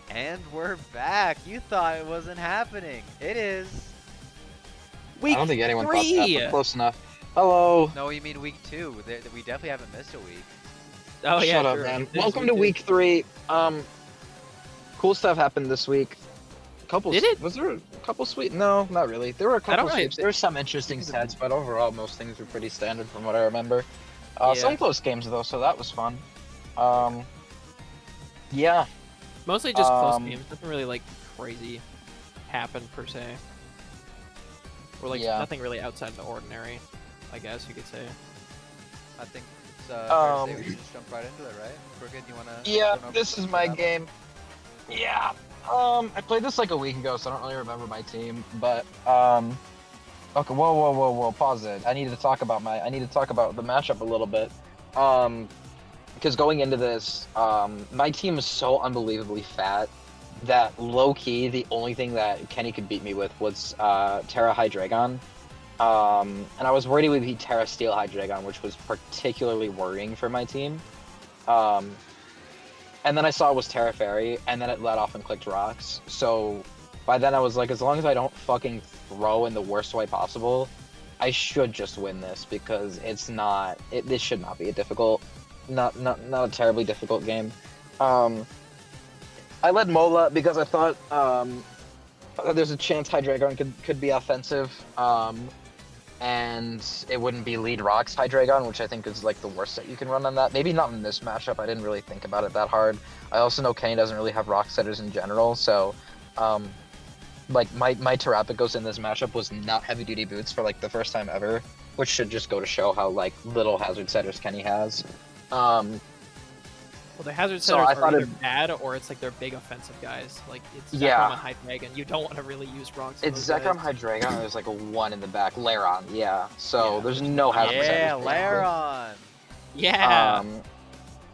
And we're back. You thought it wasn't happening. It is. I Week don't think anyone thought that, 3. but close enough. Hello. No, you mean week 2. We definitely haven't missed a week. Oh yeah, Shut up, true. man. This is Welcome to week 3. Cool stuff happened this week. Did it? Was there a couple sweet? No, not really. There were a couple don't really- sweeps. There were some interesting sets, but overall, most things were pretty standard from what I remember. Some Yeah. close games though, so that was fun. Yeah. Mostly just close Um, games. Nothing really like crazy happened per se. Or like Yeah. nothing really outside the ordinary, I guess you could say. I think it's fair to Um, say we should just jump right into it, right? Crooked, you wanna? Yeah, run over this is some my stuff? game. Yeah. I played this like a week ago, so I don't really remember my team. But okay, whoa, pause it. I need to talk about the matchup a little bit. Because going into this, my team is so unbelievably fat that low key the only thing that Kenny could beat me with was Terra Hydreigon. And I was worried he would beat Terra Steel Hydreigon, which was particularly worrying for my team. And then I saw it was Terra Fairy, and then it let off and clicked rocks. So by then I was like, as long as I don't fucking throw in the worst way possible, I should just win this because this should not be a difficult, not a terribly difficult game. I led Mola because I thought there's a chance Hydreigon could be offensive. And it wouldn't be lead rocks Hydreigon, which I think is like the worst that you can run on that. Maybe not in this matchup. I didn't really think about it that hard. I also know Kenny doesn't really have rock setters in general, so like my Terrapagos in this matchup was not heavy duty boots for like the first time ever, which should just go to show how like little hazard setters Kenny has. Well, the hazard So setters I are thought either it- bad or it's like they're big offensive guys. Like it's Yeah. Zekrom and Hydreigon. You don't want to really use rocks. It's Zekrom Hydreigon. There's like a 1 in the back. Lairon, yeah. So Yeah, there's no hazard Yeah, setters. Lairon. Yeah.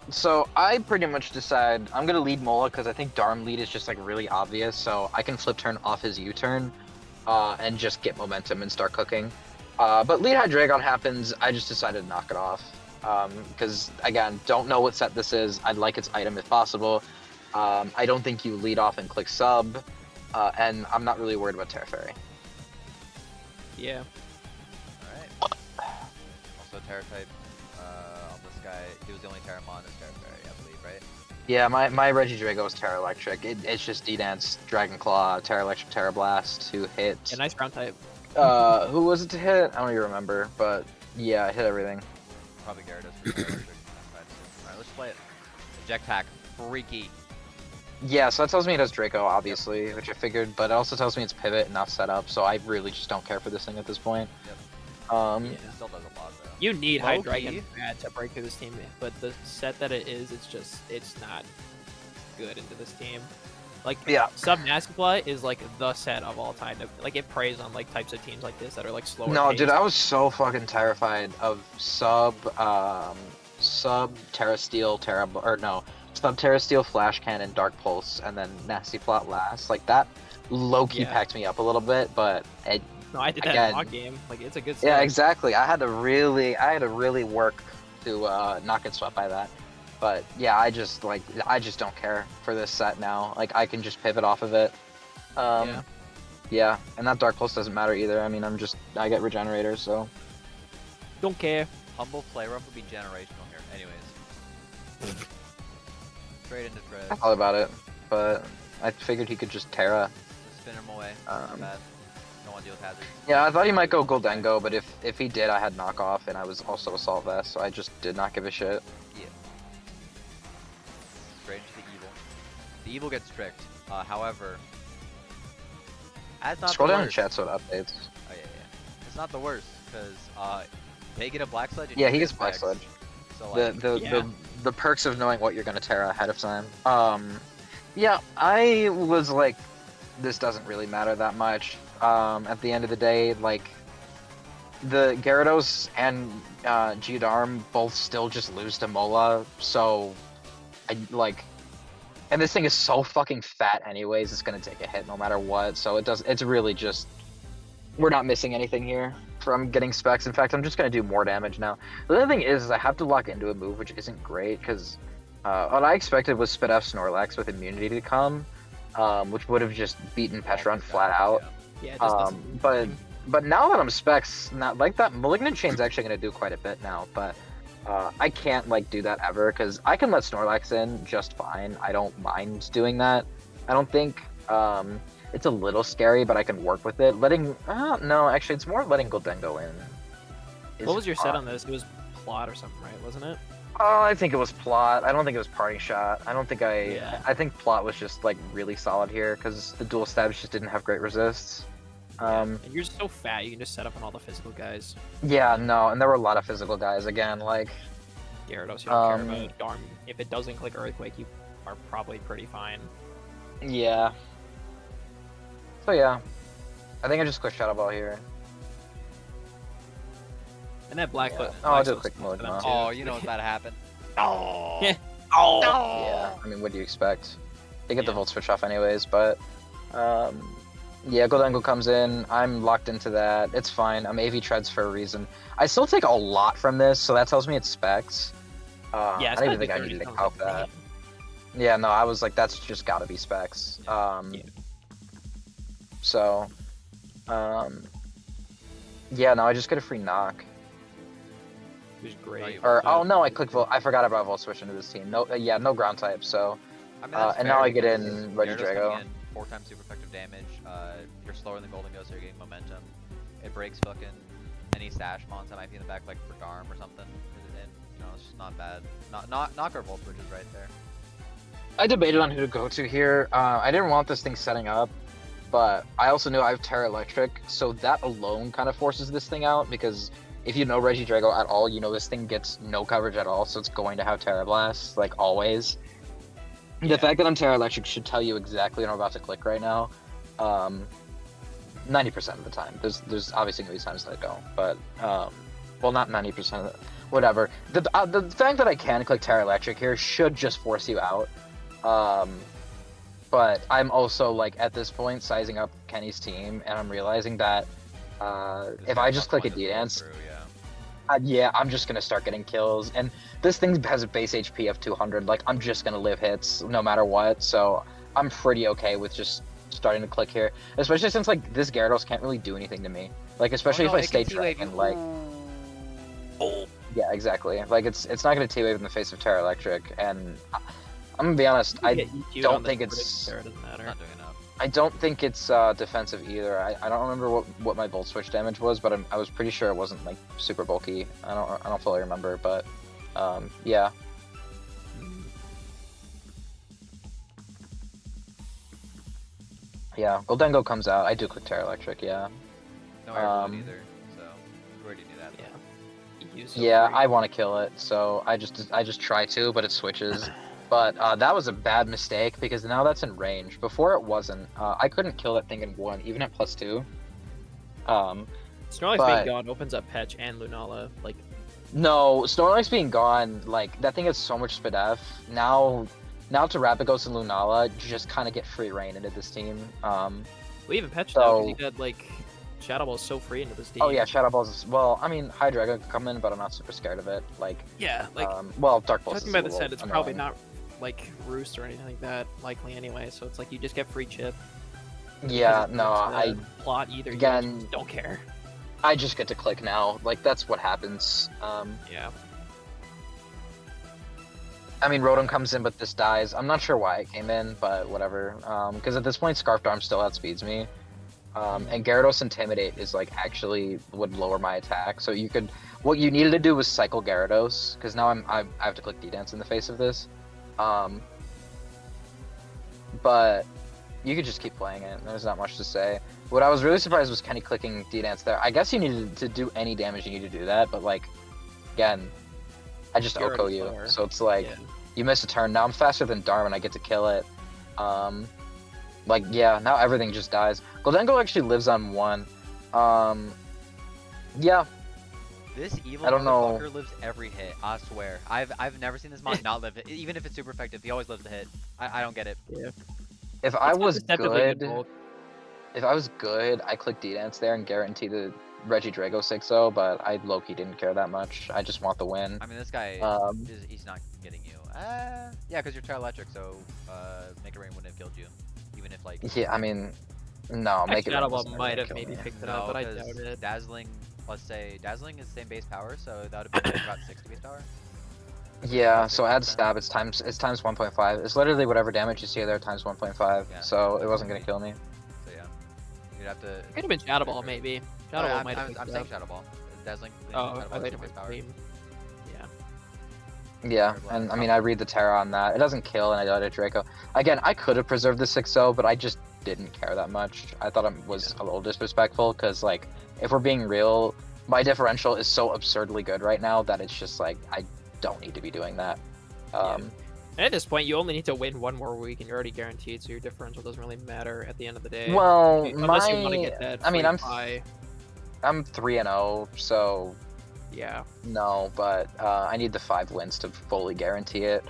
So I pretty much decide I'm gonna lead Mola because I think Darm lead is just like really obvious, so I can flip turn off his U-turn, and just get momentum and start cooking. But lead Hydreigon happens. I just decided to knock it off because again, don't know what set this is. I'd like its item if possible. I don't think you lead off and click sub, and I'm not really worried about Terra Fairy. Yeah. Alright. Also, Terra type on this guy, he was the only Terramon in Terra Fairy, I believe, right? Yeah, my Regidrago is Terra Electric. It's just D-Dance, Dragon Claw, Terra Electric, Terra Blast to hit. A nice ground type. Who was it to hit? I don't even remember, but yeah, it hit everything. Probably Gyarados for Terra Electric. Alright, let's play it. Eject Pack. Freaky. Yeah, so that tells me it has Draco, obviously, which I figured, but it also tells me it's pivot and not setup, so I really just don't care for this thing at this point. Yep. Um, Yeah. It still does a lot, though. You need Low Hydreigon key. bad to break through this team, but the set that it is, it's not good into this team. Like Yeah. Sub Nascipla is like the set of all time. Like it preys on like types of teams like this that are like slower. no, paced. dude, I was so fucking terrified of sub Terra Steel, sub Terra Steel, Flash Cannon, Dark Pulse, and then Nasty Plot last. Like that low-key Yeah. packed me up a little bit, but it No, I did that again, in mock game. Like it's a good set. yeah, exactly. I had to really work to not get swept by that. But yeah, I just don't care for this set now. Like I can just pivot off of it. Yeah. Yeah, and that Dark Pulse doesn't matter either. I mean, I get Regenerator, so. Don't care. Humble play rough would be generational here. Anyways. Straight into I Tread. thought about it, but I figured he could just Terra. Spin him away. Not Um, bad. Don't want to deal with hazards. Yeah, I thought he might go Goldengo, but if he did, I had knockoff, and I was also Assault Vest, so I just did not give a shit. Yeah. Straight into the evil. The evil gets tricked. However, that's not Scroll the down in worst. chat so it updates. Oh yeah. It's not the worst because they get a Black Sledge. And Yeah, you he get gets Black Specs. Sledge. So like, Yeah. The perks of knowing what you're gonna Terra ahead of time. Yeah, I was like, this doesn't really matter that much. At the end of the day, like, the Gyarados and Geodarm both still just lose to Mola, so I like, and this thing is so fucking fat anyways, it's gonna take a hit no matter what, so it's really just, we're not missing anything here from getting specs. In fact, I'm just gonna do more damage now. The other thing is I have to lock into a move, which isn't great, because what I expected was Spit F Snorlax with immunity to come, which would have just beaten All Petron these flat guys, out. Yeah, it just doesn't. But now that I'm specs, not like that Malignant Chain's actually gonna do quite a bit now, but I can't like do that ever because I can let Snorlax in just fine. I don't mind doing that. I don't think it's a little scary, but I can work with it. Letting no, actually, it's more letting Goldengo in. is What was your set fine. on this? It was plot or something, right? Wasn't it? Oh, I think it was plot. I don't think it was party shot. I don't think Yeah. I think plot was just like really solid here because the dual stabs just didn't have great resists. And you're so fat, you can just set up on all the physical guys. Yeah, no, and there were a lot of physical guys again. Like, Gyarados, you don't care about Darm. If it doesn't click Earthquake, you are probably pretty fine. yeah. So yeah, I think I just click Shadow Ball here. And that Blackfoot. Yeah. Oh, I'll do a Blackfoot's quick mode for them now. too. Oh, you know what's about to happen. Oh. Yeah. Oh. Yeah, I mean, what do you expect? They get the Yeah. Volt Switch off anyways, but yeah, Goldengo comes in. I'm locked into that. It's fine. I'm AV Treads for a reason. I still take a lot from this, so that tells me it's specs. Yeah, I it's don't gotta even be think I 30 needed to sounds calc like that. man. Yeah, no, I was like, that's just gotta be specs. Yeah. So, yeah, no, I just get a free knock. It was great. Or, So- oh no, I click Volt. I forgot about Volt Switch into this team. No, yeah, no ground type, so. I mean, that's And fair now I get because in Gyarados Regidrago. coming in 4 times super effective damage. You're slower than Golden Ghost, so you're getting momentum. It breaks fucking any Sash mons that might be in the back, like for Darm or something. And you know, it's just not bad. Knock our Volt Switches right there. I debated on who to go to here. I didn't want this thing setting up, but I also knew I have Terra Electric, so that alone kind of forces this thing out, because if you know Regidrago at all, you know this thing gets no coverage at all, so it's going to have Terra Blast, like always. Yeah. The fact that I'm Terra Electric should tell you exactly what I'm about to click right now. 90% of the time. There's obviously going to be times that I don't, but, well, not 90% of the, whatever. The fact that I can click Terra Electric here should just force you out. But I'm also, like, at this point, sizing up Kenny's team, and I'm realizing that if I just click a D-Dance, yeah, I'm just gonna start getting kills, and this thing has a base HP of 200. Like, I'm just gonna live hits no matter what, so I'm pretty okay with just starting to click here, especially since like this Gyarados can't really do anything to me. Like, especially if I stay Dragon, like, yeah, exactly. Like, it's not gonna T-Wave in the face of Terra Electric, and I'm gonna be honest, I don't think it's Terra doesn't matter. Not doing enough. I don't think it's defensive either. I don't remember what my Volt Switch damage was, but I was pretty sure it wasn't like super bulky. I don't fully remember, but yeah. Yeah, Goldengo comes out. I do click Terra Electric, yeah. No, I wouldn't either. So we already knew that. Yeah. Yeah, I want to kill it, so I just try to, but it switches. But that was a bad mistake because now that's in range. Before it wasn't. I couldn't kill that thing in one, even at +2. Snorlax but- being gone opens up Petch and Lunala. Like, No, Snorlax being gone, like, that thing has so much SpDef. Now Terrapagos and Lunala just kind of get free reign into this team. well, even Petch So- now, because you got like Shadow Ball so free into this team. Oh yeah, Shadow Balls is, well, I mean, Hydreigo could come in, but I'm not super scared of it. Like, Yeah, like well, Dark Pulse talking is about a the set, little it's probably annoying. not like Roost or anything like that likely anyway. So it's like you just get free chip. Yeah, Because no, it's the plot either. You again- just don't care. I just get to click now. Like, that's what happens. Yeah. I mean, Rotom comes in, but this dies. I'm not sure why it came in, but whatever. Because at this point, Scarfed Arm still outspeeds me. And Gyarados Intimidate is, like, actually would lower my attack. So you could... What you needed to do was cycle Gyarados, because now I have to click D-Dance in the face of this. But you could just keep playing it. There's not much to say. What I was really surprised was Kenny clicking D-Dance there. I guess you needed to do any damage, you need to do that, but, like, again, I just You're Oko already you. slower. So it's like... Yeah. You miss a turn. Now I'm faster than Darm and I get to kill it. Like, yeah, now everything just dies. Goldengo actually lives on 1. Yeah, This evil I don't know. motherfucker lives every hit. I swear. I've never seen this mod not live it. Even if it's super effective, he always lives the hit. I don't get it. Yeah. if I It's was deceptively good, bulk. if I was good, I click D-Dance there and guarantee the Regidrago 6-0, but I low-key didn't care that much. I just want the win. I mean, this guy he's not getting you. Yeah, because you're Terra Electric, so Mega Rain wouldn't have killed you, even even if like. Yeah, I mean, no, make it. Shadow rain Ball doesn't might really have kill maybe me. picked it up, No, but I 'cause doubt it. Dazzling. Let's say Dazzling is the same base power, so that would have been about 60 base power. Yeah, so add 50%. stab. It's times 1.5. It's literally whatever damage you see there times 1.5. Yeah. So it wasn't gonna kill me. So yeah, you'd have to. It could have been Shadow Ball maybe. Shadow Ball might have picked I'm it saying up. Shadow Ball. Dazzling. Oh, Shadow I Ball thought is it base was power. Dream. Yeah. Yeah, Very and black. I mean I read the Terra on that. It doesn't kill, and I died at Draco. Again, I could have preserved the 6-0, but I just didn't care that much. I thought it was a little disrespectful because like if we're being real, my differential is so absurdly good right now that it's just like I don't need to be doing that. And at this point, you only need to win one more week, and you're already guaranteed, so your differential doesn't really matter at the end of the day. Well, Unless you want to get that. I mean, free buy. I'm 3-0, so Yeah. no, but I need the 5 wins to fully guarantee it.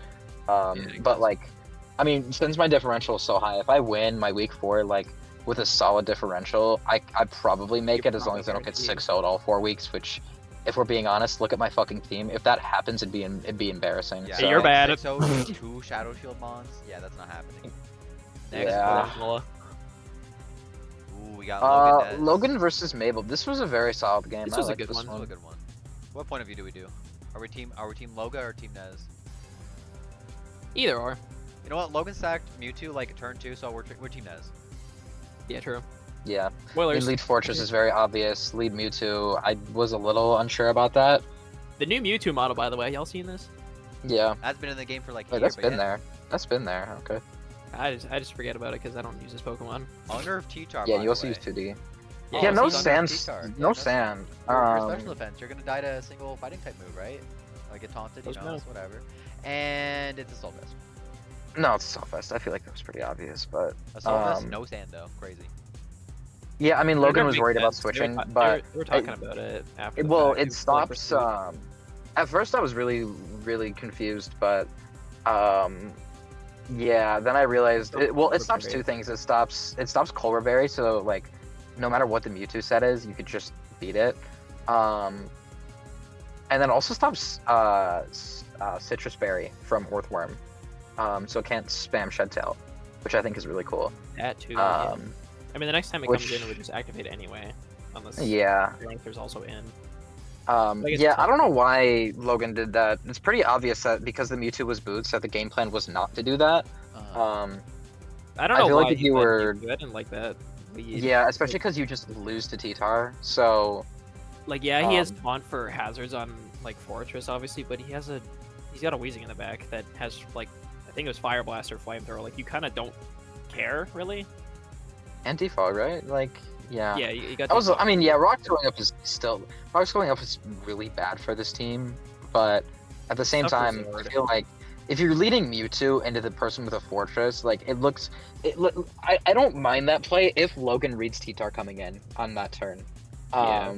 I But guess. like, I mean, since my differential is so high, if I win my week 4 like with a solid differential, I probably make You're it as long probably as I don't get guaranteed. 6-0'd all 4 weeks. Which, if we're being honest, look at my fucking team. If that happens, it'd be embarrassing. Yeah, So, you're bad. 6-0 with 2 Shadow Shield bonds. Yeah, that's not happening. Next Yeah. one. Ooh, we got Logan. Nez. Logan versus Mabel. This was a very solid game. This I was a like good this one. This was a good one. What point of view do we do? Are we team Loga or team Nez? Either or. You know what? Logan sacked Mewtwo like turn 2, so we're team Nez. Yeah, true. Yeah. I mean, Spoilers. lead Fortress is very obvious. Lead Mewtwo, I was a little unsure about that. The new Mewtwo model, by the way. Y'all seen this? Yeah. That's been in the game for like a Wait, year. that's but been yeah. there. That's been there. Okay. I just forget about it because I don't use this Pokemon. Unnerve T-Char. Yeah, by you the also way. use 2D. Yeah, Yeah, you no also use sand. T-Char. No Yeah, sand. Your special defense, you're gonna die to a single fighting type move, right? Like get taunted, you Doesn't know, matter. it's whatever. And it's a Soul Fest. No, it's Soulfest. I feel like that was pretty obvious, but A Soul Fest, Um, no sand though. Crazy. yeah, I mean It Logan was makes worried about sense. switching, They were, but they were talking about it after. The well, fact. it was like stops. pursued. At first, I was really confused, but yeah, then I realized it. Well, it stops Colbur two things. It stops Colbur Berry, so like, no matter what the Mewtwo set is, you could just beat it. And then also stops Citrus Berry from Earthworm, so it can't spam Shed Tail, which I think is really cool. That too. Yeah. Um, I mean, the next time it which- comes in, it would just activate anyway. Unless yeah. there's also in. Like it's Yeah, I don't know tough. why Logan did that. It's pretty obvious that because the Mewtwo was boots, that the game plan was not to do that. I don't I know feel why like if he you let were- good and like that. Lead. Yeah, especially because you just lose to T-Tar, so Like yeah, he has Um, taunt for hazards on like Fortress, obviously, but he's got a Weezing in the back that has like I think it was Fire Blast or Flamethrower. Like you kind of don't care really. anti-fog, right? Like, yeah. Yeah, you got. That was, these- I mean, yeah, Rock's going up is really bad for this team, but at the same Tough time, resort. I feel like if you're leading Mewtwo into the person with a fortress, like I don't mind that play if Logan reads T-Tar coming in on that turn. Yeah.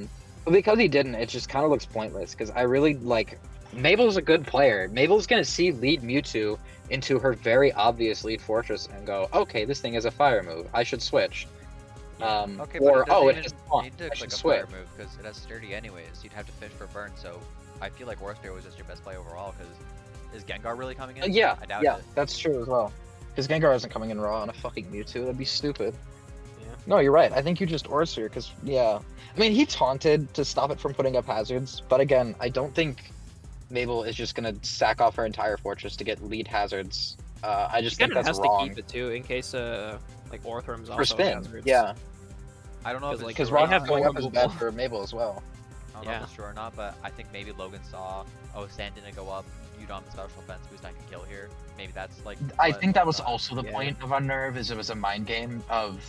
But because he didn't, it just kind of looks pointless. Because I really like Mabel's a good player. Mabel's gonna see lead Mewtwo into her very obvious lead fortress and go, okay, this thing is a fire move. I should switch. Okay, Or but oh, it it has doesn't taunt. even need I to should like a switch. fire move because it has sturdy anyways. You'd have to fish for burn, so I feel like Warsphere was just your best play overall. Because is Gengar really coming in? Yeah, I doubt yeah, it. that's true as well. Because Gengar isn't coming in raw on a fucking Mewtwo. That'd be stupid. Yeah. No, you're right. I think you just Orsphere, because, yeah. I mean, he taunted to stop it from putting up hazards, but again, I don't think Mabel is just going to sack off her entire fortress to get lead hazards. I just He think kind of that's has wrong. to keep it too in case like Orthworm's For also spin, hazards. yeah. I don't know if 'Cause, it's like, Because true They or Rock have not. going more up is removal. bad for Mabel as well. I don't know Yeah. if it's true or not, but I think maybe Logan saw, oh, Sand didn't go up. You don't have the special defense boost I can kill here. Maybe that's like. I what think that was thought. also the Yeah. point of Unnerve, is it was a mind game of,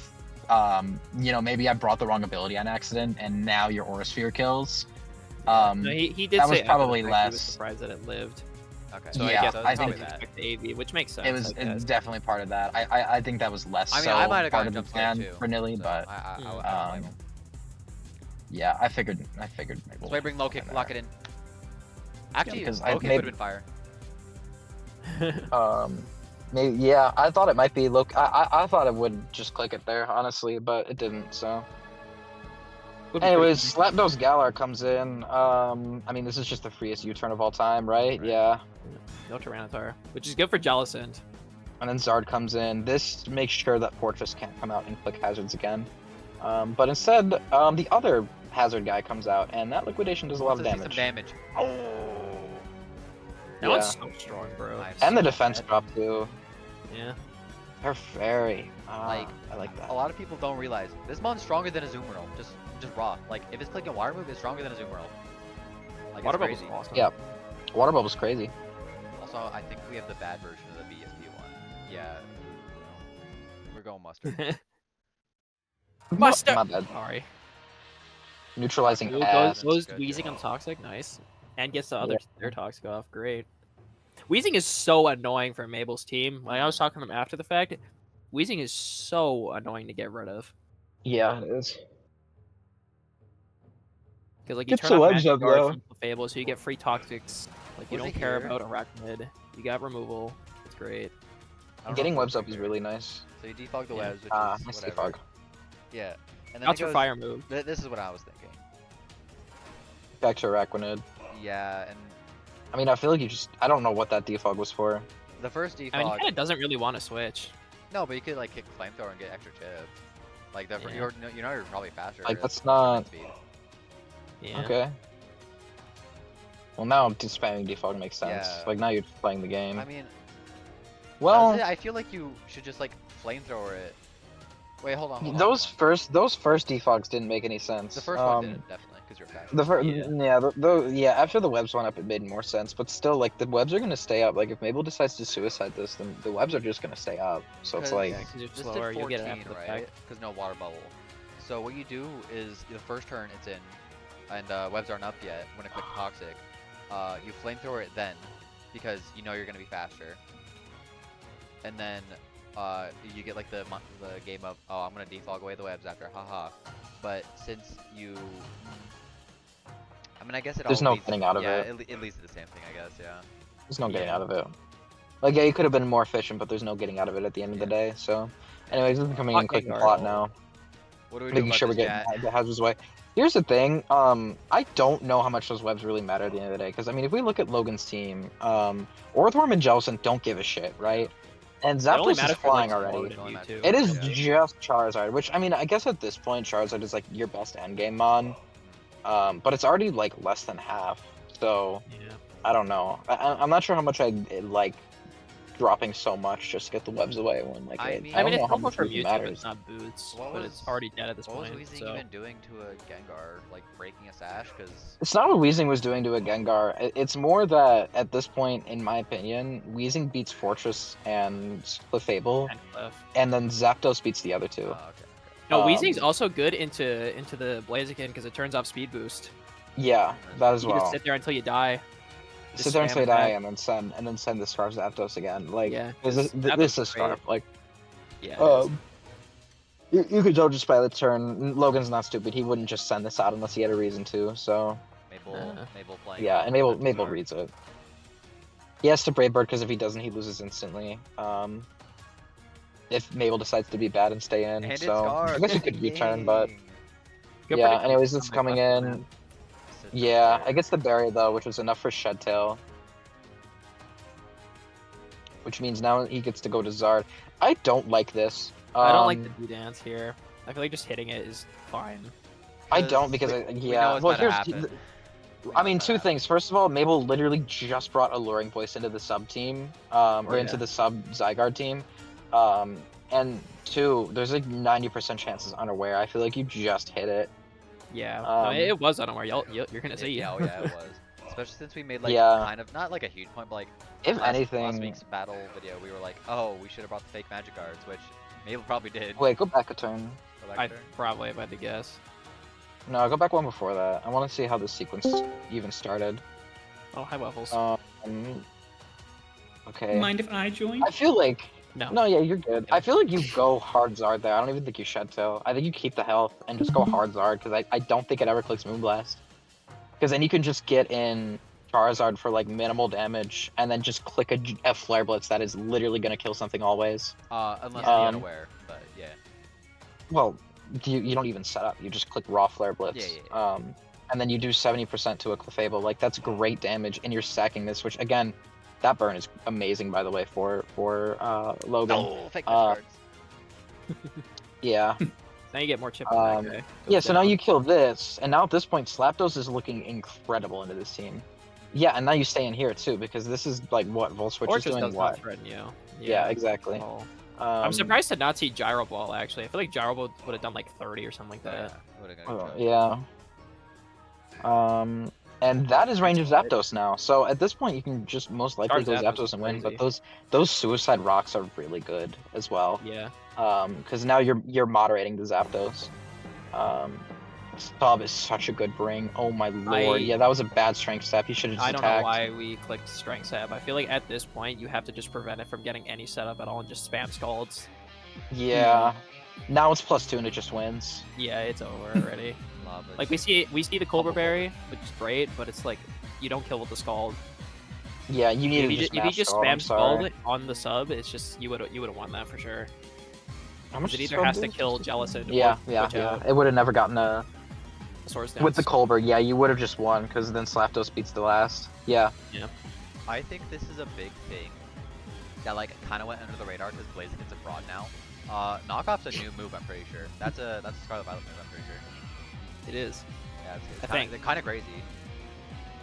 maybe I brought the wrong ability on accident, and now your Aurasphere kills. No, he did that say was after the probably fact he was less. surprised that it lived. Okay. So Yeah, I guess so I it's think- probably that. expect the AV, which makes sense. It was I guess. it's definitely part of that. I think that was less I mean, so I might have part gotten of the jump scared plan too. for Nilly, so but I don't blame um, him. yeah, I figured Mabel. Let's wait, bring low kick, in lock there. it in. Actually, because low I kick made- would have been fire. Maybe, yeah, I thought it might be, look, I thought it would just click it there, honestly, but it didn't, so. Would be Anyways, pretty- Slapnose Galar comes in. I mean, this is just the freest U-turn of all time, right? Right. Yeah. no Tyranitar, which is good for Jellicent. and then Zard comes in. This makes sure that Fortress can't come out and click hazards again. But instead, the other hazard guy comes out, and that liquidation does a lot of Let's see damage. some damage. That one's so strong, bro. Nice. And the So defense bad. drop too. Yeah. They're very. Like, I like that. A lot of people don't realize this mon's stronger than a Zoomerl. Just raw. Like if it's clicking a water move, it's stronger than a Zoomerl. Like Water it's Bubble's crazy. awesome. Yeah. Water Bubble's crazy. Also, I think we have the bad version of the BSB one. Yeah. We're going mustard. Mustard! My bad. Sorry. Neutralizing Ooh, ass. goes Good, Wheezing yeah. on Toxic, nice. And gets the other their Toxic off, great. Wheezing is so annoying for Mabel's team. When I was talking to them after the fact, Wheezing is so annoying to get rid of. Yeah, it is. Because like you Gets turn the off webs Magic up, Guard though. from Fable, so you get free Toxics. Like you Was don't it care here? about Arachnid. You got removal. It's great. I don't know Getting if webs it's up is here. really nice. So you defog the Yeah. webs, which Ah, is nice whatever. defog. Yeah. And then That's it your goes, fire move. This is what I was thinking. Back to Arachnid. Yeah, and I mean, I feel like I don't know what that defog was for. the first defog. I mean, he kind of doesn't really want to switch. No, but you could like kick flamethrower and get extra chip. Like Yeah. you're probably faster. Like, it's that's not- speed. Yeah. Okay. Well, now spamming defog makes sense. Yeah. Like, now you're just playing the game. I mean, Well, does it? I feel like you should just like flamethrower it. Wait, hold on. those hold on. those first defogs didn't make any sense. The first one did definitely because you're faster. The first, Yeah. yeah, after the webs went up, it made more sense. But still, like, the webs are gonna stay up. Like, if Mabel decides to suicide this, then the webs are just gonna stay up. So it's 'Cause- like, Yeah, 'cause you're This slower, did you'll get it 14, after the right? fact. Because no water bubble. So what you do is the first turn it's in, and webs aren't up yet. When it click toxic, you flamethrower it then, because you know you're gonna be faster. And then you get like the game of, oh, I'm gonna defog away the webs after, haha. But since you, I mean, I guess it There's all no leads, getting out of yeah, it. it leads to the same thing, I guess, yeah. there's no getting Yeah. out of it. Like, yeah, you could have been more efficient, but there's no getting out of it at the end of the day. So, anyways, this is coming in Fucking clicking guard. plot now. What do we do Making about sure we're this getting chat? the hazards away. Here's the thing. I don't know how much those webs really matter at the end of the day. Because I mean, if we look at Logan's team, Orthworm and Jellicent don't give a shit, right? And It only Zapdos is matters for, flying like, already. Sword It only and matters Mewtwo. It is Yeah. just Charizard, which I mean, I guess at this point, Charizard is like your best endgame mon. But it's already like less than half. So Yeah. I don't know. I'm not sure how much I like dropping so much just to get the webs away when like I it, mean- I I don't mean, know it's how helpful much for it Mewtwo, but matters. it's not boots. What But was- it's already dead at this What was point. Weezing So even doing to a Gengar? Like breaking a sash? Because It's not what Weezing was doing to a Gengar. It's more that at this point, in my opinion, Weezing beats Fortress and Clefable, and Clef. and then Zapdos beats the other two. okay. No, Um, Weezing's also good into the Blaziken because it turns off speed boost. Yeah, that as You can just well. sit there until you die. just Sit there spam until you attack. die, and then send the Scarf Zapdos again. Like, Yeah, this is Zapdos is Scarf. Like, Yeah. it is. you could go just by the turn. Logan's not stupid. He wouldn't just send this out unless he had a reason to. So Mabel playing. yeah, and Mabel Redcord. reads it. He has to Brave Bird because if he doesn't, he loses instantly. If Mabel decides to be bad and stay in, And it's so Scarf. I guess you could return, but Dang. Good yeah. prediction. Anyways, it's Oh my coming God, in. man. Sit Yeah, there. I gets the berry though, which was enough for Shed Tail. Which means now he gets to go to Zard. I don't like this. I don't like the Um, D dance here. I feel like just hitting it is fine. I don't because we know yeah. it's Well, gonna here's happen. We I know mean, it's two gonna things. First of all, Mabel literally just brought Alluring Voice into the sub team, or into Yeah. the sub Zygarde team. And two, there's like 90% chances unaware. I feel like you just hit it. Yeah. No, Um, it was unaware. You're gonna happen. see. Yeah, oh yeah, it was. Especially since we made like Yeah. kind of not like a huge point, but like If last anything, week's battle video, we were like, oh, we should have brought the fake magic cards, which Mabel probably did. wait, go back a turn. Go back I there. probably, if I had to guess. No, go back one before that. I want to see how this sequence even started. Oh, high waffles. Okay. Mind if I join? I feel like no. no, yeah, you're good. I feel like you go hard Zard there. I don't even think you Shed Tail. I think you keep the health and just go hard Zard because I don't think it ever clicks Moonblast. Because then you can just get in Charizard for like minimal damage and then just click a Flare Blitz that is literally gonna kill something always. Unless Um, they're unaware, but yeah. Well, you don't even set up. You just click raw Flare Blitz. Yeah. And then you do 70% to a Clefable. Like that's great damage, and you're stacking this, which again, That burn is amazing, by the way, for Logan. Oh, fake Uh, cards. Yeah. Now you get more chip on that guy. Yeah, Goes so now down. you kill this, and now at this point, Slapdos is looking incredible into this team. Yeah, and now you stay in here too, because this is like what Volt Switch is Fortress doing. does What? not threaten you. Yeah, exactly. Oh. I'm Um, surprised to not see Gyro Ball, actually. I feel like Gyro Ball would have done like 30 or something like that. Yeah. And that is range of Zapdos now. So at this point, you can just most likely Charge go Zapdos Zapdos is and win. But crazy. those Suicide Rocks are really good as well. Yeah. Because now you're moderating the Zapdos. Sub is such a good bring. Oh my lord. Yeah, that was a bad strength step. You should have just I don't attacked. know why we clicked Strength Stab. I feel like at this point, you have to just prevent it from getting any setup at all and just spam Scalds. Yeah. Now it's +2 and it just wins. Yeah, it's over already. Lava Like we just- see the Cobra Berry, which is great, but it's like you don't kill with the Scald. Yeah, you need If to you just if you mash just Scald, I'm spam sorry. Scald on the sub, it's just you would have won that for sure. How much It does either Scald has to do? kill Jellicent Yeah, or yeah, switch yeah. out It would have never gotten a Swords Dance. with the Colbert. Yeah, you would have just won because then Slapdos beats the last. Yeah. I think this is a big thing that like kind of went under the radar because Blaziken's a fraud now. Knockoff's a new move, I'm pretty sure. That's a Scarlet Violet move, I'm pretty sure. It is. Yeah, I it's think. they're kind of crazy.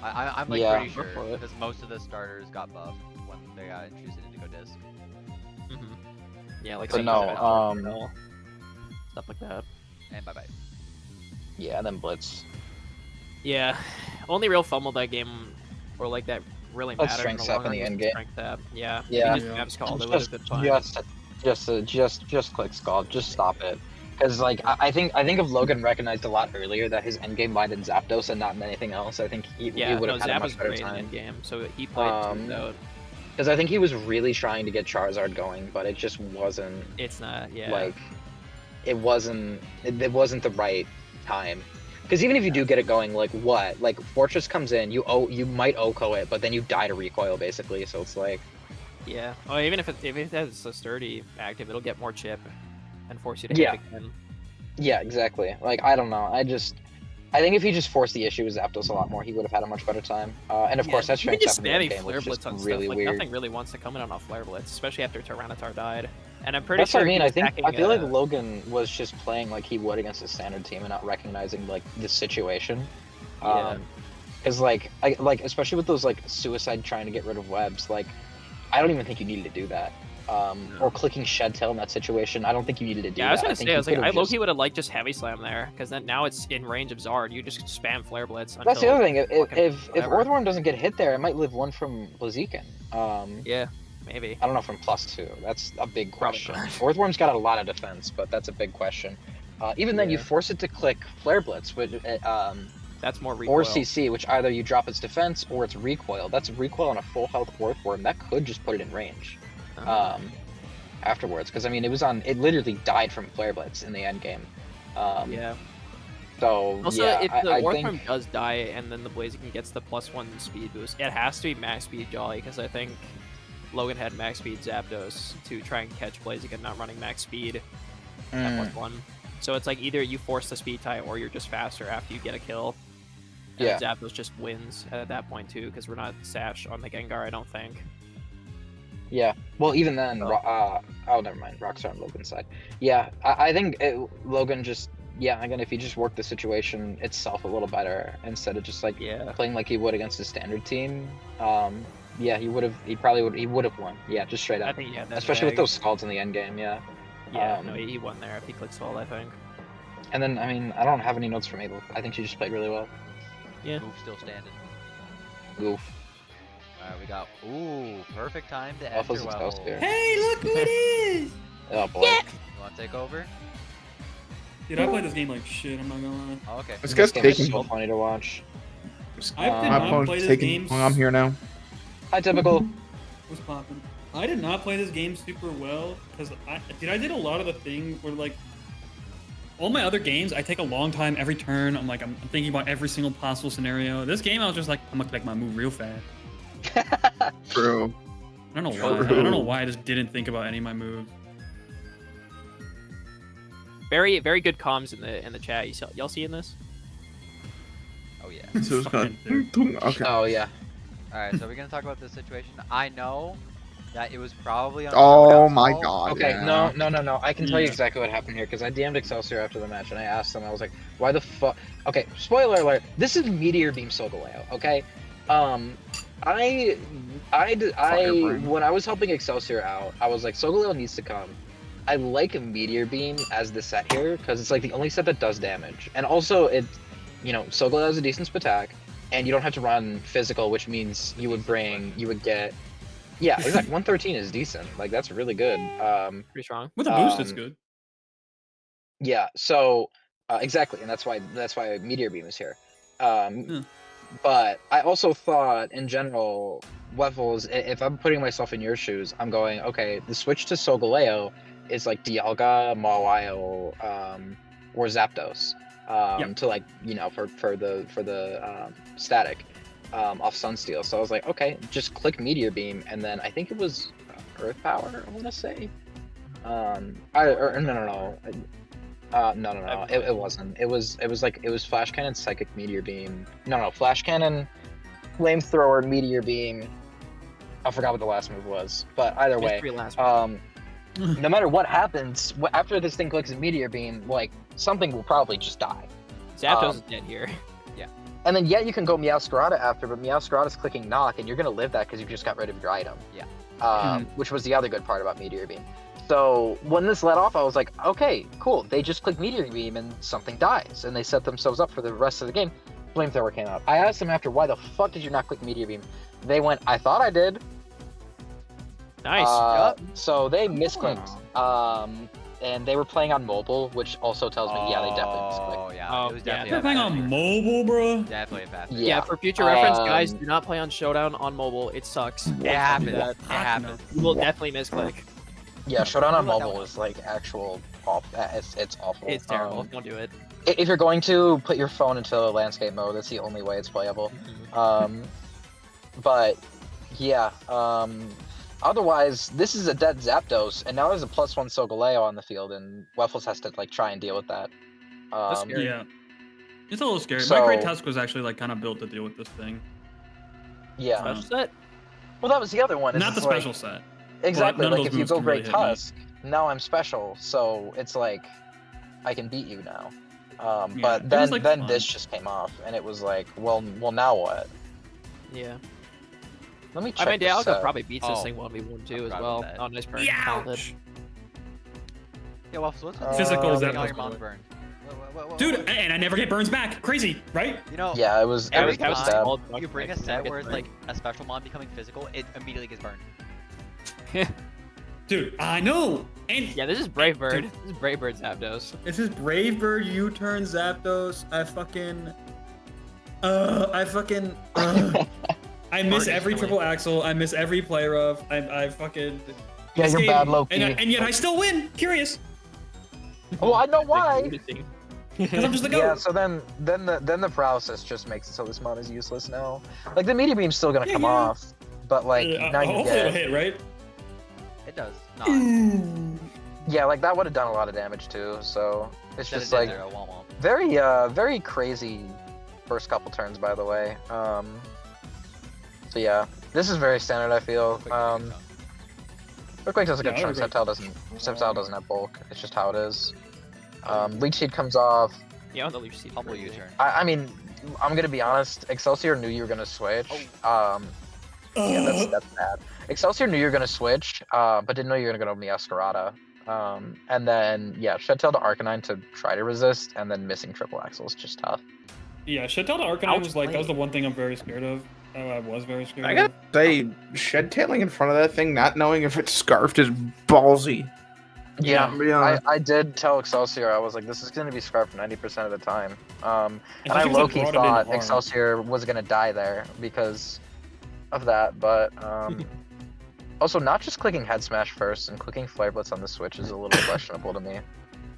I'm like Yeah. pretty sure For it. because most of the starters got buffed when they got introduced into Indigo Disc. Yeah, like But Saint no, Seiya, stuff like that. And bye bye. Yeah, then Blitz. Yeah, only real fumble that game, or like that really That's mattered strength in the step long in run the was end the game. strength step. Yeah. Yeah. If you just Scald, it would have been fine. Just click Scald. Just stop it. Because like I think if Logan recognized a lot earlier that his endgame lied in Zapdos and not in anything else, I think he Yeah, would no, have had a Zap much was better great in time. the game, so he played out. Because I think he was really trying to get Charizard going, but it just wasn't It's not, yeah. like it wasn't the right time. Because even if you do get it going, like what? Like Fortress comes in, you might OHKO it, but then you die to recoil basically. So it's like Yeah. Oh, even if it has a sturdy active, it'll get more chip and force you to Yeah. hit again. yeah, exactly. Like I don't know. I think if he just forced the issue with Zapdos a lot more, he would have had a much better time. And of course, that Even strength just step in the spamming game Flare was Blitz just on really stuff, like weird. nothing really wants to come in on a Flare Blitz, especially after Tyranitar died. And I'm pretty That's sure what I mean. he I was think attacking, I feel like Logan was just playing like he would against a standard team and not recognizing like the situation. Yeah. Because like especially with those like suicide trying to get rid of webs, like I don't even think you needed to do that. Or clicking Shed Tail in that situation, I don't think you needed to do Yeah, that. I was gonna think say, you I was like, could've I just- low-key would have liked just Heavy Slam there, because then now it's in range of Zard. You just spam Flare Blitz. That's the until other thing. fucking If whatever. Orthworm doesn't get hit there, it might live one from Blaziken. Yeah, maybe. I don't know from +2. That's a big Probably question. not. Orthworm's got a lot of defense, but that's a big question. Even then, you Yeah. force it to click Flare Blitz, which, That's more recoil. or CC, which either you drop its defense or it's recoil. That's recoil on a full health Orthworm. That could just put it in range. Afterwards, because I mean, it literally died from Flare Blitz in the end game. Yeah. So Also, yeah, if the I Orthworm think does die and then the Blaziken gets the +1 speed boost, it has to be max speed Jolly, because I think Logan had max speed Zapdos to try and catch Blaziken not running max speed at +1. So it's like either you force the speed tie or you're just faster after you get a kill. And Yeah. Zapdos just wins at that point too, because we're not Sash on the Gengar, I don't think. Yeah. Well, even then, Oh. oh, never mind. Rocks are on Logan's side. Yeah, I think Logan just, yeah, again, if he just worked the situation itself a little better instead of just like Yeah. playing like he would against a standard team, yeah, he would have won. Yeah, just straight I up. think, yeah, that's Especially with big. those scalds in the end game. Yeah. Yeah, no, he won there if he clicks hold, I think. And then, I mean, I don't have any notes from Abel. I think she just played really well. Yeah. Move still standing. Goof. Alright, we got perfect time to Buffalo's enter its well. house here. Hey, look who it is! Oh boy. Yeah. You want to take over? Dude, I played this game like shit, I'm not gonna lie. Oh, okay. This This guy's game is taking. so funny to watch. I did My not phone's play this taking game. long. I'm here now. Hi, typical. What's poppin'? I did not play this game super well because I did a lot of the thing where like all my other games I take a long time every turn. I'm thinking about every single possible scenario. This game I was just like I'm gonna click my move real fast. True. I don't know why. I don't know why I just didn't think about any of my moves. Very, very good comms in the chat. Y'all seeing this? Oh yeah. So it's gonna. Fucking dude. Okay. Oh yeah. Alright, so we're gonna talk about this situation. I know that it was probably on Oh Showdown's my fault. god. Okay, yeah. no. I can tell you Yeah. exactly what happened here because I DM'd Excelsior after the match and I asked them. I was like, "Why the fuck?" Okay, spoiler alert. This is Meteor Beam Solgaleo. Okay, I Fireburn. when I was helping Excelsior out, I was like, Solgaleo needs to come. I like Meteor Beam as the set here because it's like the only set that does damage, and also it, Solgaleo has a decent attack, and you don't have to run physical, which means you would get. Yeah, exactly. 113 is decent. Like that's really good. Pretty strong. With a boost, it's Um, good. Yeah, so exactly, and that's why Meteor Beam is here. Hmm. But I also thought, in general, Waffles. If I'm putting myself in your shoes, I'm going, okay. The switch to Solgaleo is like Dialga, Mawile, or Zapdos, Yep. to like for the static, off Sunsteel. So I was like, okay, just click Meteor Beam, and then I think it was Earth Power. I want to say. No. No. It wasn't. It was Flash Cannon, Psychic Meteor Beam. No. Flash Cannon, Flamethrower, Meteor Beam. I forgot what the last move was, but either way, Mystery last no matter what happens after this thing clicks a Meteor Beam, like something will probably just die. Zapdos um, is dead here. And then you can go Meowscarada after, but Meowscarada's clicking Knock, and you're gonna live that because you just got rid of your item. Yeah. Which was the other good part about Meteor Beam. So when this let off, I was like, okay, cool. They just click Meteor Beam and something dies, and they set themselves up for the rest of the game. Flamethrower came out. I asked them after, why the fuck did you not click Meteor Beam? They went, I thought I did. Nice. So they misclicked. And they were playing on mobile, which also tells me, yeah, they definitely misclicked. Oh, yeah. Oh, It was yeah, definitely You're a playing bad on figure. mobile, bro. Definitely a bad figure. Yeah, Yeah. for future reference, guys, Um, do not play on Showdown on mobile. It sucks. It happens. That. It happens. You will definitely misclick. Yeah, Showdown on Don't let that mobile one. is like actual awful. It's awful. It's terrible. Don't do it. If you're going to put your phone into landscape mode, that's the only way it's playable. But yeah, otherwise, this is a dead Zapdos, and now there's a +1 Solgaleo on the field, and Waffles has to like try and deal with that. That's scary. Yeah. It's a little scary. So- My Great Tusk was actually like kind of built to deal with this thing. Yeah. Special set? Well, that was the other one. is Not the it's like- special set. Exactly. none of Like those if you moves go can really Great hit me. Tusk, now I'm special, so it's like I can beat you now. But it then was, like, fun. this just came off, and it was like, well now what? Yeah. Let me I check. mean, this Dialga set. probably beats this Oh. thing 1v1 too as forgot well. about that. Oh, nice burn. Ouch. Yeah, well, so what's with Physical you is getting that all your possible? mons burned? What- Dude, what- and I never get burns back. Crazy, right? You know, Yeah, it was. every it was time stab. you bring a set where it's like a special mon becoming physical, it immediately gets burned. Dude, I know. And Yeah, this is Brave Bird. Dude. This is Brave Bird Zapdos. this is Brave Bird, U-turn, Zapdos. I miss every triple axle. I miss every play rough. I fucking. Yeah, this you're game- bad, low-key. and yet I still win. Curious. Oh, I know why. Because I'm just the goat. Yeah, so then the paralysis just makes it so this mod is useless now. Like the meteor beam's still gonna Yeah, come yeah. off, but like now you hopefully it'll get hit, right? It does. Not. yeah, like that would have done a lot of damage too. So it's Said it just did like zero, womp womp. very crazy first couple turns, by the way. So yeah, this is very standard. I feel. Quick to do so. Earthquake does a good Yeah, turn. Earthquake- Sceptile doesn't have bulk. It's just how it is. Leech Seed comes off. Yeah, on the Leaf Seed. Humble crazy. U-turn. I mean, I'm gonna be honest. Excelsior knew you were gonna switch. Yeah, that's bad. Excelsior knew you were gonna switch, but didn't know you were gonna go Meowscarada. And then yeah, Shedtail to Arcanine to try to resist, and then missing triple axle is just tough. Yeah, Shedtail to Arcanine Ouch, was like, that was play. the one thing I'm very scared of. I was very scared I of. gotta say, shed tailing in front of that thing, not knowing if it's scarfed, is ballsy. Yeah, To be honest. I did tell Excelsior, I was like, this is gonna be scarfed 90% of the time. And I think it's low-key brought it in thought hard. Excelsior was gonna die there because of that, but also not just clicking head smash first and clicking flare blitz on the switch is a little questionable to me.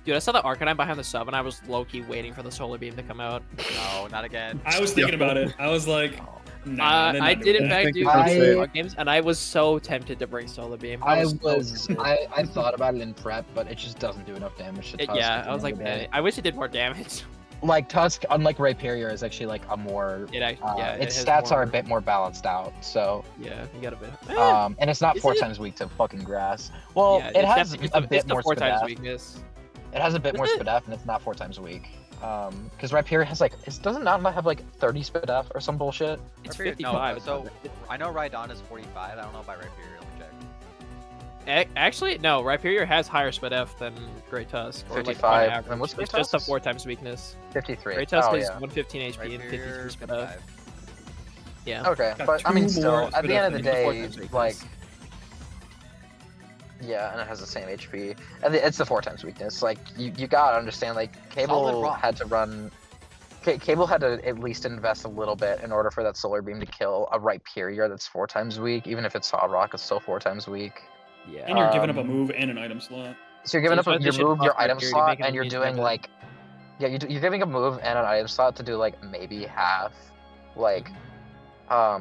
Dude, I saw the Arcanine behind the sub, and I was low-key waiting for the Solar Beam to come out. No, not again. I was thinking about it. I was like, nah, they're I not did doing in that. fact think do I- some vlog games, and I was so tempted to bring Solar Beam. I so tempted. thought about it in prep, but it just doesn't do enough damage to Tusk Yeah, at the I was end like, of the day. man, I wish it did more damage. like Tusk, unlike Rhyperior, is actually like a more its stats are a bit more balanced out. So Yeah, you got a bit. and it's not Is 4 it? times weak to fucking grass. Well, Yeah, it has definitely- a bit it's the more 4 times spadef. weakness. It has a bit Is more it? spadef, and it's not 4 times weak. Because Rhyperior has like, it doesn't not have like 30 spadef or some bullshit. It's Rhyperior- 55. No, so I know Rhydon is 45. I don't know about Rhyperior. Let me check. Actually, no. Rhyperior has higher spadef than Great Tusk. Or, like, 55. on average. And what's It's Great just a Tusk's? 4 times weakness. 53. Great Tusk Oh, is yeah. 115 HP and 53 Rhyperior, spadef. 55. Yeah. Okay, Got but I mean, two still, more at the end of the It's the 4 day, times weakness. like, yeah, and it has the same HP. And it's the 4 times weakness. Like, you gotta understand, like, Solid Cable rock. had to run. Cable had to at least invest a little bit in order for that Solar Beam to kill a Rhyperior that's 4 times weak. Even if it's Solid Rock, it's still 4 times weak. Yeah. And you're giving up a Um, move and an item slot. So you're giving So up it's your what they move, should your buff item Rhyperior to slot, make it and you're immune to doing damage. like, yeah, you're giving a move and an item slot to do like maybe half, like, I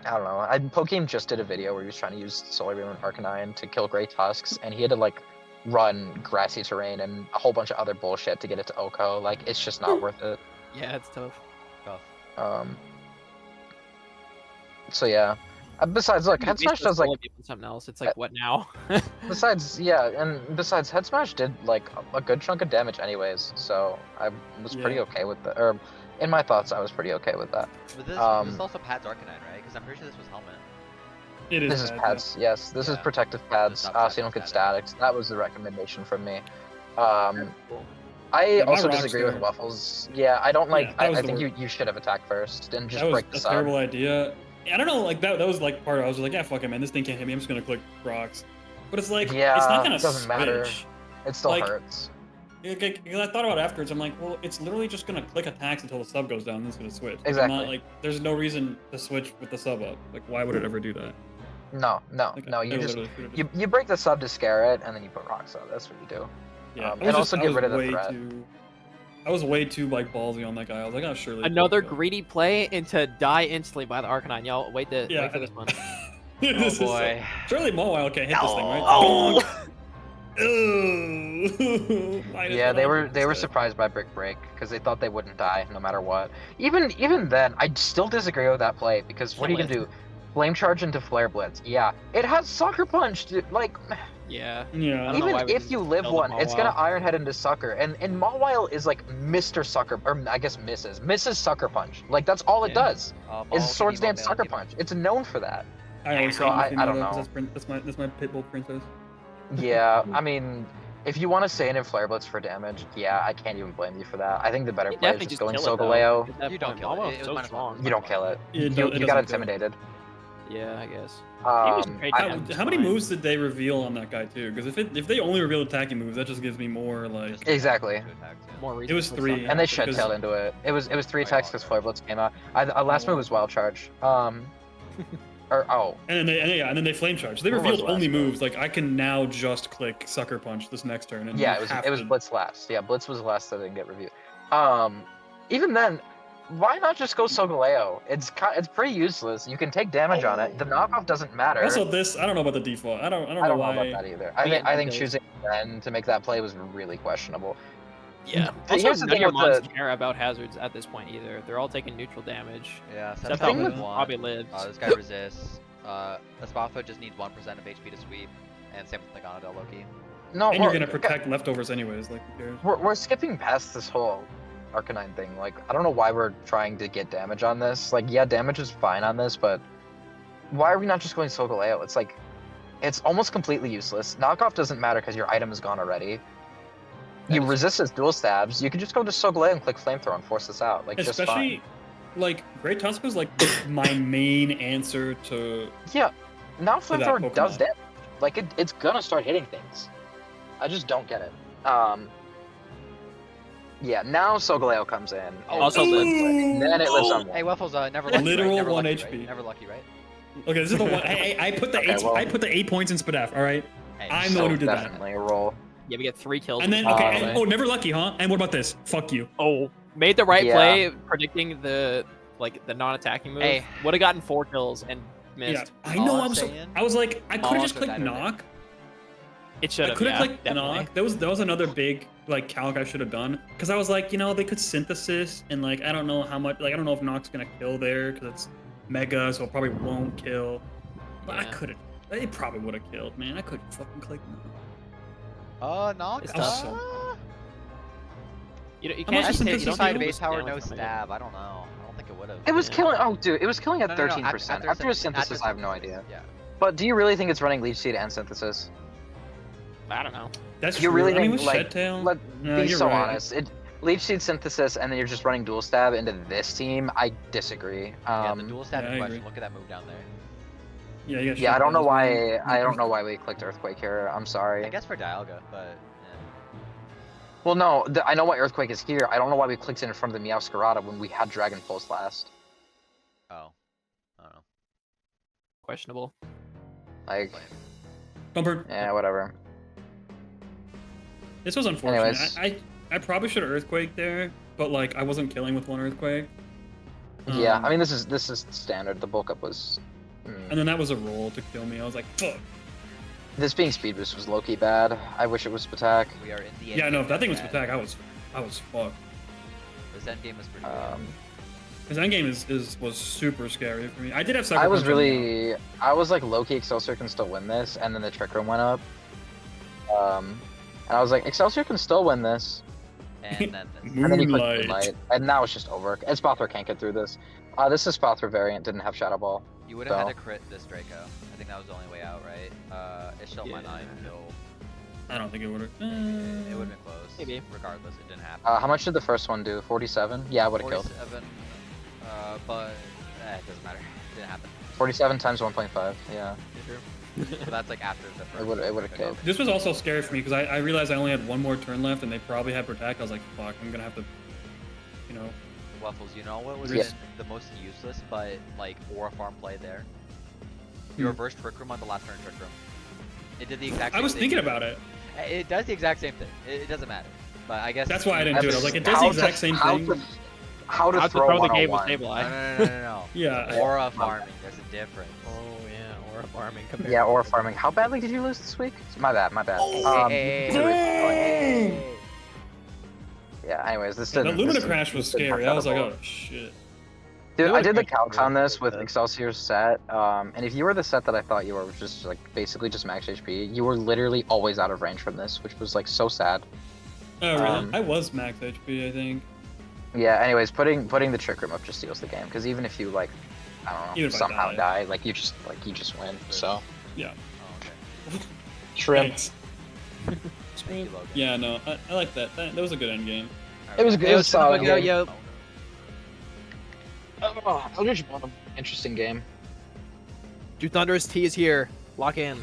don't know. Pokemon just did a video where he was trying to use Solar Beam and Arcanine to kill Grey Tusks, and he had to like run grassy terrain and a whole bunch of other bullshit to get it to Oko. Like, it's just not worth it. Yeah, it's tough. Tough. So yeah. Besides, look, Head Smash does like. something else. It's like, what now? Besides, yeah, and besides, Head Smash did like a good chunk of damage anyways, so I was pretty Yeah. okay with that. Or, in my thoughts, I was pretty okay with that. But this is also Pad's Arcanine, right? Because I'm pretty sure this was Helmet. It is. This is bad, pads, yes. This is Yeah. protective pads, not so you protective don't get statics. statics. That was the recommendation from me. Cool. I Yeah, my also rocks disagree with there. Waffles. Yeah, I don't like. Yeah, that was I the think word. you should have attacked first and just That was break the a sub. terrible idea. I don't know, like that was like part of it. I was like, yeah, fuck it, man. This thing can't hit me. I'm just gonna click rocks. But it's like, Yeah, it's not gonna it doesn't matter. switch. It still like- hurts. Because I thought about it afterwards. I'm like, well, it's literally just gonna click attacks until the sub goes down, and it's gonna switch. Like, I'm Exactly. not, like, there's no reason to switch with the sub up. Like, why would it ever do that? No. Like, You I just literally could've you break the sub to scare it, and then you put rocks up. That's what you do. Yeah, and I was also I get was rid of the way threat. I was way too like ballsy on that guy. I was like, oh, surely. Another but- greedy play into die instantly by the Arcanine. Y'all, wait Yeah. for this one. This Oh is so- boy. surely Mawile can't hit this thing, right? Oh! Ooh. Minus Yeah, they were 100%. surprised by Brick Break because they thought they wouldn't die no matter what. Even then, I still disagree with that play because what are you gonna do? Flame Charge into Flare Blitz? Yeah, it has Sucker Punch. Dude. Like, Yeah. Yeah. I don't know even why we if didn't you live kill the one, it's gonna Mawile. Iron Head into Sucker, and Mawile is like Mr. Sucker, or I guess misses Sucker Punch. Like that's all it Yeah. does. Ball, Is Swords Pokemon, Dance Male Sucker Pokemon. Punch? It's known for that. I always So say I don't though, 'cause know. That's my pitbull princess. Yeah, I mean, if you want to stay in Flare Blitz for damage, yeah, I can't even blame you for that. I think the better You play is definitely just just going kill it, though. Sogaleo. At that You don't point, kill it. Mawile It is was so minus strong. You don't kill it. It You does- it got doesn't intimidated. Yeah, I guess. Um, Great I- damage. How many fine. moves did they reveal on that guy too? Because if they only reveal attacking moves, that just gives me more like. Just Exactly. two attacks, yeah. More It was reason for 3, something. and they Yeah, shed because- tailed into it. It was 3 Like attacks Wild because Charge. Flare Blitz came out. Last move was Wild Charge. Or And then they flame charge. They What was revealed the only last move? moves. Like I can now just click Sucker Punch this next turn. And yeah, you it was have it was to- Blitz last. Yeah, Blitz was the last that didn't get reviewed. Even then, why not just go Sogaleo? It's pretty useless. You can take damage on it. The knockoff doesn't matter. Also, this I don't know about the default. I don't I know don't know why. about that either. Yeah, I think it does. choosing Ren to make that play was really questionable. Yeah. But Also, here's the none of thing your with mons the- care about hazards at this point either. They're all taking neutral damage. Yeah, Except thing for with- probably lives. This guy resists. Espathra just needs 1% of HP to sweep, and same with Nagano Del Loki. No, And you're we're- gonna protect leftovers anyways. Like who cares? We're skipping past this whole Arcanine thing. Like, I don't know why we're trying to get damage on this. Like, yeah, damage is fine on this, but why are we not just going Sogaleo? It's like, it's almost completely useless. Knockoff doesn't matter because your item is gone already. You is- resist his dual stabs. You can just go to Sogaleo and click Flamethrower and force this out. Like, just Especially, fine. like Great Tusk was like my main answer to. Yeah, now that Flamethrower does Pokemon. damage. Like, it's gonna start hitting things. I just don't get it. Yeah, now Sogaleo comes in. and Also it lives. lives, and then it lives on Hey, one. Waffles, never lucky, Literal right? Never 1 lucky, HP. Right? Never lucky, right? Okay, this is the one. Hey, I put the Okay, eight. well- I put the 8 points in Spadaf. All right. Hey, I'm the one who did that. Definitely a roll. Yeah, we get 3 kills. And in then this okay. play. And, oh, never lucky, huh? And what about this? Fuck you. Oh, made the right Yeah. play, predicting the non-attacking move. Hey. Would have gotten 4 kills and Yeah, missed. I All know. I'm I was. saying- I was like, I could all have just I'm clicked saying- knock. It should I have. could Yeah, have clicked definitely. knock. That was another big like calc I should have done because I was like, you know, they could synthesis and like I don't know how much. Like I don't know if knock's gonna kill there because it's mega, so it probably won't kill. But I Yeah. could have. It probably would have killed, man. I couldn't fucking click knock. Knock. It's tough. So- You How much can't is just take synthesis you East don't heal? side take base a tower, down no from it. stab. I don't know. I don't think it would have. It was Yeah. killing. Oh, dude, it was killing at No, no, no, 13%. after After a synthesis, synthesis, I have no idea. Yeah. But do you really think it's running leech seed and synthesis? I don't know. That's You true. really I mean, think, with like, Shed Tail, Let no, be you're so right. honest. Leech seed synthesis, and then you're just running dual stab into this team. I disagree. Yeah, the dual stab yeah, in I question. agree. Look at that move down there. Yeah, you got Yeah, I Shed don't know Tails, why. man. I don't know why we clicked earthquake here. I'm I sorry. guess for Dialga, but Well, no, I know why earthquake is here. I don't know why we clicked it in front of the Meowscarada when we had Dragon Pulse last. oh, I don't know. Questionable. Like, Lame. Comfort. yeah, whatever. This was unfortunate. Anyways. I probably should have earthquake there, but like I wasn't killing with one earthquake. Yeah, Um, I mean this is standard. The bulk up was. And then that was a roll to kill me. I was like, fuck. This being speed boost was low-key bad. I wish it was Spatak. We are in the. Yeah, no, if that thing was bad. attack, I was fucked. This end game is pretty good. His endgame was super scary for me. I did have Sucker I was Punch on me. really, I was like low-key Excelsior can still win this, and then the Trick Room went up. And I was like, Excelsior can still win this. And then And then he clicked Moonlight. Moonlight, and now it's just over. And Spothra can't get through this. This is Spothra variant, didn't have Shadow Ball. you would have had So- to crit this Draco. I think that was the only way out, right? It showed my Yeah. 9 kill. I don't think it would have. It would have been close. Maybe. Regardless, it didn't happen. How much did the first one do? 47? Yeah, I would have killed. 47. But it doesn't matter. It didn't happen. 47 times 1.5. Yeah, So that's like after the first. it would have killed. This was also scary for me because I realized I only had one more turn left and they probably had protect. I was like, fuck, I'm gonna have to, you know. Waffles, you know what was Yeah. the most useless, but like aura farm play there? You reverse Trick Room on the last turn Trick Room. It did the exact same I was thing. thinking about it. It does the exact same thing. It doesn't matter. But I guess That's why I didn't do it. I was like, it does the How exact to- same how thing. to- How to How to throw throw the game with 101. Stable No, Eye. no. Yeah. Aura farming, there's a difference. Oh yeah, or farming compared. Yeah, to or the- farming. How badly did you lose this week? My bad, my bad. Yeah, anyways, this The didn't. Lumina this didn't- Crash was this didn't have scary. I was like, Shadow oh Ball. shit. Dude, I did the Earthquake calcs on was this with good. Excelsior's set, and if you were the set that I thought you were, which is like basically just max HP, you were literally always out of range from this, which was like so sad. Oh really? Um, I was max HP, I think. Yeah. Anyways, putting the Trick Room up just steals the game because even if you like, I don't know, Even if I somehow die. die, like you just win. So Yeah. Oh, okay. shrimp. Thanks. Thank you, Logan. Yeah, no, I like that. That was a good end game. It was good. It was solid. Yo, game. yo. Oh, Eldritch Bomb. Interesting game. Dude, Thunderous T is here. Lock in.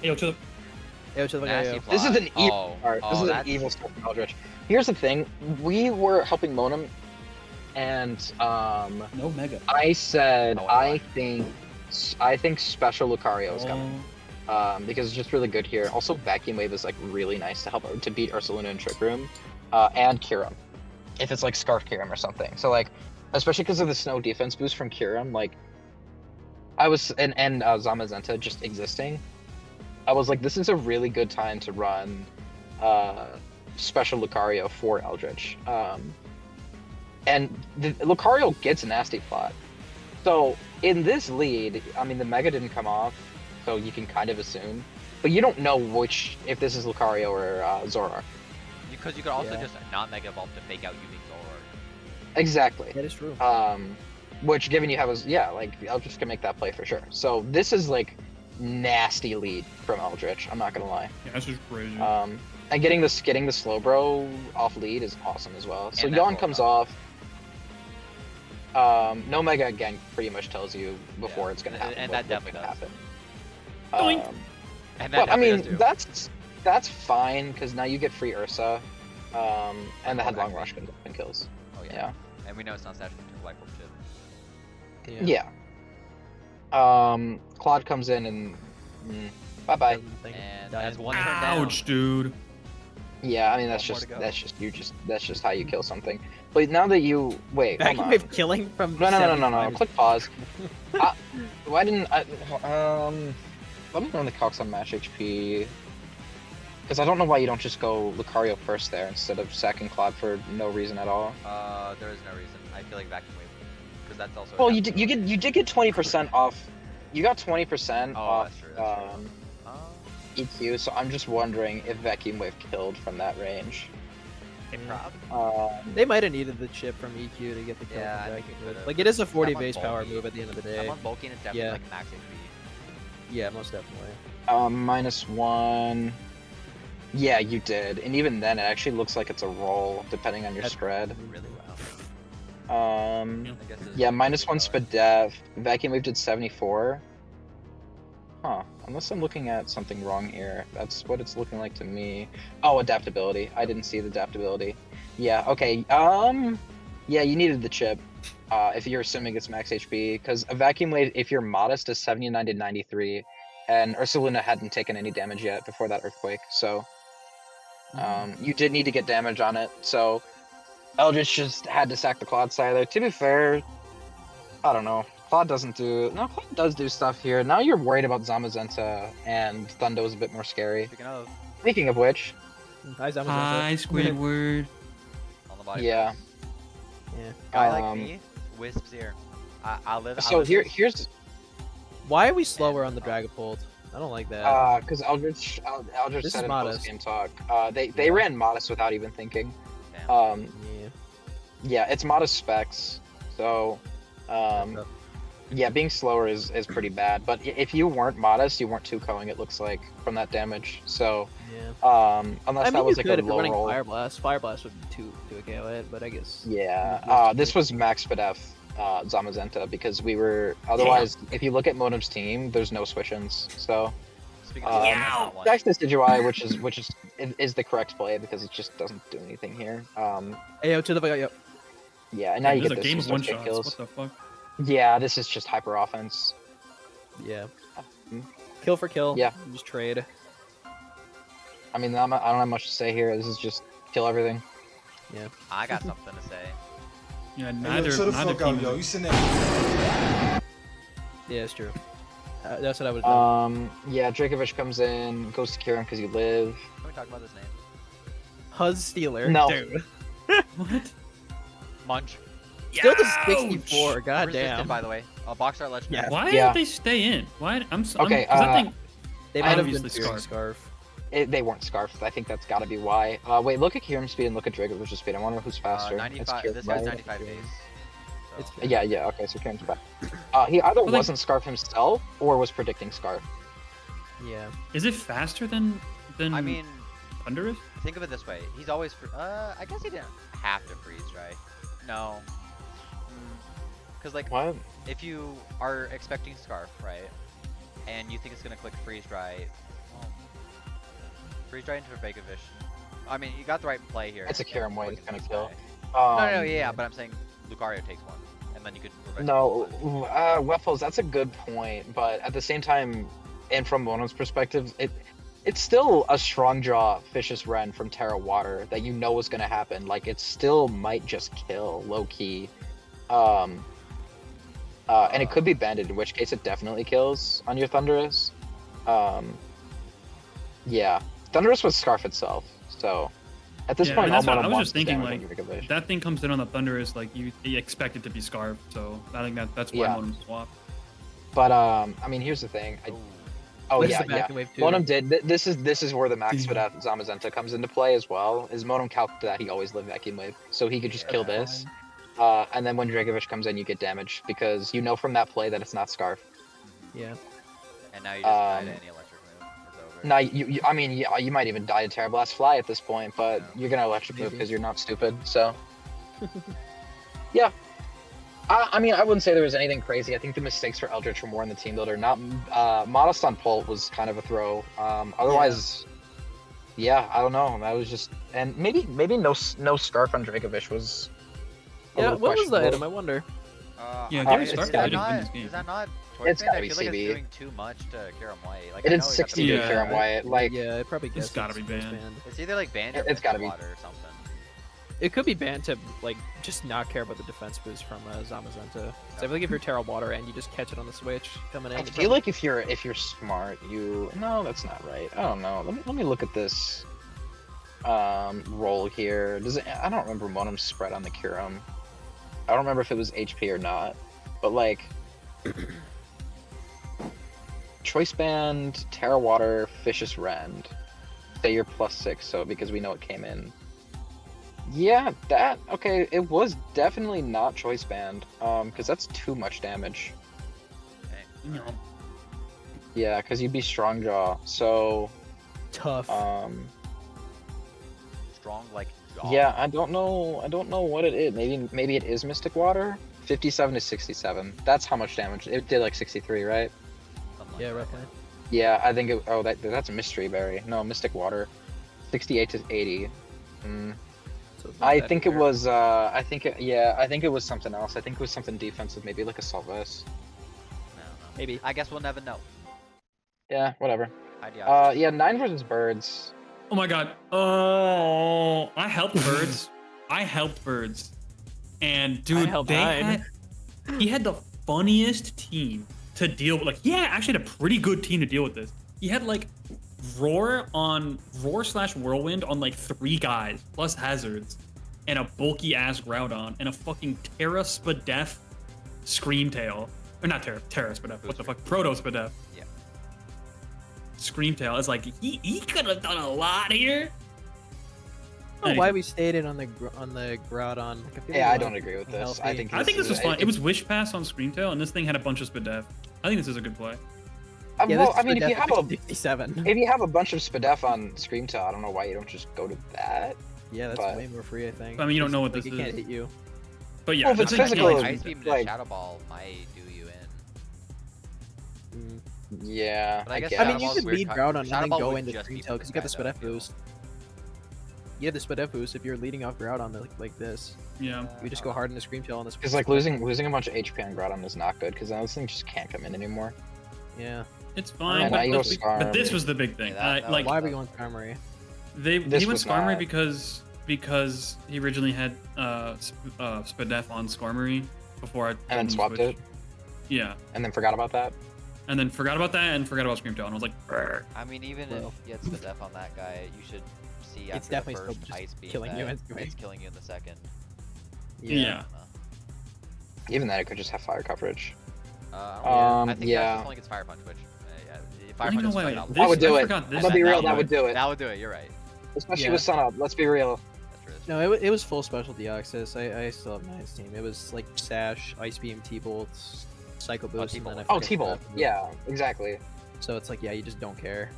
Yo, to the Yo, chill the fuck out, Nasty yo. This is plot. an evil Oh, start. This oh, is an that's- evil start from Eldritch. Here's the thing: we were helping Monum, and no mega. I said Oh, I think Special Lucario is coming. Oh, Because it's just really good here. Also, Vacuum Wave is like really nice to help to beat Ursaluna and Trick Room, and Kyurem, if it's like Scarf Kyurem or something. So like, especially because of the snow defense boost from Kyurem, like, I was and Zamazenta just existing. I was like, this is a really good time to run Special Lucario for Eldritch. And the Lucario gets a nasty plot. So in this lead, I mean, the Mega didn't come off, so you can kind of assume. But you don't know if this is Lucario or Zoroark. Because you could also Yeah. just not Mega Evolve to fake out you being Zoroark. Exactly. That is true. Which, given you have like Eldritch can make that play for sure. So this is like nasty lead from Eldritch. I'm not gonna lie. yeah, that's just crazy. And getting the Slowbro off lead is awesome as well. So And that Yawn roll comes drop. off. No Mega again pretty much tells you before Yeah. it's gonna And- happen. and what's that definitely gonna does. happen. Doink. And that But I definitely mean, does too. that's fine because now you get free Ursa, and the Headlong Exactly. Rush and kills. Oh yeah. Yeah. And we know it's not statutory to Black Orb shit. Yeah. Claude comes in and bye bye. And Dying. as one turn down. Ouch, dude. Yeah, I mean that's One more just to go. that's just how you kill something. But now that you wait, hold Vacuum on. Wave killing from No. 75. Click pause. Why didn't I? Let me run the calcs on match HP. Because I don't know why you don't just go Lucario first there instead of sacking Claude for no reason at all. There is no reason. I feel like vacuum wave, because that's also. Well, you did get 20% off. You got 20% Oh, off that's true. That's true. EQ, so I'm just wondering if Vacuum Wave killed from that range. It probably. They might have needed the chip from EQ to get the kill. Yeah, from I think Vacuum it Wave. would've. Like it is a 40 I'm on base power bulky. move at the end of the day. I'm on bulky and it's definitely Yeah. like max HP. Yeah, most definitely. -1. Yeah, you did, and even then, it actually looks like it's a roll depending on your That's spread. Really well. I guess it's Yeah, -1 power. speed def. Vacuum Wave did 74. Huh. Unless I'm looking at something wrong here. That's what it's looking like to me. Oh, adaptability. I didn't see the adaptability. Yeah, okay. Yeah, you needed the chip. If you're assuming it's max HP, because a Vacuum Wave, if you're modest, is 79 to 93, and Ursaluna hadn't taken any damage yet before that earthquake, so you did need to get damage on it. So Eldritch just had to sack the Claude Scyther. To be fair, I don't know. Claude doesn't do. No, Claude does do stuff here. Now you're worried about Zamazenta, and Thundo is a bit more scary. Speaking of which, Hi, Zamazenta. Hi, Squidward. On the body. yeah. Yeah. Guy like me, Wisp's here. I live. So here's Why are we slower on the Dragapult? I don't like that. because Eldritch This said is in modest. post game talk. They ran modest without even thinking. Damn. Yeah. Yeah, it's modest specs. So yeah, being slower is pretty bad. But if you weren't modest, you weren't 2-coing, it looks like, from that damage. So Yeah. unless I mean, that was you like could a if you're low running roll. Fire Blast. Fire Blast would do a KO it, but I guess. Yeah, this was max Fidef Zamazenta because we were otherwise. If you look at Modem's team, there's no switch-ins. So Speaking of that's not one. back to Decidueye, which is the correct play because it just doesn't do anything here. Ayo to the yep. Yeah, and now you There's get a this game just of one take shots. kills. What the fuck? Yeah, this is just hyper offense. Yeah. Mm. Kill for kill. Yeah. Just trade. I mean, I don't have much to say here. This is just kill everything. I got something to say. Yeah, Hey, yo, neither chill the neither fuck out, team yo. is. You sitting there? Yeah, it's true. That's what I would have done. Yeah, Dragovich comes in, goes to cure him because you live. Can we talk about this name? Huz Stealer. No. Dude. What? Munch. Still the Ouch! 64. God Resistant, damn. by the way. Box art legendary. Yeah. Why Yeah. did they stay in? Why? Okay, 'cause that thing. They might have been Obviously doing Scarf. Scarf. They weren't scarfed. I think that's got to be why. Wait, look at Kieran's speed and look at Dragovich's speed. I wonder who's faster. It's 95. Kieran, This guy's right? 95 base. It's So. Kieran. Yeah, okay, so Kieran's back. He either Well, like- wasn't Scarf himself or was predicting Scarf. Yeah. Is it faster than I mean, Thunderous? think of it this way. He's always. I guess he didn't have to freeze, right? No. Because like, What? if you are expecting Scarf, right, and you think it's gonna click freeze dry, well, freeze dry into Vegovish. I mean, you got the right play here. It's a Kieran way Click it's gonna freeze kill. dry. No, yeah, but I'm saying Lucario takes one, and then you could. revenge No, it. Weffels, that's a good point, but at the same time, and from Mono's perspective, it's still a strong jaw Vicious Ren from Terra Water that you know is gonna happen. Like it still might just kill low key. And it could be banded, in which case it definitely kills on your Thundurus. Yeah, Thundurus was Scarf itself, so at this Yeah, point, I mean, that's all what I Mono was wants just is thinking. damage Like, on Dragovich. if that thing comes in on the Thunderous, like you expect it to be Scarf. So I think that's why Yeah. Modem swap. But I mean, here's the thing. Ooh. Oh Where's yeah, the yeah. vacuum wave too? Monum did. This is where the max fit out Zamazenta comes into play as well. Is Monum calculated that he always lived vacuum wave, so he could just kill this. And then when Dragovich comes in, you get damage because you know from that play that it's not Scarf. Yeah. And now you just die to any electric move. It's over. Now, I mean, yeah, you might even die to Terra Blast Fly at this point, but Yeah. you're gonna electric move Maybe. because you're not stupid. So, yeah. I mean, I wouldn't say there was anything crazy. I think the mistakes for Eldritch were more in the team builder. Not modest on Pult was kind of a throw. Otherwise, yeah, I don't know. That was just and maybe no Scarf on Dragovich was. a Yeah, little what was the questionable. item? I wonder. Yeah, Gary Gary Stark Stark gotta didn't win not, this game. is that not It's Torchwind? gotta I be feel like CB. it's doing too much to Kiram White. Like, It I is know he got 60 the to Yeah. Kiram White. Like, yeah, it probably It's gets gotta be banned. It's either like banned or It's gotta be. water or something. it could be banned to like just not care about the defense boost from Zamazenta. So I feel like if you're Terra Water and you just catch it on the switch coming in, I feel like if you're smart, no, that's not right. I don't know. Let me look at this roll here. I don't remember Monum's spread on the Curum. I don't remember if it was HP or not, but like Choice Band, Terra Water, Vicious Rend. Say you're +6, so because we know it came in. Yeah, okay, it was definitely not Choice Band, because that's too much damage. Okay. Yeah, because you'd be Strong Jaw, so tough. Strong like jaw. yeah, I don't know what it is. Maybe it is Mystic Water. 57 to 67. That's how much damage. It did like 63, right? Something like Yeah, that, roughly. Yeah, I think it. Oh, that's a Mystery Berry. No, Mystic Water. 68 to 80. So it's not I that think it fair. was. I think it was something else. I think it was something defensive, maybe like a Salves. I don't know. Maybe. I guess we'll never know. Yeah, whatever. Ideology. Yeah, 9 versus Birds. Oh my god. Oh, I helped birds. I helped birds. And dude, helped he nine. had the funniest team to deal with. Like, he actually had a pretty good team to deal with this. He had like Roar/Whirlwind on like 3 guys plus hazards, and a bulky ass Groudon, and a fucking Terra Spadef Screamtail. Or not Terra Spadef. What the fuck? Proto Spadef. Yeah. Screamtail. It's like he could have done a lot here. I don't know why we stayed in on the Groudon. Like, Yeah, I don't agree with this. I think this was fun. It was Wish Pass on Screamtail, and this thing had a bunch of Spadef. I think this is a good play. Yeah, well, this I mean, is if you have a 57. if you have a bunch of Spadef on Screamtail, I don't know why you don't just go to that. Yeah, that's but- way more free, I think. I mean, you don't know what Like, this it can't is. hit you. But yeah, Well, if it's this thing- physical, Like, Ice Beam to like- Shadow Ball might do you in. Yeah, But I guess I Shadow mean, you Ball's could weird lead card. Groudon and Shadow then Ball go would into just be Screamtail because you got the bad, Spadef boost. You have the Spadef boost if you're leading off Groudon like this. yeah. You just go hard into Screamtail on this. because like losing a bunch of HP on Groudon is not good because now this thing just can't come in anymore. Yeah. It's fine. now you go But Skarm. this was the big thing. Yeah, that Like Why are we going Skarmory? he This went was Skarmory not- because he originally had Spadef on Skarmory before I And then told him to swapped switch. it, Yeah, and then forgot about that. and then forgot about that and forgot about Screamtail, and I was like, "Brr." I mean, even Well. if you had Spadef on that guy, you should see It's after definitely the still first just Ice Beam killing you that anyway. it's killing you in the second. Yeah. Even then, it could just have fire coverage. I think yeah. that's only gets Fire Punch, which I Fire don't Punch know is why. straight up. I would do I it. forgot I'm this. gonna be That real, would that do would do it. That would do it. You're right. Especially Yeah. with Sun Up. Let's be real. That's true. No, it was full special Deoxys. I still have Nine's team. It was like Sash, Ice Beam, T-Bolt, Psycho Boost, and then I T-Bolt. Oh, forget T-Bolt. the last move. Yeah, exactly. So it's like, yeah, you just don't care.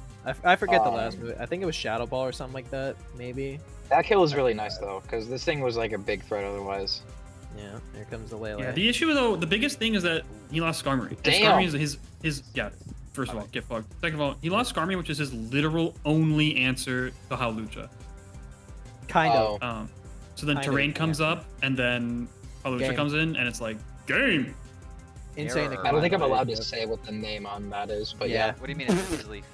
I forget the last Um, move. I think it was Shadow Ball or something like that, maybe. That kill was really nice though, because this thing was like a big threat otherwise. Yeah, here comes the Lele. Yeah, the issue though, the biggest thing is that he lost Skarmory. And Damn. Skarmory is his yeah. First of all, get fucked. Second of all, he lost Skarmory, which is his literal only answer to Hawlucha. Kind Oh. of. So then Kind of, Terrain comes yeah. up, and then Hawlucha Game. comes in, and it's like game. Insane. Error. I don't think I'm allowed to Yeah. say what the name on that is, but Yeah. yeah. What do you mean it's his leaf?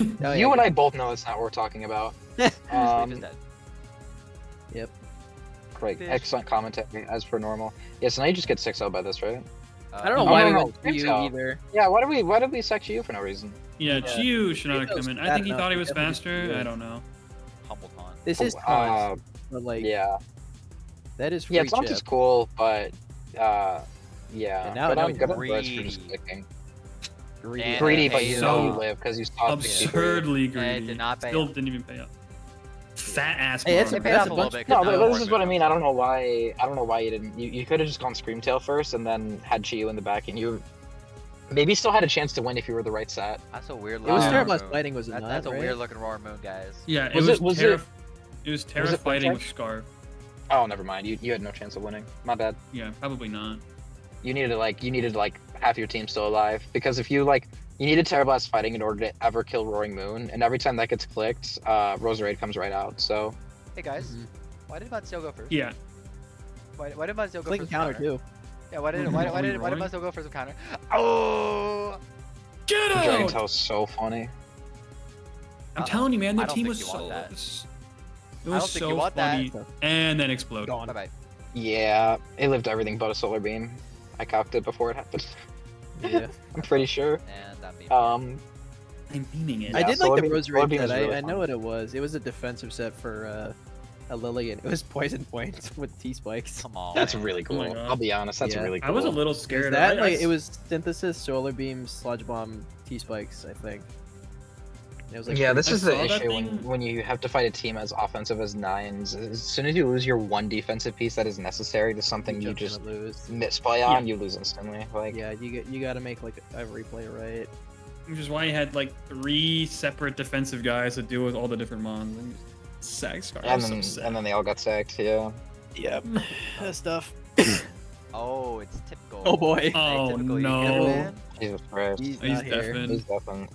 Oh, You yeah, and I both know it's not what we're talking about. His leaf is Um, dead. great, Fish. excellent commentary as per normal. Yeah, so now you just get 6-0 by this, right? I don't know Oh, why no, we no, went to you Screamtail. either. Yeah, why did we sex you for no reason? Yeah, Yeah. Chiyu should not have Screamtail's come in. I bad think he enough, thought he we was definitely just faster. do it. I don't know. Humble con. This is taunt, but like Yeah. that is free Yeah, Taunt is chip. cool, but yeah. And now- but now I'm he's good at Birds for greedy. just clicking. Greedy. And Greedy, but pays you know you off. live because you saw Absurdly And it greedy. did not pay Still off. didn't even pay up. Fat ass. Hey, it's farm. It paid That's off a a little bunch- bit. No, 'cause but now this is what I Rogue mean. comes I don't know why. I don't know why you didn't. You could have just gone Screamtail first and then had Chiyu in the back, and you maybe still had a chance to win if you were the right set. That's a weird It was looking Terra Roar Blast Moon. Fighting, was it That- not? That's a right? weird looking Roar Moon, guys. Yeah, it Was was, it- was Terra. it- It was Terra it fighting with French? Scarf. Oh, never mind. You had no chance of winning. My bad. Yeah, probably not. You needed half your team still alive because if you you needed Terra Blast Fighting in order to ever kill Roaring Moon, and every time that gets clicked, Roserade comes right out. So Hey guys, Mhm. why did Mazio go first? Yeah. Why did Mazio go Blink first? counter too. Yeah, why did Roaring? Mazio go for some counter? Oh! Get Dragon out! Tail's so funny. I'm telling you, man, I their don't team think was you want so. that. It I was don't think so you want funny. that. And then explode. Gone. Bye bye. Yeah, it lived everything but a solar beam. I cocked it before it happened. Yeah. I'm pretty sure. And that beam. I'm beaming it. I Yeah, did like Solar the Beam- Rose Solar Raid Beam set. is really I know fun. what it was. It was a defensive set for a Lillian. It was poison points with T spikes. Come on. That's man. really Oh my cool. God. I'll be honest, that's Yeah. really cool. I was a little It was scared. that I- like I- it was synthesis, solar beam, sludge bomb, T spikes. I think. It was like Yeah, pretty- this I is the saw that issue thing. when you have to fight a team as offensive as nines. As soon as you lose your one defensive piece that is necessary to something you just just gonna lose. misplay Yeah. on, you lose instantly. Like, Yeah, you got to make like every play right. Which is why he had like 3 separate defensive guys to deal with all the different mons. And Sag Scar. I and was then so and sad. then they all got sacked. Yeah. Yep. That stuff. Oh, it's typical. Oh boy. Oh, typical no. Yu-Gi-Oh, man. Jesus Christ. He's He's not here. deafened. He's definitely.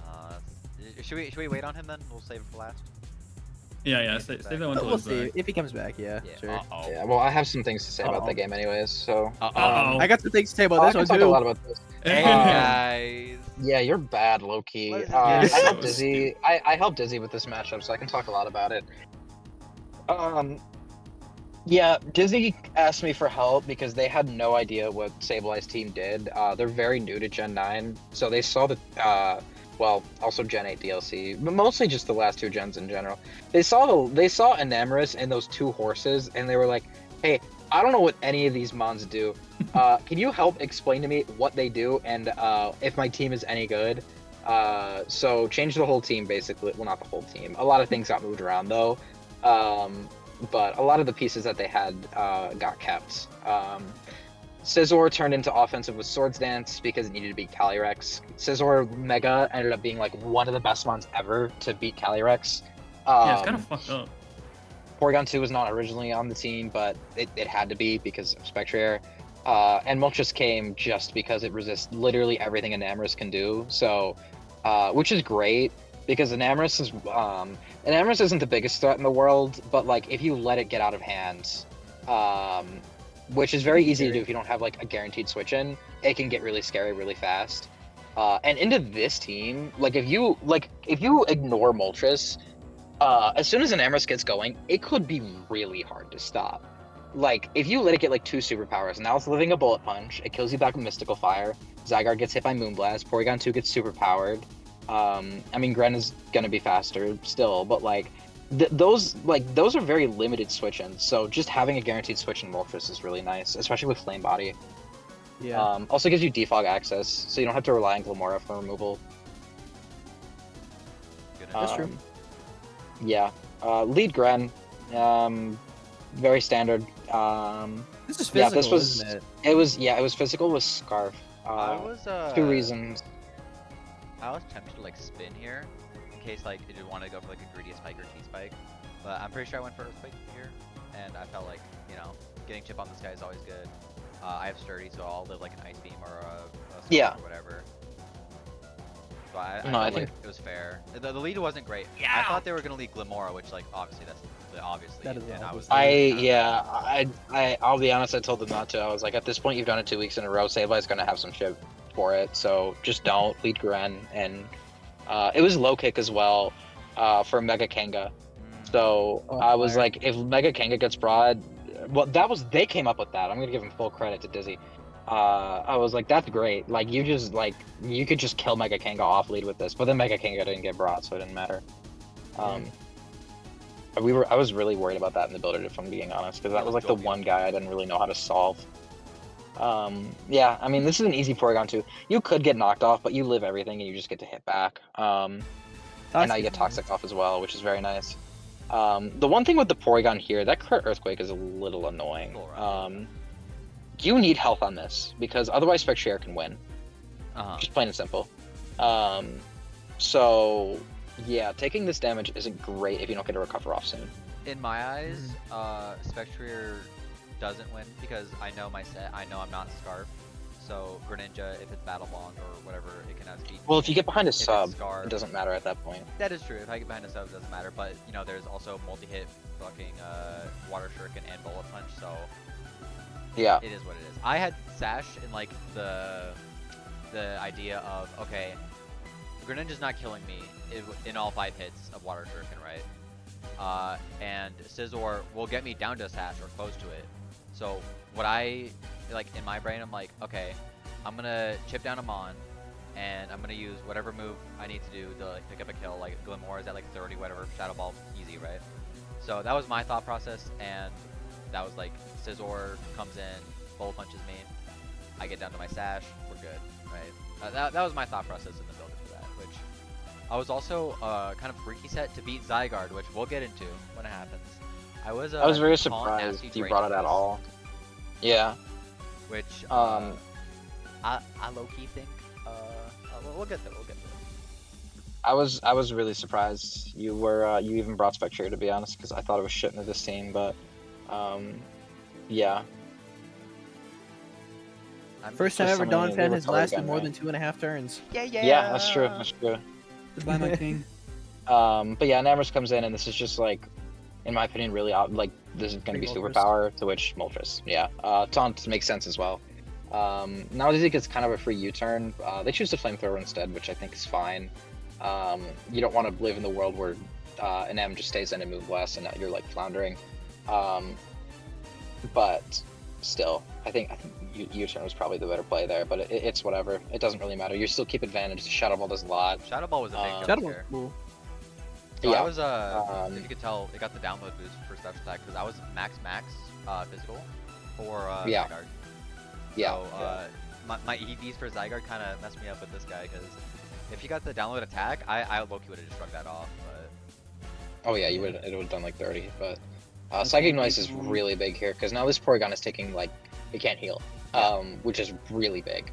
Should we wait on him then? We'll save it for last. Yeah, save that one till We'll he's see back. if he comes back. Yeah, Yeah. sure. Uh-oh. Yeah. Well, I have some things to say about Uh-oh. the game, anyways. So. Uh-oh. I got some things to say about I this can one talk too. a lot about this. Hey Um, guys. Yeah, you're bad, low key. What is it? I You're helped so Dizzy. I helped Dizzy with this matchup, so I can talk a lot about it. Yeah, Dizzy asked me for help because they had no idea what Sableye team did. They're very new to Gen 9, so they saw the well, also Gen 8 DLC, but mostly just the last 2 gens in general. They saw Enamorus and those 2 horses, and they were like, "Hey, I don't know what any of these mons do. Can you help explain to me what they do and if my team is any good?" So change the whole team, basically. Well, not the whole team. A lot of things got moved around though, but a lot of the pieces that they had got kept. Scizor turned into offensive with Swords Dance because it needed to beat Calyrex. Scizor Mega ended up being like one of the best mons ever to beat Calyrex. Yeah, it's kind of fucked up. Porygon 2 was not originally on the team, but it had to be because of Spectrier. And Moltres came just because it resists literally everything Enamorus can do. So, which is great because Enamorus isn't the biggest threat in the world, but like if you let it get out of hand, which is very easy to do if you don't have like a guaranteed switch in, it can get really scary really fast. And into this team, like if you ignore Moltres, as soon as an Enamorus gets going, it could be really hard to stop. Like, if you let it get like 2 superpowers, now it's living a Bullet Punch, it kills you back with Mystical Fire, Zygarde gets hit by Moonblast, Porygon 2 gets superpowered. I mean, Gren is gonna be faster still, but like, those are very limited switch-ins, so just having a guaranteed switch in Moltres is really nice, especially with Flame Body. Yeah. Also gives you defog access, so you don't have to rely on Glamora for removal. Good That's enough. true. Yeah. Lead Gren, very standard. This is yeah, physical, this was- isn't it? It was physical with Scarf. I was 2 reasons. I was tempted to like spin here, in case like you want to go for like a greedy spike or T spike, but I'm pretty sure I went for Earthquake here, and I felt like getting chip on this guy is always good. I have sturdy, so I'll live like an ice beam or a Scarf Yeah. or whatever. So I No, felt I like think- it was fair. The lead wasn't great. I thought they were gonna lead Glamora, which like obviously that's the obvious lead, That is the and I was. obvious I'll be honest, I told them not to. I was like, at this point you've done it 2 weeks in a row, Sableye's gonna have some shit for it, so just don't lead Gren. And it was low kick as well for Mega Kanga. So Oh, I was fire. like, if Mega Kanga gets broad, well, they came up with that. I'm gonna give him full credit to Dizzy. I was like, that's great. Like you could just kill Mega Kanga off lead with this, but then Mega Kanga didn't get broad, so it didn't matter. I was really worried about that in the builder, if I'm being honest, because that was like the one guy I didn't really know how to solve. Yeah, I mean, this is an easy Porygon 2. You could get knocked off, but you live everything and you just get to hit back. And now you get Toxic off as well, which is very nice. The one thing with the Porygon here, that crit Earthquake is a little annoying. You need health on this, because otherwise Spectrier can win. Just plain and simple. So, yeah, taking this damage isn't great if you don't get a recover off soon. In my eyes, Spectrier doesn't win because I know my set. I know I'm not Scarf. So Greninja, if it's Battle Bond or whatever, it can outspeed. Well, if you get behind a it's sub, Scarf, it doesn't matter at that point. That is true. If I get behind a sub, it doesn't matter. But there's also multi-hit, fucking Water Shuriken and Bullet Punch. So Yeah. it is what it is. I had Sash in like the idea of Greninja's not killing me in all 5 hits of Water Shuriken, right? and Scizor will get me down to a sash or close to it. So what I like in my brain, I'm like, okay, I'm gonna chip down a Mon, and I'm gonna use whatever move I need to do to like pick up a kill. Like Glimmer is at like 30, whatever. Shadow Ball, easy, right? So that was my thought process, and that was like Scizor comes in, bullet punches me, I get down to my sash, we're good, right? That was my thought process in the build for that, which I was also kind of freaky set to beat Zygarde, which we'll get into when it happens. I was very taunt surprised nasty you brought it at Draconis, all. Yeah. Which Um, I low key think we'll get there. We'll get there. I was really surprised you were you even brought Spectre, to be honest, because I thought it was shit into this team, but yeah. First time just ever something Dawn they fan were has totally lasted done more right. than 2.5 turns. Yeah. Yeah, that's true. That's true. Goodbye, my king. But yeah, Namorous comes in, and this is just like, in my opinion, really like this is going to be Moltres. superpower. To which Moltres, yeah, Taunt makes sense as well. Now Dizzy gets kind of a free U-turn. They choose the flamethrower instead, which I think is fine. You don't want to live in the world where an M just stays in and move less, and you're like floundering. But still, I think U-turn was probably the better play there. But it's whatever. It doesn't really matter. You still keep advantage. Shadow Ball does a lot. Shadow Ball was a big Shadow Shadow jump Ball's scare. cool. So Yeah. I was if you could tell, it got the download boost for special attack because I was max physical for Yeah. Zygarde. Yeah. So my EVs for Zygarde kind of messed me up with this guy because if you got the download attack, I low-key would have just shrugged that off. But Oh yeah, it would have done like 30, but Psychic Noise is really big here because now this Porygon is taking like it can't heal, which is really big,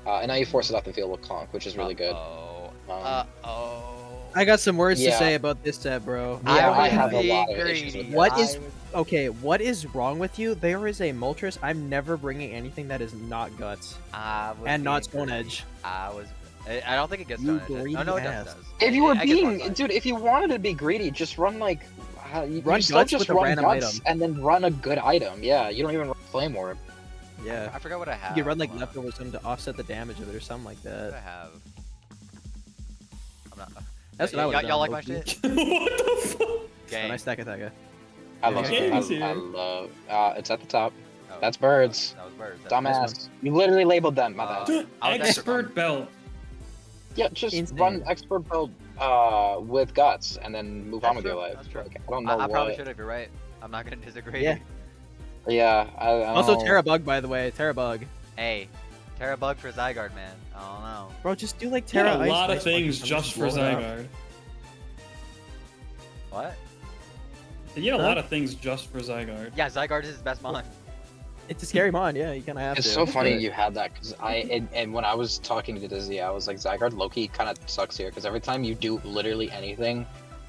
and now you force it off the field with Conk, which is really good. Oh. I got some words to Yeah. say about this set, bro. Yeah, I I have a being lot of issues greedy. with What this. is okay? What is wrong with you? There is a Moltres. I'm never bringing anything that is not Guts and not Stone Edge. I don't think it gets You Stone Edge. greedy No, it ass. does. If you were I get one being, side. dude, if you wanted to be greedy, just run like you Run still Guts just with a run random Guts item. and then run a good item. Yeah, you don't even run Flame Orb. Yeah. I forgot what I have. You could run like Hold on. leftover some to offset the damage of it or something like What do I that. have? I'm not. That's what I would've Y'all done, like my low-key. shit? What the fuck? A Gang. nice stack attack. I Yeah, love okay. it. Game's I here. love. It's at the top. Oh, That's birds. That was birds. That's Dumbass. You literally labeled them. My bad. I was Expert belt. Yeah, just Insane. run expert build with Guts and then move on with That's your true, life. that's true. Like, I don't know I probably what. should have. You're right. I'm not gonna disagree. Yeah. Yeah. I Also, don't- Terra Bug, by the way. Terra Bug. Hey, Terra Bug for Zygarde, man. I don't know. Bro, just do like He had Terra a Ice. lot of Ice Bug things and just for blow it up. Zygarde. What? He had a Huh? lot of things just for Zygarde. Yeah, Zygarde is his best mon. It's a scary mon, yeah. You kind of have It's to. so funny But- you had that because and when I was talking to Dizzy, I was like, Zygarde Loki kind of sucks here because every time you do literally anything,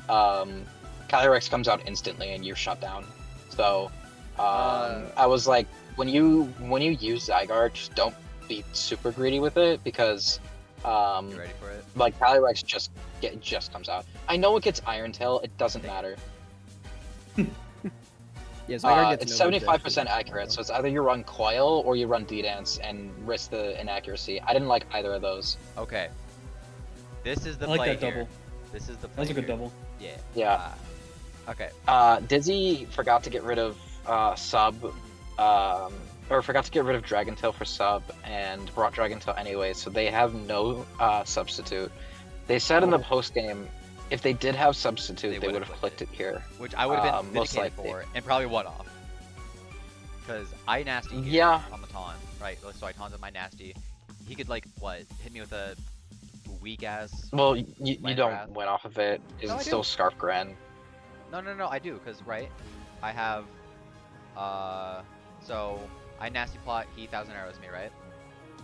Calyrex comes out instantly and you're shut down. So I was like, when you use Zygarde, just don't be super greedy with it because You ready for it? like Calyrex just comes out. I know it gets Iron Tail, it doesn't matter. Yeah, Zygarde gets It's no wounds, 75% actually. accurate, so it's either you run Coil or you run D-Dance and risk the inaccuracy. I didn't like either of those. Okay. This is the I like play that here. double. This is the play That was a good here. double. Yeah. Yeah. Okay. Dizzy forgot to get rid of sub, or forgot to get rid of Dragon Tail for sub, and brought Dragon Tail anyway, so they have no substitute. They said in the post game, if they did have substitute, They they would would've have clicked it here. Which I would have been most vindicated likely. for, and probably one off. Because I nasty here Yeah. on the taunt, right? So I taunted my nasty. He could like what? Hit me with a weak ass. Well, you Land don't Wrath. win off of it. Is No, it I still do. Scarf Gren? No, I do, cause right, I have, so I nasty plot. He 1,000 arrows me, right?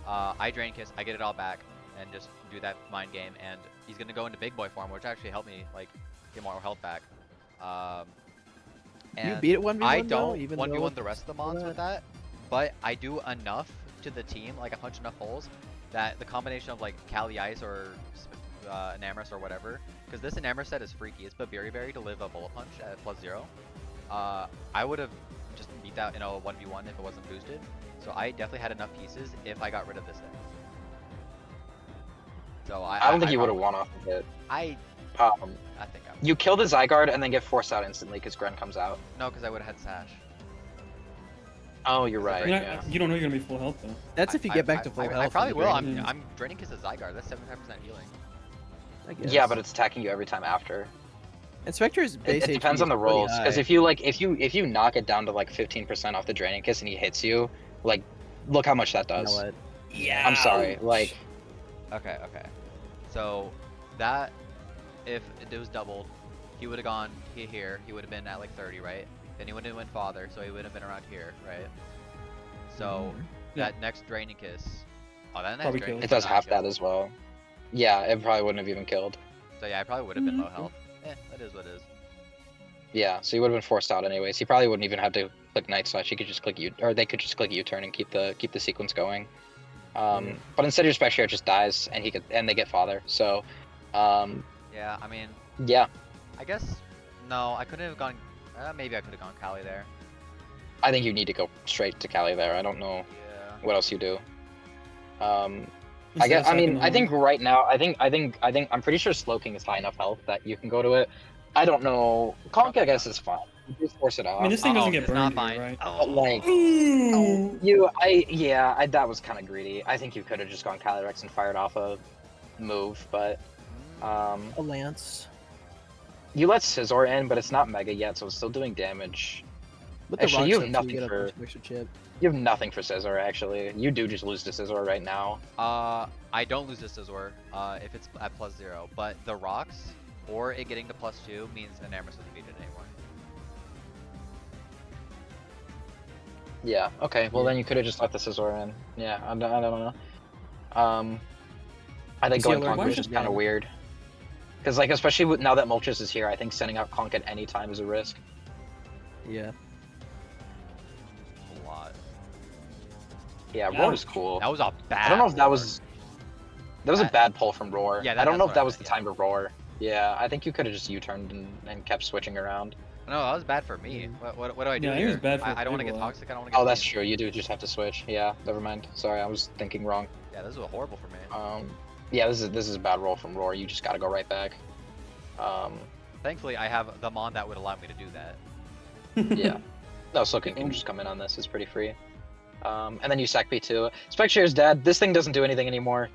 I drain kiss. I get it all back, and just do that mind game. And he's gonna go into big boy form, which actually helped me like get more health back. And You beat it 1v1 I though, don't even 1v1 though the rest of the all mons that? with that, but I do enough to the team, like I punch enough holes, that the combination of like Cali Ice or Enamorous or whatever, because this Enamorous set is freaky. It's Berry Berry to live a bullet punch at +0. I would have just beat that in a 1v1 if it wasn't boosted. So I definitely had enough pieces if I got rid of this thing. So I don't think you would have probably- won off of it. I I think I would. You kill the Zygarde and then get forced out instantly because Gren comes out. No, because I would have had Sash. Oh, you're right. You're not- Yeah. You don't know you're gonna be full health though. That's if you get back to full I health. probably in will. the I'm, Draining. I'm draining kiss a Zygarde. That's 75% healing. I guess. Yeah, but it's attacking you every time after. And Spectre's base It depends HP on the is pretty rolls. Because high. if you knock it down to like 15% off the Draining Kiss and he hits you, like, look how much that You know does. what? Yeah. I'm sorry. Like, Okay. So that if it was doubled, he would have gone here. He would have been at like 30, right? Then he would have went father, so he would have been around here, right? So that next draining kiss. Oh, that next Probably draining kills. kiss it does would not half kill. that as well. Yeah, it probably wouldn't have even killed. So yeah, I probably would have been low health. That is what it is. Yeah, so he would have been forced out anyways. He probably wouldn't even have to click Night Slash. He could just click U, or they could just click U-turn and keep the sequence going. But instead, your Spectre just dies, and they get father. So, Yeah, I mean, yeah, I guess no, I couldn't have gone. Maybe I could have gone Kali there. I think you need to go straight to Cali there. I don't know Yeah. what else you do. I guess. I mean, I think right now, I think I'm pretty sure Slowking is high enough health that you can go to it. I don't know. Conk, I guess, is fine. You just force it off. I mean, this thing doesn't get It's not burned here, fine. right? But, like, Ooh. that was kind of greedy. I think you could have just gone Calyrex and fired off a move, but A lance. you let Scizor in, but it's not Mega yet, so it's still doing damage. With the Actually, you have Rock Slide, too, nothing get a for- bunch of extra chip. You have nothing for Scizor, actually. You do just lose to Scizor right now. I don't lose this Scizor if it's at +0, but the rocks or it getting to +2 means Enamorus doesn't beat it anymore. Yeah. Okay. Well, then you could have just let the Scizor in. Yeah. I don't know. I think See, going I learned Conk is Moltres just kind of again. weird. Because, like, especially now that Moltres is here, I think sending out Conk at any time is a risk. Yeah. A lot. Yeah, Yeah. Roar is cool. That was a bad. I don't know if that roar. was a That- bad pull from Roar. Yeah, I don't that's know if what that I was the meant, yeah. time to Roar. Yeah, I think you could have just U-turned and kept switching around. No, that was bad for me. What do I do Yeah, it here? was bad for I don't want to get people. toxic. I don't want to get. Oh, that's seen. true. You do just have to switch. Yeah, never mind. Sorry, I was thinking wrong. Yeah, this was horrible for me. Yeah, this is a bad roll from Roar. You just gotta go right back. Thankfully, I have the Mon that would allow me to do that. Yeah. No, Slowking can just come in on this. It's pretty free. And then you sack P2. Spectre's dead. This thing doesn't do anything anymore.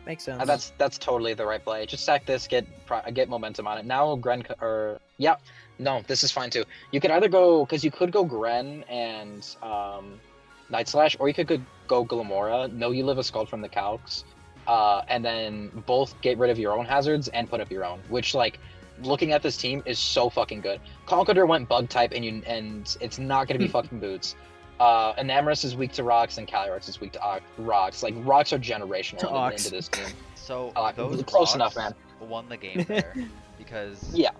Makes sense. That's totally the right play. Just sack this, get momentum on it. Now Gren yeah, no, this is fine too. You could either go because you could go Gren and Night Slash, or you could go Glamora. No, you live a Scald from the Calcs, and then both get rid of your own hazards and put up your own. Which, like, looking at this team is so fucking good. Conqueror went Bug type, and it's not gonna be fucking Boots. Enamorus is weak to rocks, and Calyrex is weak to rocks. Like, rocks are generational To Ox. into this team. So Close those enough, rocks man. won the game there because Yeah.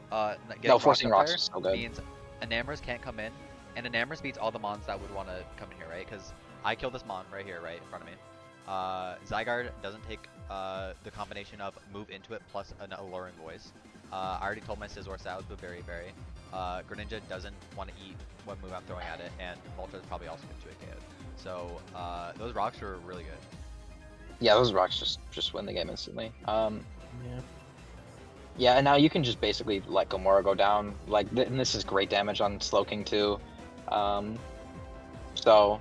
getting No, forcing up rocks there is so good. means Enamorus can't come in, and Enamorus beats all the Mons that would want to come in here, right? Because I killed this Mon right here, right in front of me. Zygarde doesn't take the combination of move into it plus an alluring voice. I already told my Scizor Sows, but very. Greninja doesn't want to eat what move I'm throwing at it, and Moltres probably also get 2 KO'd. So those rocks are really good. Yeah, those rocks just win the game instantly. Yeah. Yeah, and now you can just basically let Gomora go down. Like, and this is great damage on Slowking too. So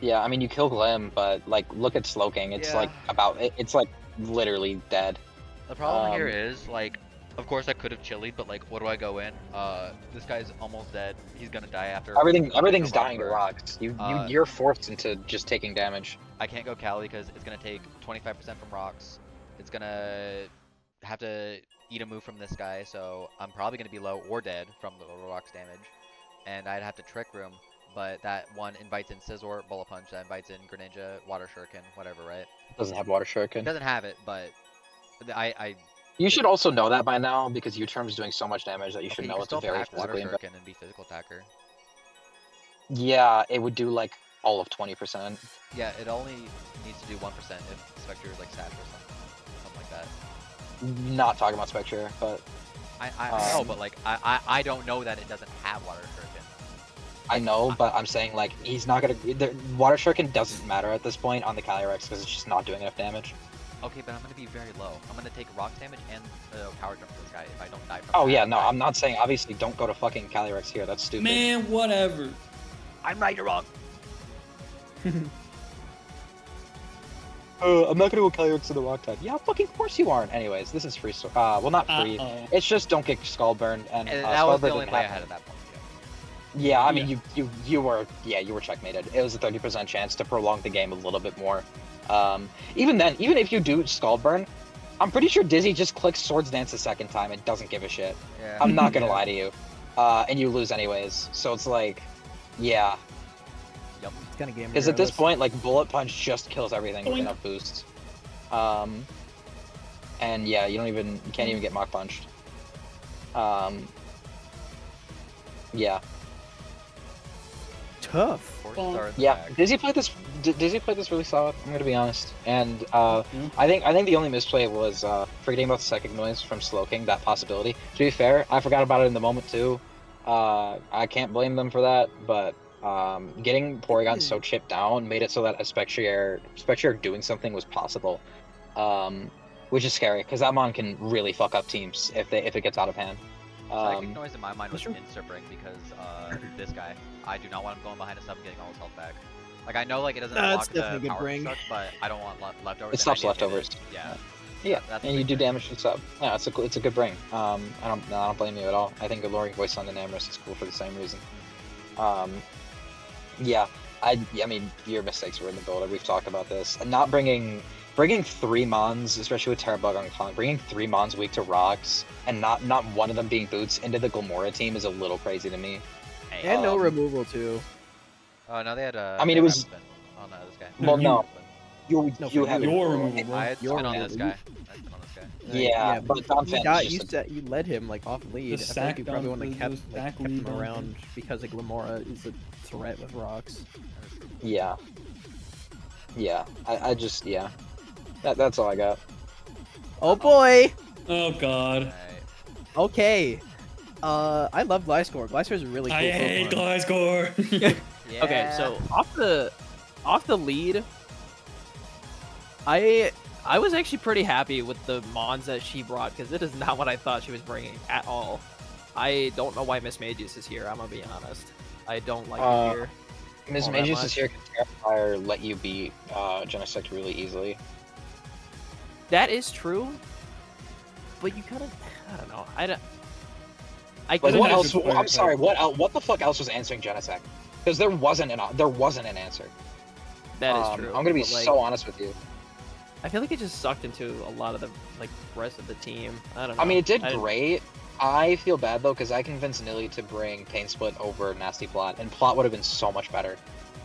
yeah, I mean, you kill Glim, but like, look at Slowking. It's Yeah. like it's like literally dead. The problem here Um, is, like, of course I could have chilied, but like, what do I go in? This guy's almost dead. He's gonna die after. Everything's after dying to Rockford. rocks. Uh, You're forced into just taking damage. I can't go Cali because it's gonna take 25% from rocks. It's gonna have to eat a move from this guy, so I'm probably gonna be low or dead from the rocks damage. And I'd have to Trick Room, but that one invites in Scizor, Bullet Punch, that invites in Greninja, Water Shuriken, whatever, right? Doesn't have Water It Shuriken. doesn't have it, but I You should also know that by now because U-Term is doing so much damage that you should okay, you know can it's still very pack Water physically. Shuriken and be physical attacker. Yeah, it would do like all of 20%. Yeah, it only needs to do 1% if Spectre is like Sash or something like that. Not talking about Spectre, but I know, but like I don't know that it doesn't have Water Shuriken. I know, but I'm saying like he's not gonna. Water Shuriken doesn't matter at this point on the Calyrex because it's just not doing enough damage. Okay, but I'm gonna be very low. I'm gonna take rock damage and power jump to this guy if I don't die from Oh that. yeah, no, I'm not saying obviously don't go to fucking Calyrex here. That's stupid. Man, whatever. I'm right, you're wrong. I'm not gonna go Calyrex to the rock type. Yeah, fucking course you aren't. Anyways, this is free. Well, not free. Uh-oh. It's just don't get skull burned and that was the Skullburn only didn't play I happen. had at that point. Yeah, I mean you were checkmated. It was a 30% chance to prolong the game a little bit more. Even then, even if you do Skullburn, I'm pretty sure Dizzy just clicks Swords Dance a second time and doesn't give a shit. Yeah. I'm not gonna lie to you. And you lose anyways. So it's like, yeah. It's kind of game. Because at this point, like Bullet Punch just kills everything with enough boosts. And yeah, you can't even get Mach Punched. Yeah. Tough. Fourth star in the Yeah, bag. Dizzy played this really solid. I'm gonna be honest, and I think the only misplay was forgetting about the psychic noise from Slowking. That possibility. To be fair, I forgot about it in the moment too. I can't blame them for that, but getting Porygon so chipped down made it so that a Spectrier doing something was possible, which is scary because that mon can really fuck up teams if it gets out of hand. Psychic noise in my mind was insta bring because this guy. I do not want him going behind a sub and getting all his health back. Like I know like it doesn't block the definitely a good power bring. construct, but I don't want leftovers. It stops leftovers. Yeah. Yeah, That's and a you big do bring. damage to the sub. Yeah, it's a good bring. I don't blame you at all. I think lowering voice on the Namorous is cool for the same reason. Yeah, I mean your mistakes were in the builder. We've talked about this. And not bringing 3 mons, especially with Terrabug on Kong, bringing 3 mons weak to rocks and not one of them being boots into the Glamora team is a little crazy to me. Hey, And no removal too. Oh no, they had I mean, they it had was- spin on this guy. Well, no, you for have your it. removal, bro. I had Your spin on removal. this guy. I had spin on this guy. Yeah, but Don you, Fan's just you led him like off lead. The I feel like you sack probably dump, want to the kept sack him lead dump. around because like Glamora is a threat with rocks. yeah. I just That's all I got. Oh boy. Oh god. Alright. Okay. I love Gliscor. Gliscor is a really cool I hate Pokemon. Gliscor. Okay, so off the lead, I was actually pretty happy with the mons that she brought because it is not what I thought she was bringing at all. I don't know why Miss Magius is here. I'm gonna be honest. I don't like it here. Ms. all that Magius is much. here because Terrifier let you beat Genesect really easily. That is true, but you kind of I don't know. I Like Doesn't what have else? good I'm sorry. Firepower. What the fuck else was answering Genesect? Because there wasn't an answer. That is true. I'm gonna be but, like, so honest with you. I feel like it just sucked into a lot of the like rest of the team. I don't know. I mean, it did I- great. I feel bad though because I convinced Nilly to bring Pain Split over Nasty Plot, and Plot would have been so much better.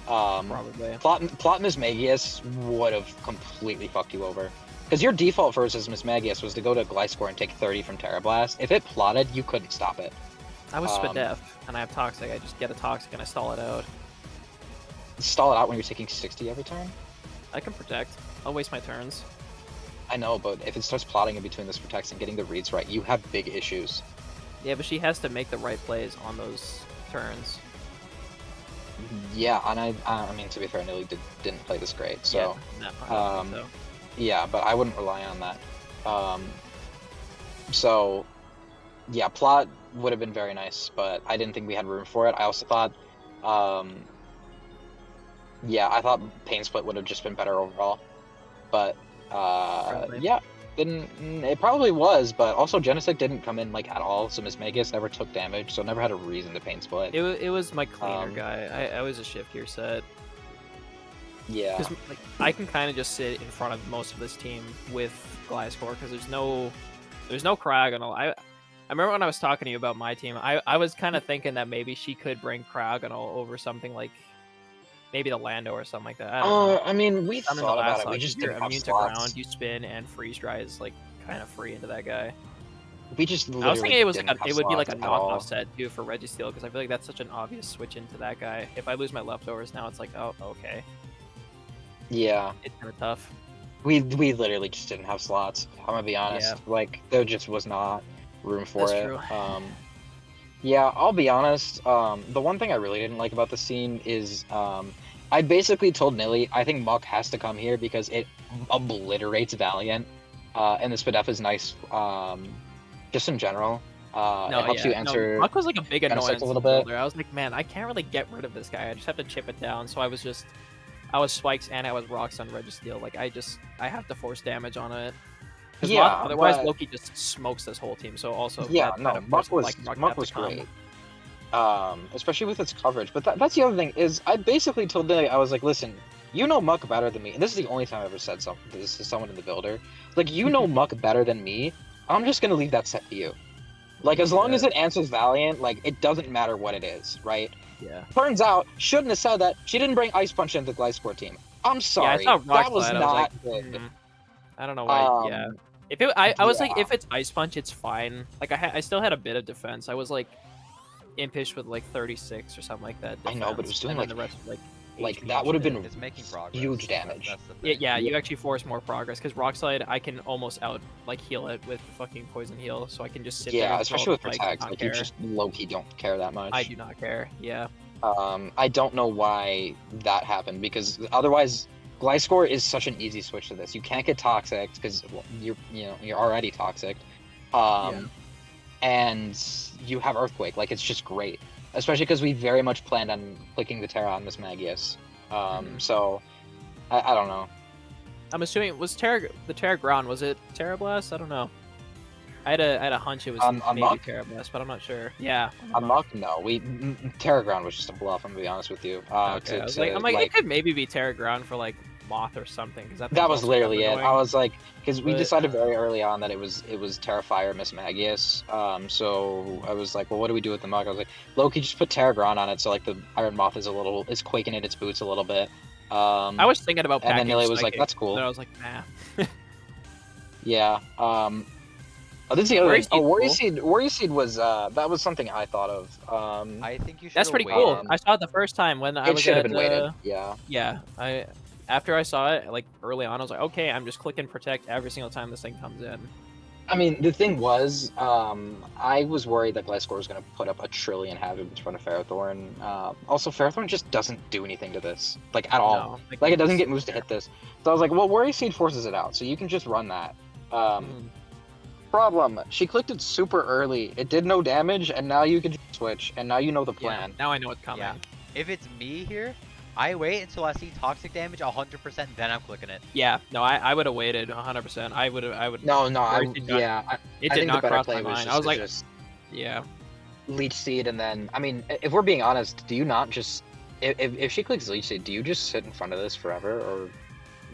Probably. Plot Miss Magius would have completely fucked you over. Because your default versus Miss Magius was to go to Gliscor and take 30 from Terra Blast. If it plotted, you couldn't stop it. I was Spadef, and I have Toxic. I just get a Toxic and I stall it out. Stall it out when you're taking 60 every turn? I can protect. I'll waste my turns. I know, but if it starts plotting in between those protects and getting the reads right, you have big issues. Yeah, but she has to make the right plays on those turns. Yeah, and I mean, to be fair, Nilly didn't play this great, so... Yeah, no, I don't think so. Yeah, but I wouldn't rely on that. So, yeah, plot would have been very nice, but I didn't think we had room for it. I also thought, yeah, I thought Pain Split would have just been better overall. But, Probably. yeah, it probably was, but also Genesect didn't come in, like, at all, so Miss Magus never took damage, so never had a reason to Pain Split. It was my cleaner Um, guy. I was a shift gear set. Yeah. Because like, I can kind of just sit in front of most of this team with Gliscor because there's no Cryogonal. I remember when I was talking to you about my team, I was kind of thinking that maybe she could bring Cryogonal over something like maybe the Lando or something like that. I don't know. I mean, we Summon the thought about last it, we slot, just you're didn't have immune to slots. ground, you spin, and freeze dry is like kind of free into that guy. We just I was literally thinking it was like didn't have it would be like a slots at all. knockoff set too for Registeel because I feel like that's such an obvious switch into that guy. If I lose my leftovers now, it's like, oh, okay, Yeah. it's kind of tough. We literally just didn't have slots. I'm gonna be honest. Yeah. Like there just was not room for That's it. true. Yeah, I'll be honest. The one thing I really didn't like about the scene is I basically told Nilly I think Muck has to come here because it obliterates Valiant, and the Spadef is nice, just in general. It helps you answer. No, Muck was like a big Genesect annoyance a little in the bit. builder. I was like, man, I can't really get rid of this guy. I just have to chip it down. So I was Spikes and I was Rocks on Registeel. Like I have to force damage on it. Yeah, otherwise but- Loki just smokes this whole team. So also Yeah, that no, kind of Muck forces, was like, Muck to was come. great. Especially with its coverage. But that's the other thing is I basically told Nilly, I was like, listen, you know Muck better than me, and this is the only time I've ever said this to someone in the builder. Like, you know Muck better than me. I'm just gonna leave that set to you. Like, as long as it answers Valiant, like, it doesn't matter what it is, right? Yeah. Turns out, shouldn't have said that. She didn't bring Ice Punch into the Gliscor team. I'm sorry. Yeah, I saw Rock that was Slide, not I was good. like, I don't know why. Yeah. If it, I was like, yeah. if it's Ice Punch, it's fine. Like I still had a bit of defense. I was like impish with like 36 or something like that. I know, but it was doing, and then like- the rest was, like, HP that would have been It's making progress. huge damage. That's the Yeah, thing. yeah, you actually force more progress because Rock Slide, I can almost heal it with fucking Poison Heal, so I can just sit there. Yeah, and especially throw with the spikes Protect. and Like, not you care. just low-key don't care that much. I do not care. Yeah. I don't know why that happened because otherwise, Gliscor is such an easy switch to this. You can't get toxic because you're already toxic, and you have Earthquake. Like, it's just great, especially because we very much planned on clicking the Terra on Miss Magius. So I don't know. I'm assuming was the Terra Ground, was it Terra Blast? I don't know. I had a hunch it was On maybe Muck? Terra Blast, but I'm not sure. Yeah. On Muck, no. Terra Ground was just a bluff. I'm gonna be honest with you. Okay. I was like, it could maybe be Terra Ground for like Moth or something because that was literally it. I was like, because we But, decided very early on that it was Terrafire Miss Magius. So I was like, well, what do we do with the Mug? I was like, Loki, just put Terragron on it, so like the Iron Moth is quaking in its boots a little bit. I was thinking about and then packing Nilly was like, Psychic, that's cool. But I was like, nah. Yeah. Oh, this is the other Worry thing. Oh, Seed's Worry cool. Seed. Worry Seed was that was something I thought of. I think you should. That's pretty waited. cool. I saw it the first time when I It was should have at been waited. Yeah. Yeah, after I saw it like early on, I was like, okay, I'm just clicking Protect every single time this thing comes in. I mean, the thing was, I was worried that Gliscor was going to put up a trillion Havoc in front of Ferrothorn. Also, Ferrothorn just doesn't do anything to this, like, at all. No, Like, it doesn't get moves to hit this. So I was like, well, Worry Seed forces it out, so you can just run that. Problem, she clicked it super early. It did no damage, and now you can just switch, and now you know the plan. Now I know what's coming. Yeah. If it's me here, I wait until I see toxic damage 100%, then I'm clicking it. Yeah, no, I would have waited 100%. I would. No, Worry Seed got- I It did think not the better cross play my was mind. just, I was like, just yeah. Leech Seed, and then, I mean, if we're being honest, do you not just, if she clicks Leech Seed, do you just sit in front of this forever, or?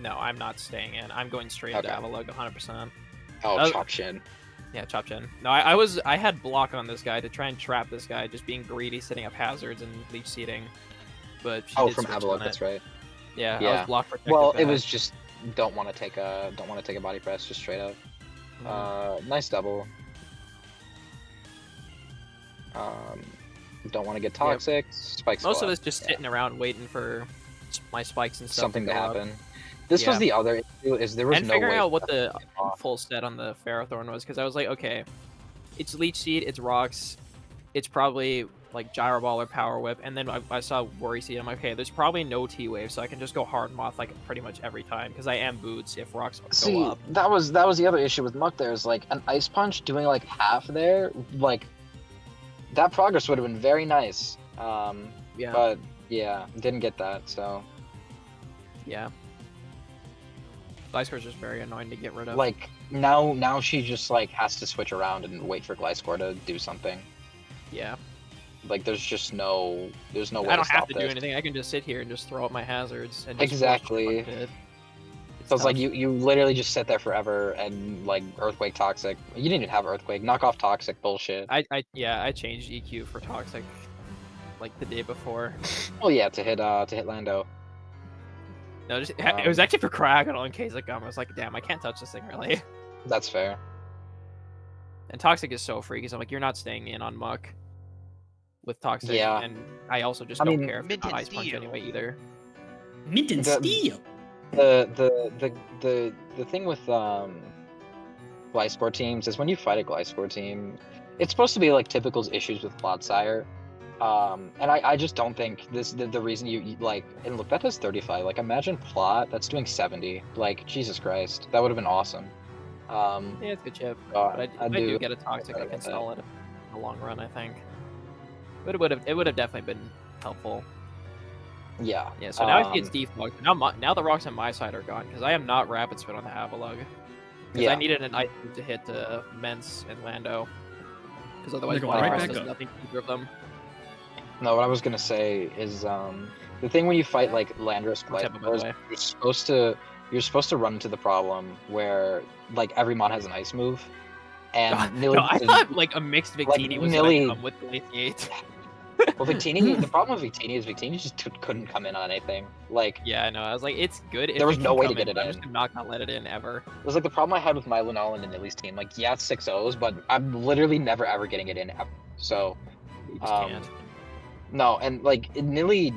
No, I'm not staying in. I'm going straight Okay. into Avalugg 100%. Oh, Chop Shin. Yeah, Chop Chin. No, I had block on this guy to try and trap this guy, just being greedy, setting up hazards and leech seeding. But she did From switch Avalugg, on it. that's right. Yeah, I Yeah. was block protected. Well, it bad. was just don't want to take a body press, just straight up. Nice double. Don't want to get toxic. Spikes. Most go of up. us just sitting around waiting for my spikes and stuff Something to go up. happen. This was Yeah. the other issue. Is there was And no figuring way out what the off. full set on the Ferrothorn was, because I was like, okay, it's Leech Seed, it's Rocks, it's probably like Gyro Ball or Power Whip, and then I saw Worry Seed. I'm like, okay, there's probably no T-Wave, so I can just go Hard Moth like pretty much every time, because I am Boots if Rocks go See, up. that was the other issue with Muck. There is like an Ice Punch doing like half there, like that progress would have been very nice. Yeah. But yeah, didn't get that. So Yeah. Gliscor's just very annoying to get rid of. like now she just like has to switch around and wait for Gliscor to do something. yeah. Like there's just no way I to don't have stop to this. do anything. I can just sit here and just throw up my hazards and just Exactly. push it. So it's like tough. you literally just sit there forever and like Earthquake Toxic. You didn't even have Earthquake. Knock off Toxic bullshit. I changed EQ for Toxic like the day before. Oh yeah, to hit Lando. No, it was actually for Craggle in case it I was like, damn, I can't touch this thing really. That's fair. And Toxic is so free because I'm like, you're not staying in on Muck with Toxic. Yeah. And I also just I don't mean, care if it's not Ice Punch Steel. anyway either. Mint and The- Steel. The thing with Gliscor teams is when you fight a Gliscor team, it's supposed to be like typical issues with Clodsire. And I just don't think the reason you like, and look, that does 35. Like, imagine plot that's doing 70. Like, Jesus Christ, that would have been awesome. Yeah, it's a good chip. But I do get a toxic. I can stall it in the long run, I think. But it would have definitely been helpful. Yeah. Yeah. So now I see it's defogged. Now the rocks on my side are gone because I am not rapid spin on the Avalug. Because I needed an item to hit Mence and Lando. Because otherwise, does nothing to either of them. No, what I was gonna say is the thing when you fight like Landorus, you're supposed to run into the problem where like every mon has an ice move, and I thought like a mixed Victini was gonna come with Glaciate. Well, Victini, the problem with Victini is Victini just couldn't come in on anything. Like, yeah, I know. I was like, it's good. There was no way to get it in. I'm just not gonna let it in ever. It was like the problem I had with my Lunala and Nilly's team. Like, yeah, it's 6-0s, but I'm literally never ever getting it in ever. So, you just can't. No, and like Nilly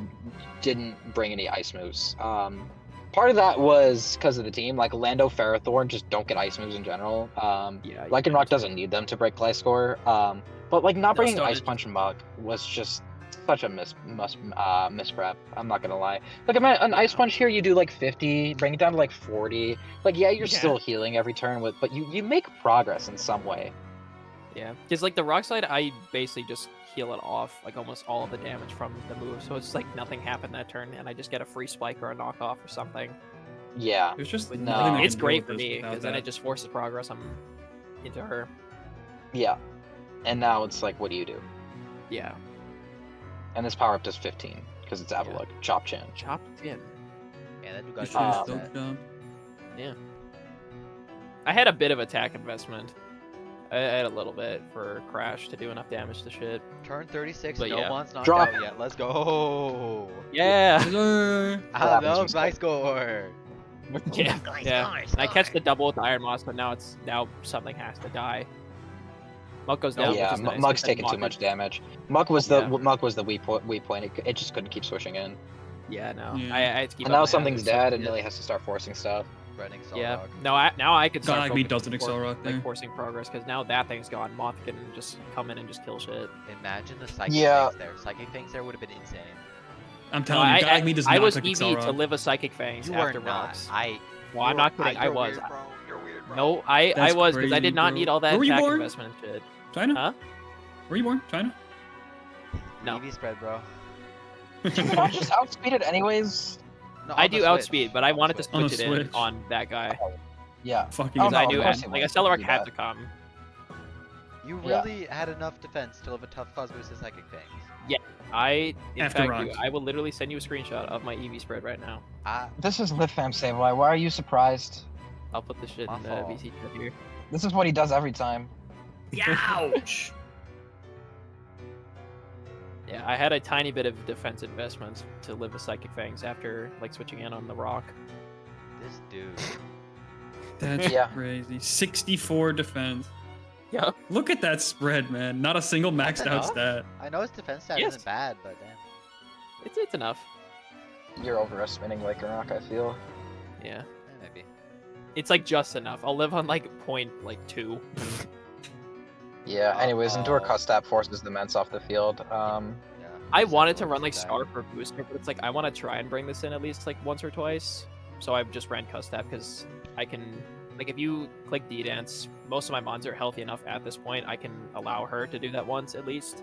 didn't bring any ice moves. Part of that was because of the team. Like Lando, Ferrothorn just don't get ice moves in general. Lycanroc doesn't need them to break Gliscor. But like not bringing Ice Punch and Mug was just such a misprep. I'm not gonna lie. Like an Ice Punch here, you do like 50, bring it down to like 40. Like you're still healing every turn but you make progress in some way. Yeah, because like the Rock Slide, I basically just heal it off, like almost all of the damage from the move. So it's like nothing happened that turn, and I just get a free spike or a knockoff or something. Yeah, it's just it's great for me because then it just forces progress into her. Yeah. And now it's like, what do you do? Yeah. And this power up does 15 because it's Avalug. Yeah. Chop Chin. Chop Chin. Yeah, that dude got yeah. I had a bit of attack investment. I had a little bit for Crash to do enough damage to shit. Turn 36, but no one's not out yet. Let's go. Yeah. No, nice score. Yeah. And I catch the double with the Iron Moss, but now something has to die. Muck goes down. Yeah, nice, Muck's taking too much damage. Muck was the weak point. It just couldn't keep swishing in. Yeah, no. I had to keep. And now something's dead, and Nilly has to start forcing stuff. Yeah. No, now I could start. Me doesn't Excel Rock like forcing progress because now that thing's gone. Moth can just come in and just kill shit. Imagine the psychic things there. Psychic things there would have been insane. I'm telling you, God, me does not. I was EV to live a psychic fangs after rocks. Well, I'm not kidding. I was. You're weird, bro. No, I was because I did not need all that attack investment and shit. China? Huh? Were you born? China? No. EV spread, bro. Did you not just outspeed it anyways? No, I do outspeed, but I wanted to switch it in on that guy. Yeah. Because I knew, like, a Stellarock had to come. You really had enough defense to live a tough cause boost to Psychic Fangs. Yeah, in fact, I will literally send you a screenshot of my EV spread right now. This is LitFam Save. Why are you surprised? I'll put the shit in the VC chat here. This is what he does every time. Ouch! Yeah, I had a tiny bit of defense investment to live with Psychic Fangs after like switching in on the rock. This dude. That's crazy. 64 defense. Yeah. Look at that spread, man. Not a single maxed out stat. I know his defense stat isn't bad, but damn. It's enough. You're overestimating Lycanroc, I feel. Yeah. Maybe. It's like just enough. I'll live on like point like 2. Yeah, anyways, Endure Custap forces the Mence off the field. I wanted to run like Scarf or Booster, but it's like I want to try and bring this in at least like once or twice. So I've just ran Custap because I can, like if you click D-Dance, most of my mons are healthy enough at this point, I can allow her to do that once at least.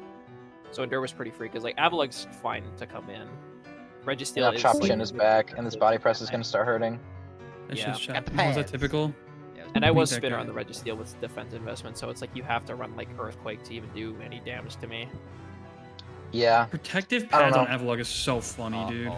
So Endure was pretty free because like Avalug's fine to come in. Registeel is... Chop Chin is back, and this body press is going to start hurting. Was that typical? And I was spinner on the Registeel with defense investment, so it's like you have to run like Earthquake to even do any damage to me. Yeah. Protective pads on Avalug is so funny, dude.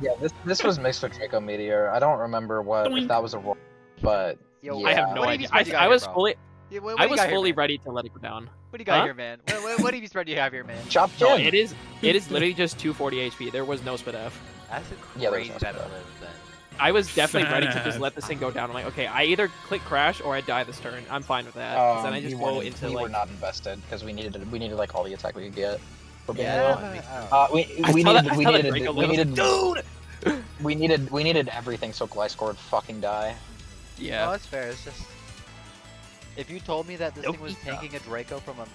Yeah, this was mixed with Draco Meteor. I don't remember if that was a roll, but yeah. I have no idea. I was fully ready to let it go down. What do you got here, man? What EV spread do you have here, man? Chop Chin. No, it is literally just 240 HP. There was no spit F. That's a crazy battle then. I was definitely ready to just let this thing go down. I'm like, okay, I either click Crash or I die this turn. I'm fine with that. Then I just go into we like. were not invested because we needed like all the attack we could get. We needed everything so Gliscor would fucking die. Yeah. No, that's fair. It's just if you told me that this thing was tanking a Draco from a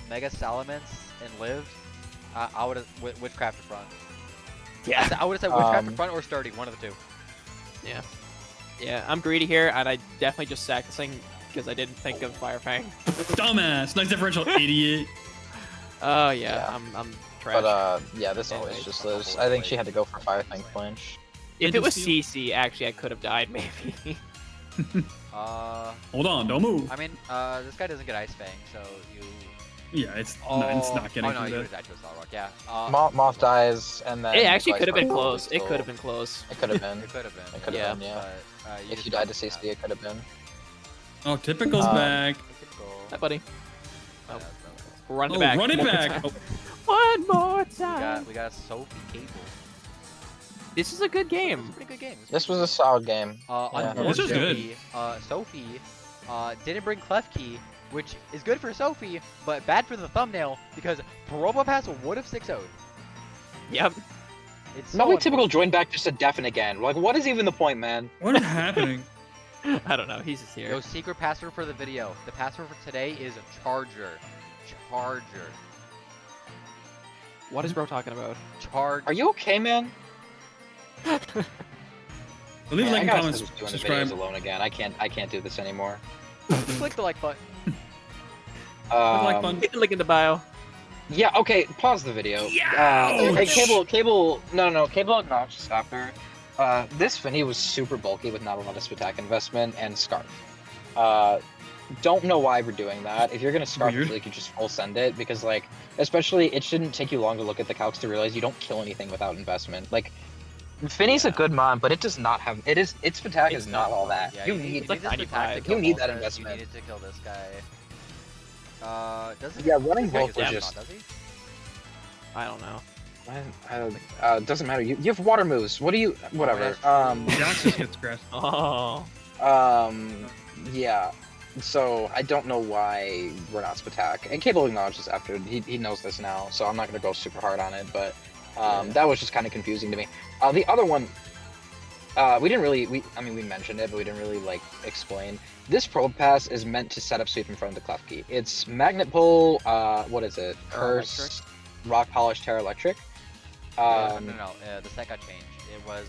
Mega Salamence and lived, I would have witchcraft in front. Yeah. I would have said witchcraft in front or sturdy, one of the two. Yeah. Yeah, I'm greedy here, and I definitely just sacked this thing because I didn't think of Fire Fang. Dumbass. Nice differential, idiot. Oh yeah, I'm trash. But yeah, this always just lives. I think she had to go for Fire Fang flinch. If I it was just CC, actually, I could have died maybe. Hold on, don't move. I mean, this guy doesn't get Ice Fang, so you. Yeah, it's not getting Oh no, through you that. would have to Star Rock. Yeah. Moth dies, and then It actually Vice could have been Versa close. is It still- could have been close. It could have been. It could have been. It could Yeah. have been, yeah. But, If just you died to don't CC, it could have been. Oh, typical's back. Typical. Hi, buddy. Yeah, Oh. so- Run it Oh, back. run it one more back. time. Oh, One more time. We got a Sophie Cable. This is a good It's a game. pretty good game. This was a solid game. Yeah. This is good. Unfortunately, Sophie didn't bring Clef Key, which is good for Sophie, but bad for the thumbnail because Probo Pass would have 6-0'd. Yep. Not It's so like typical unfortunate. join back just to deafen again. Like, what is even the point, man? what is happening? I don't know. He's just Yo, here. secret password for the video. The password for today is Charger. Charger. What is bro talking about? Charger. Are you okay, man? Leave a Man, like I and gotta comments, stop doing the subscribe. videos alone again. I can't do this anymore. Click the like button. Like button. Hit the link in the bio. Yeah, okay, pause the video. Hey, Cable, no, Cable acknowledged this after. This Finny was super bulky with not a lot of attack investment and Scarf. Don't know why we're doing that. If you're gonna Scarf, I Weird. feel like you just full send it, because, like, especially, it shouldn't take you long to look at the calcs to realize you don't kill anything without investment. Like, Finny's a good mon, but it does not have, its attack It's is not all that. Yeah, you need need, like this attack to 95. kill You need that Moltres, investment. You needed to kill this guy. Doesn't Yeah, running this guy Wolf get was damage just- on, does he? I don't know. doesn't matter. You have water moves. What do you, whatever. Jax just gets scratched. Oh. Yeah. So I don't know why we're not Spatak. And Cable acknowledged this after. He knows this now, so I'm not gonna go super hard on it. But that was just kind of confusing to me. The other one, we didn't really. We mentioned it, but we didn't really like explain. This probe pass is meant to set up sweep in front of the clef key. It's magnet pull. What is it? Curse, rock polish, Terra Electric. No. The set got changed. It was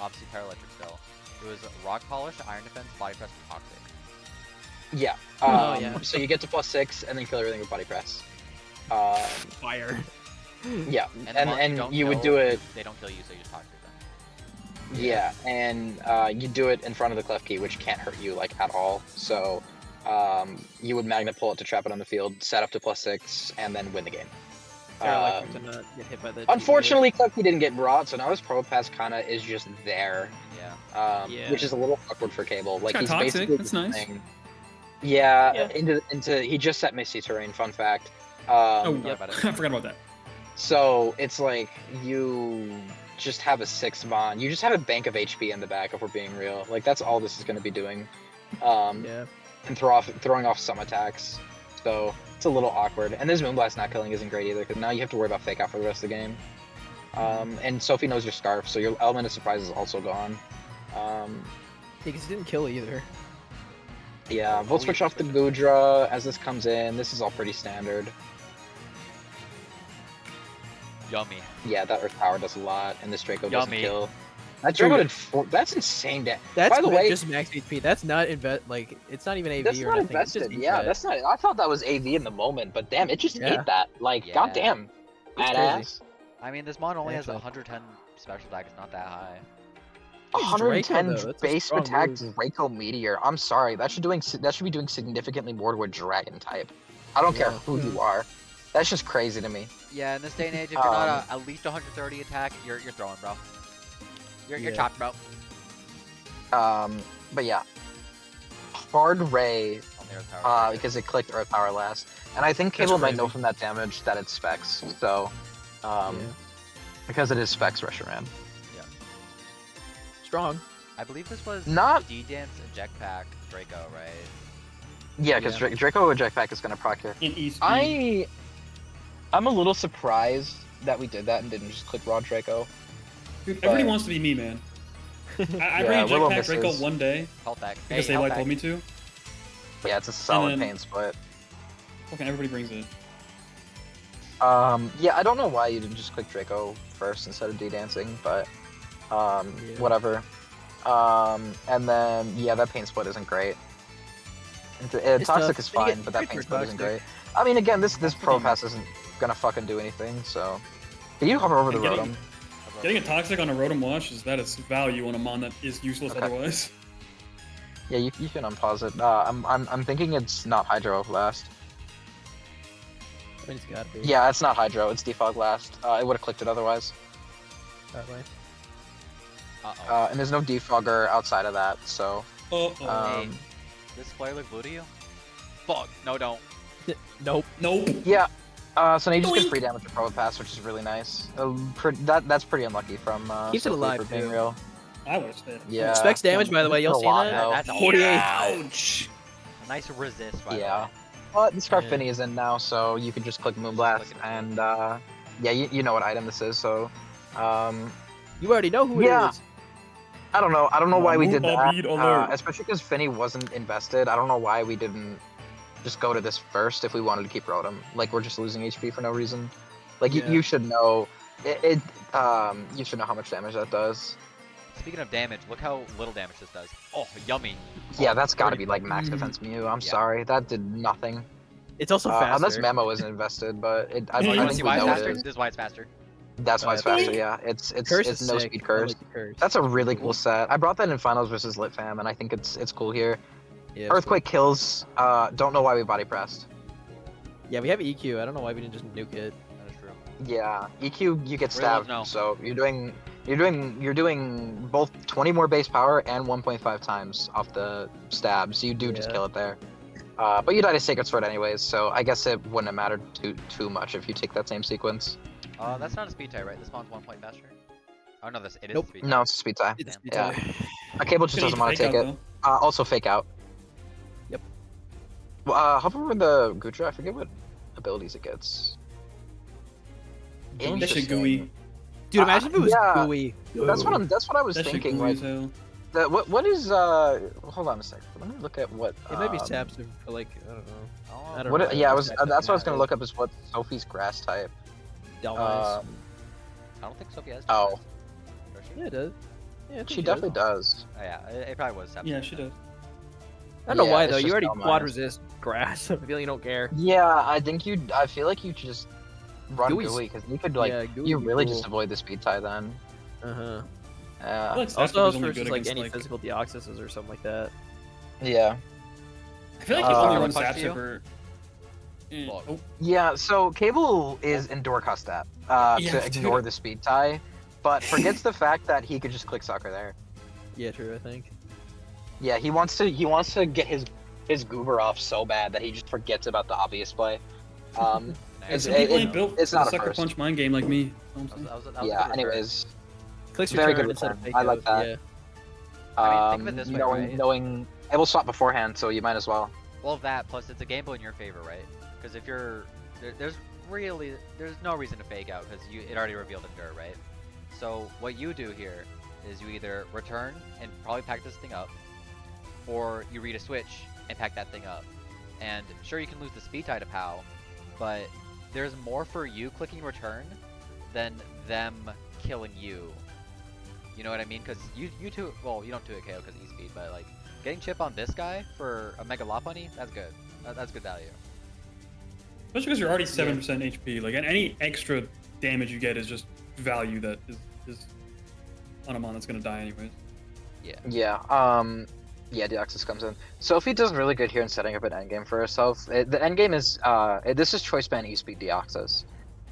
obviously Terra Electric still. It was rock polish, iron defense, body press, and toxic. Yeah. Yeah. So you get to +6 and then kill everything with body press. Fire. Yeah. And, the ones And don't you would kill, do it. They don't kill you, so you just toxic them. Yeah, and you do it in front of the clef key, which can't hurt you like at all. So you would magnet pull it to trap it on the field, set up to +6, and then win the game. Terra Electric to not get hit by the. Unfortunately, clef key didn't get brought, so now his pro pass kind of is just there, Yeah. Yeah. which is a little awkward for Cable. Like kinda he's toxic, basically that's just nice. saying- Yeah, Yeah. into he just set Misty Terrain. Fun fact. Oh, Yep. About it. I forgot about that. So it's like you just have a 6 mon. You just have a bank of HP in the back, if we're being real. Like that's all this is going to be doing, Yeah. and throwing off some attacks. So it's a little awkward. And this Moonblast not killing isn't great either, because now you have to worry about fake out for the rest of the game. And Sophie knows your Scarf, so your element of surprise is also gone. Because it didn't kill either. Yeah, we'll switch off the Gudra as this comes in. This is all pretty standard. Yummy. Yeah, that Earth Power does a lot, and this Draco doesn't Yummy. kill. That Draco did 4. That's insane. That's By the way, just max HP. That's not like it's not even AV that's or not nothing. It's invested. just Yeah, HUD. that's not. I thought that was AV in the moment, but damn, it just Yeah. ate that. Like, Yeah. goddamn, It's badass. I mean, this mon only has Actually. 110 special attack. It's not that high. It's 110 Draco, though. That's a base strong attack move. Draco Meteor. I'm sorry, that should be doing significantly more to a Dragon type. I don't care Yeah. who you are. That's just crazy to me. Yeah, in this day and age, if you're not at least 130 attack, you're throwing, bro. You're Yeah. chopped, bro. But yeah, hard Ray On the Earth Power. because it clicked Earth Power last, and I think That's Cable might know crazy. from that damage that it's Specs. So, because it is Specs Reshiram. Strong. I believe this was Not- D-Dance Eject Pack Draco, right? Yeah, because Yeah. Draco Jetpack is gonna proc here. In East. I'm a little surprised that we did that and didn't just click Raw Draco. Dude, everybody but- wants to be me, man. I Yeah, bring a Willow Jetpack Draco misses. one day Health pack. because Hey, they health told pack. me to. But yeah, it's a solid then- pain split. Okay, everybody brings it. Yeah, I don't know why you didn't just click Draco first instead of D-Dancing, but whatever. And then, yeah, that paint split isn't great. Toxic tough. is Then you fine, get but that picked paint for split isn't Toxic. great. I mean, again, this Pro Pass isn't gonna fucking do anything, so... Can you hover over the And getting- Rotom? Getting a Toxic on a Rotom Wash is that is value on a mon that is useless Okay. otherwise. Yeah, you can unpause it. I'm thinking it's not Hydro last. I mean, it's gotta be. Yeah, it's not Hydro, it's Defog last. It would have clicked it otherwise. Probably. Uh-oh. And there's no Defogger outside of that, so... Uh-oh. This player look blue to you? Fuck. No, don't. Nope. Nope. Yeah. So now you just get Doink. free damage with Pro Pass, which is really nice. That's pretty unlucky from Keeps it Sophie alive, for being too. real. I would say. Yeah. Specs damage, by the way. Y'all For a seen lot, that? though. That's a 48. Ouch. Nice resist, by Yeah. the way. But the Scarf Yeah. Finny is in now, so you can just click Moonblast, click it. and yeah, you know what item this is, so You already know who Yeah. it is. I don't know why we did Mahmoud that, Abid alert. especially because Finny wasn't invested. I don't know why we didn't just go to this first if we wanted to keep Rotom. Like, we're just losing HP for no reason. Like, Yeah. you should know, you should know how much damage that does. Speaking of damage, look how little damage this does. Oh, yummy. Yeah, Oh, that's gotta pretty be like max Mm. defense Mew. I'm Yeah. sorry, that did nothing. It's also faster. Unless Memo isn't invested, but I Yeah, Oh, you you think wanna we see why it's know faster? it This is. is why it's faster. That's why it's Doink. faster. Yeah, it's Curse it's is no sick. speed I curse. like the curse. That's a really cool set. I brought that in finals versus Lit Fam, and I think it's cool here. Yeah, it's Earthquake kills. Don't know why we body pressed. cool. Yeah, we have EQ. I don't know why we didn't just nuke it. That is true. Yeah, EQ you get Real stabbed, no. so you're doing both 20 more base power and 1.5 times off the stab, so you do just Yeah. kill it there. But you died a Sacred Sword anyways, so I guess it wouldn't have mattered too much if you take that same sequence. That's not a speed tie, right? This spawn's 1 point faster. Oh no, this it is Nope. a speed tie. No, it's a speed tie. It's Yeah. A Cable just doesn't want to take it. Also fake out. Yep. Hover over the Gutra. I forget what abilities it gets. That shit gooey. Dude, imagine if it was yeah. gooey. That's what I was That shit thinking. gooey Like, as hell. what is hold on a sec. Let me look at what. It might be saps for like, I don't know. Oh, I don't What? know. Yeah, It's that's what I was gonna yeah. look up is what Sophie's grass type. Delmice. Um, I don't think Sophie has. Oh. Does she? Yeah, it does. Yeah, I think she it definitely does. Oh, yeah, it probably was. Yeah, she does. I don't know Yeah, why it's though. You just already Delmice. quad resist grass. I feel you don't care. Yeah, I think you. I feel like you should just run Gooey's- gooey because you could like yeah, gooey you would be really cool. just avoid the speed tie then. Uh huh. I feel like Sasuke Also, was only versus good like against, any like, physical deoxysis or something like that. Yeah. I feel like he Uh, only One runs punch to you? Sapsip or. Well, Oh, Yeah, so Cable is endure stat Yeah, to dude. ignore the speed tie, but forgets the fact that he could just click Sucker there. Yeah, true. I think. Yeah, he wants to get his goober off so bad that he just forgets about the obvious play. nice. It's- some people it- ain't built it's for not the a sucker first. punch mind game like me. You know what I'm That saying? was a Yeah. good return. Anyways, Clicks Very return good instead of return. fake I like out, that. Yeah. I mean, think of it this way, knowing right? knowing able swap beforehand, so you might as well. Well, that plus it's a gamble in your favor, right? Because if you're there's no reason to fake out because it already revealed endure, right? So what you do here is you either return and probably pack this thing up, or you read a switch and pack that thing up. And sure, you can lose the speed tie to POW, but there's more for you clicking return than them killing you. You know what I mean? Because you two, well, you don't do it KO because E-speed, but like getting chip on this guy for a Mega Lopunny, that's good. That's good value. Especially because you're already 7% HP. Like, and any extra damage you get is just value that is on a mon that's gonna die anyways. Yeah. Yeah, Deoxys comes in. Sophie does really good here in setting up an endgame for herself. The endgame is this is choice ban E-speed Deoxys.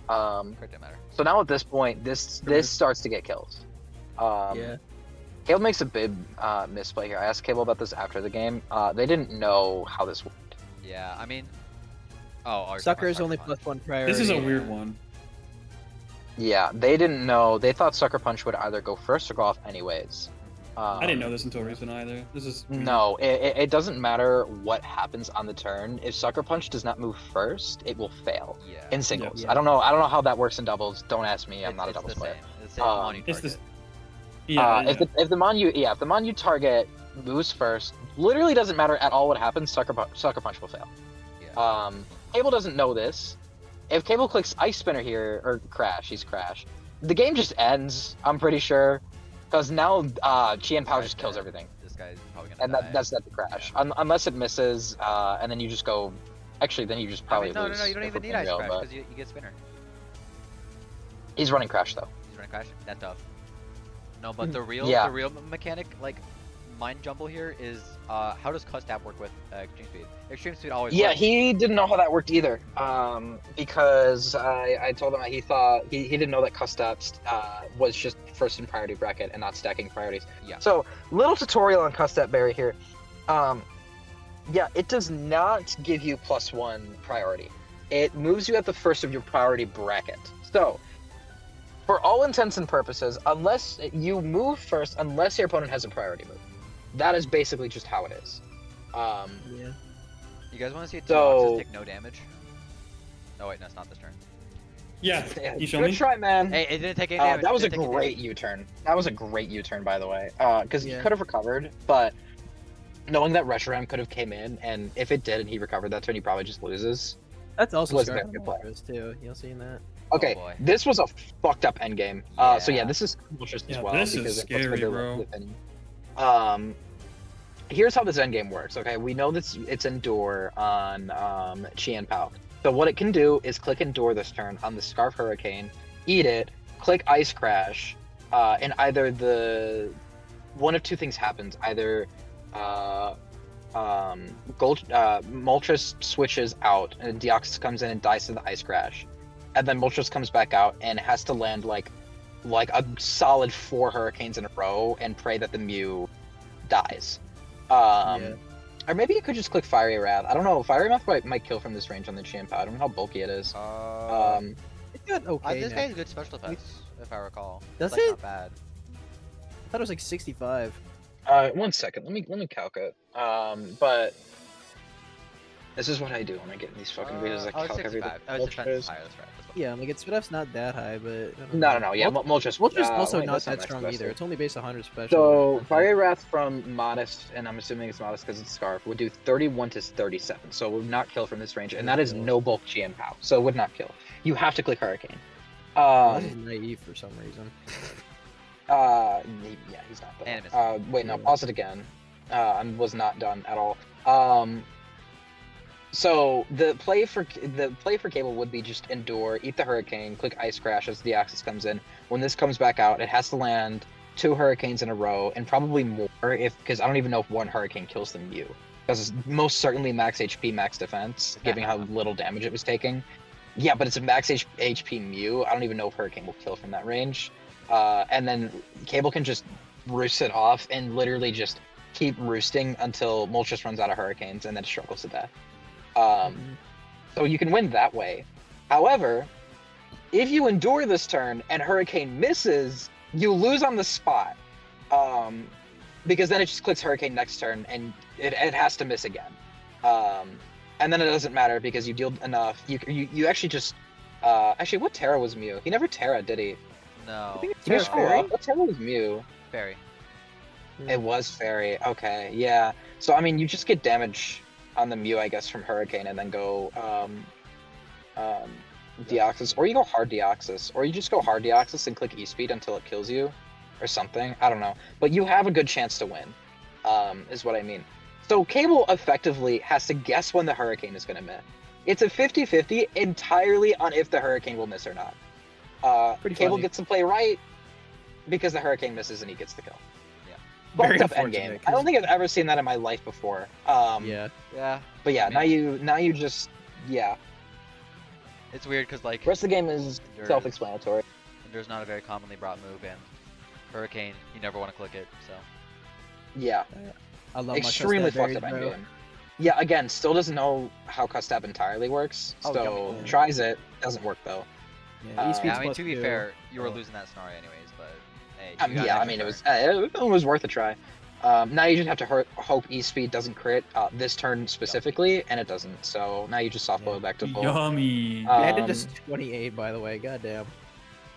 Crit matter. So now at this point, this starts to get kills. Yeah. Cable makes a big misplay here. I asked Cable about this after the game. They didn't know how this worked. Yeah, I mean, oh, Sucker is only plus. +1 priority. This is a weird one. Yeah, they didn't know. They thought Sucker Punch would either go first or go off anyways. I didn't know this until recent either. This is No, it doesn't matter what happens on the turn. If Sucker Punch does not move first, it will fail Yeah. in singles. Yeah. I don't know how that works in doubles. Don't ask me. I'm not a It's doubles the player. same. It's the same Um, on you It's target. this. Yeah. If the mon you target moves first, literally doesn't matter at all what happens. Sucker Punch will fail. Yeah. Cable doesn't know this, if Cable clicks Ice Spinner here, or Crash, he's Crash, the game just ends, I'm pretty sure. Because now Chien Pao just kills everything. This guy's probably gonna And die. that's the Crash. Unless it misses, and then you just go... Actually, then you just probably no, lose. you don't even need Ice Crash, because you get Spinner. He's running Crash, though. He's running Crash? That's tough. No, but the real mechanic, like, mind jumble here is, how does Cut Stab work with Extreme Speed? Extreme Speed always works. He didn't know how that worked either. Because I told him he thought he didn't know that Custaps was just first in priority bracket and not stacking priorities. Yeah. So little tutorial on Custap Berry here. Yeah, it does not give you +1 priority. It moves you at the first of your priority bracket. So for all intents and purposes, unless you move first, unless your opponent has a priority move. That is basically just how it is. Yeah. You guys want to see a Deoxys take no damage? Oh wait, no, it's not this turn. Yeah, you show Good me. try, man. Hey, it didn't take any damage. That was a It didn't take any great damage. U-turn. That was a great U-turn, by the way. Because he Yeah. could have recovered, but knowing that Reshiram could have came in, and if it did and he recovered that turn, he probably just loses. That's also Was Scarf very good play. Monsters, too. You'll see that. Okay, boy. this was a fucked up endgame. So yeah, Yeah. this is just as Yeah, well. this is because it puts scary, the bro. within- Here's how this endgame works, okay? We know that it's Endure on Chien Pao. So what it can do is click Endure this turn on the Scarf Hurricane, eat it, click Ice Crash, and either one of two things happens. Either Moltres switches out and Deoxys comes in and dies to the Ice Crash. And then Moltres comes back out and has to land like a solid 4 Hurricanes in a row and pray that the Mew dies. Or maybe you could just click Fiery Wrath. I don't know. Fiery Wrath might kill from this range on the Chien Pao. I don't know how bulky it is. It got okay. This now. guy has good special effects, if I recall. Does It's, like, it? Not bad. I thought it was like 65. 1 second. Let me calc it. But this is what I do when I get in these fucking videos. I Oh, it's calc everything. 65. Oh, it's defense is higher, that's right. That's what- Yeah, like its SPDF's not that high, but I don't No, know. yeah, Moltres Moltres. also wait, not that's that max strong best either. hit. It's only base 100 special. So Fiery Wrath from Modest, and I'm assuming it's Modest because it's Scarf, would do 31 to 37. So it would not kill from this range, and that is no bulk Chien Pao, so it would not kill. You have to click Hurricane. This is naive for some reason. Yeah, he's not though. Animus. Wait, no, pause it again. I was not done at all. So the play for Cable would be just Endure, eat the Hurricane, click Ice Crash as the Axis comes in. When this comes back out, it has to land 2 Hurricanes in a row, and probably more because I don't even know if 1 Hurricane kills the Mew. Because it's most certainly max HP, max defense, given how little damage it was taking. Yeah, but it's a max HP Mew. I don't even know if Hurricane will kill from that range. And then Cable can just roost it off and literally just keep roosting until Moltres runs out of Hurricanes and then struggles to death. So you can win that way. However, if you endure this turn and Hurricane misses, you lose on the spot. Because then it just clicks Hurricane next turn and it has to miss again. And then it doesn't matter because you deal enough. You actually just actually, what Terra was Mew? He never Terra, did he? No. Did he screw up? What Terra was Mew? Fairy. It was Fairy. Okay, yeah. So I mean, you just get damage on the Mew, I guess, from Hurricane, and then go Deoxys, or you go hard Deoxys, or you just go hard Deoxys and click E-Speed until it kills you, or something. I don't know, but you have a good chance to win. Is what I mean. So Cable effectively has to guess when the Hurricane is going to miss. It's a 50-50 entirely on if the Hurricane will miss or not. Cable gets to play right because the Hurricane misses and he gets the kill. Very Fucked up unfortunate, endgame. I don't think I've ever seen that in my life before. Yeah. Yeah. But yeah, I mean, now you just It's weird because like the rest of the game is Endure self-explanatory. Endure's not a very commonly brought move, and Hurricane, you never want to click it, so. Yeah, I love extremely my fucked up endgame. Yeah, again, still doesn't know how Custab entirely works, Oh, so yeah. tries it. Doesn't work though. Yeah, E-Speed's Yeah, I mean, plus to be 2. fair, you were Oh. losing that scenario anyways, but hey. you got Yeah, an I mean, extra it was worth a try. Now you just have to hope E-Speed doesn't crit this turn specifically, and it doesn't. So now you just soft blow back to full. Yummy. And it just 28, by the way. Goddamn.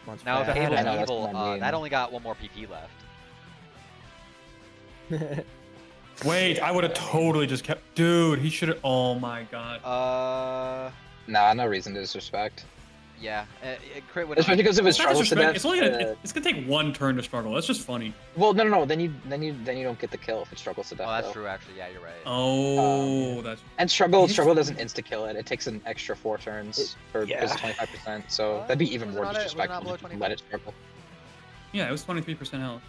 Monster Now, if it fat. had I know, an that's evil, what I mean. that only got 1 more PP left. Wait, I would have totally just kept. Dude, he should have. Oh my god. Nah, no reason to disrespect. Yeah, crit would. Especially because if it It's not struggles to disrespect. death. It's only it's gonna take one turn to struggle. That's just funny. Well, no. Then you don't get the kill if it struggles to death. Oh, that's though. true. Actually, yeah, you're right. Oh, that's. And struggle doesn't insta kill it. It takes an extra 4 turns for Yeah. 25%. So that'd be even Was it more not disrespectful below to 25? let it struggle. Yeah, it was 23% health.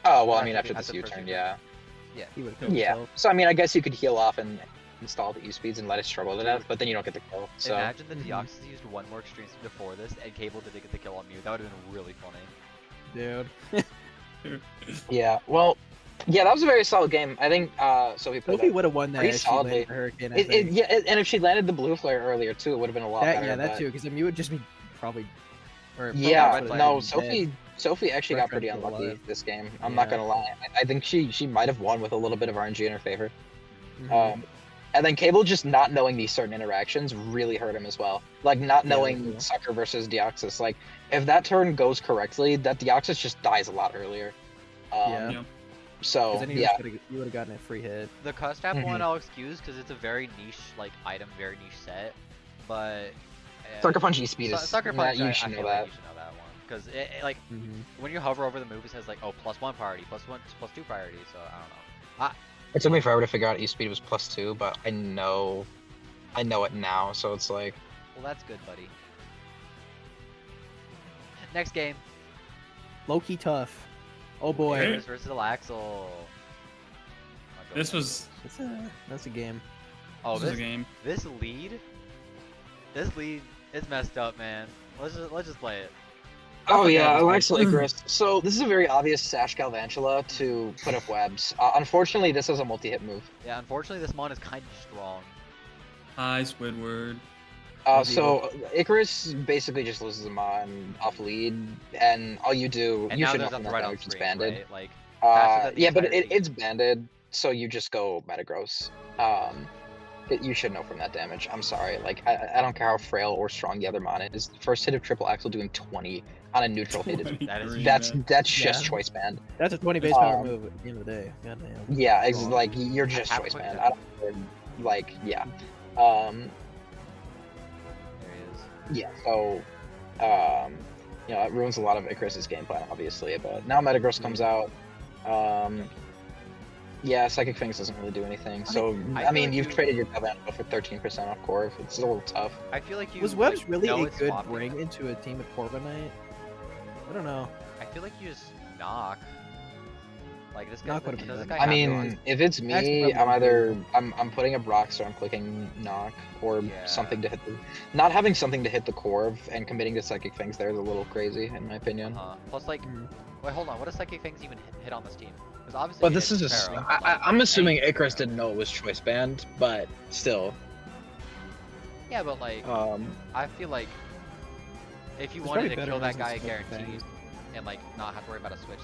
Oh well, I After mean the- after after this the first U-turn, U-turn. yeah. He would kill Yeah. himself. So I mean, I guess you could heal off and install the U-speeds and let it struggle to death, but then you don't get the kill. So Imagine the Deoxys used one more extreme speed before this, and Cable didn't get the kill on Mew. That would have been really funny. Dude. yeah. Well, yeah, that was a very solid game. I think Sophie played Sophie that would have won that pretty if she landed solidly. the Hurricane. I It, think. yeah, and if she landed the blue flare earlier too, it would have been a lot better. that but- too, because Mew would just be probably. Or Yeah, Red Flare no, is Sophie actually got Red pretty Flare is unlucky alive. this game. I'm not Yeah. gonna lie. I think she might have won with a little bit of RNG in her favor. Mhm. And then Cable just not knowing these certain interactions really hurt him as well. Like not Yeah, knowing yeah. Sucker versus Deoxys. Like if that turn goes correctly, that Deoxys just dies a lot earlier. Yeah. Yeah. So 'Cause then you yeah, would have gotten a free hit. The cuss tap Mhm. one I'll excuse because it's a very niche like item, very niche set. But Sucker Punch E-speed is Sucker that Punch. you I should know feel that. like you should know that one because it like Mhm. when you hover over the move, it says like, oh, +1 priority, +2 priority. So I don't know. It took me forever to figure out E-speed was +2, but I know it now. So it's like Well, that's good, buddy. Next game, Low-key tough. Oh boy. Hey. Bears versus Alaxel. This was That's a game. Oh, this was a game. This lead is messed up, man. Let's just play it. Oh forgot yeah, this Alexa one. Icarus. So this is a very obvious Sash Galvantula to put up webs. Unfortunately, this is a multi-hit move. Yeah, unfortunately, this mon is kind of strong. Hi, Squidward. So Icarus basically just loses a mon off lead, and all you do, And you now should there's know a from that threat on damage it's screen, banded. right? Like, faster than the Yeah, but entire team. it's banded, so you just go Metagross. You should know from that damage. I'm sorry. Like I don't care how frail or strong the other mon is. First hit of triple axle doing 20 on a neutral hit. That is- 23, That's man. just Yeah. choice band. That's a 20 base power Um, move at the end of the day. Goddamn. Yeah, Oh. like you're just have choice put band. that. I don't like yeah. There he is. Yeah, so it ruins a lot of Icarus's game plan, obviously. But now Metagross comes out. Yeah, Psychic Fangs doesn't really do anything. So I I feel mean, like you've you- traded your Galvantula for 13% off Corv. It's a little tough. I feel like you. Was Webs like, really know a it's good swapping. bring into a team with Corviknight? I don't know. I feel like you just knock. Like this guy. Knock would've been Does this better. guy I have mean, to- if it's Actually, me, probably I'm putting a Brock, so I'm clicking knock or Yeah. something to hit the. Not having something to hit the Corv and committing to Psychic Fangs there is a little crazy, in my opinion. Plus, like, Mm. wait, hold on. What does Psychic Fangs even hit on this team? Because obviously. But it this is hits just. Pharaoh, like, I'm assuming anything Icarus Pharaoh. didn't know it was choice band, but still. Yeah, but like, I feel like if you There's wanted probably to better kill that reasons guy to Psychic guaranteed and like not have to worry about a switch,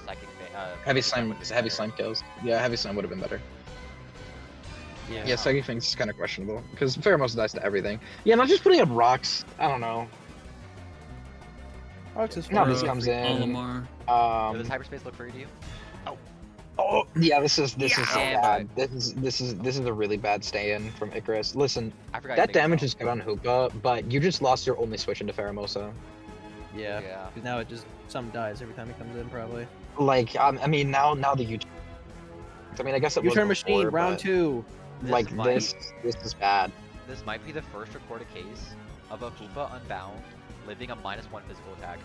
Heavy Psychic Slime, would be heavy better. slime kills. Yeah, heavy slime would have been better. Yeah, Psychic Fangs is kind of questionable because Pheromos dies to everything. Yeah, not just putting up rocks. I don't know. Rox is No, fun. this comes in. Olimar. Does this hyperspace look free to you? Oh yeah, this is Yeah. so bad. This is a really bad stay-in from Icarus. Listen, I forgot. that you make damage it is good on Hoopa, but you just lost your only switch into Pheromosa. Yeah. Yeah. 'Cause now it just some dies every time it comes in, probably. Like, I mean, now the U. I mean, I guess it was U-turn before, machine, round but, 2. Like might- this is bad. This might be the first recorded case of a Hoopa Unbound living a -1 physical attack.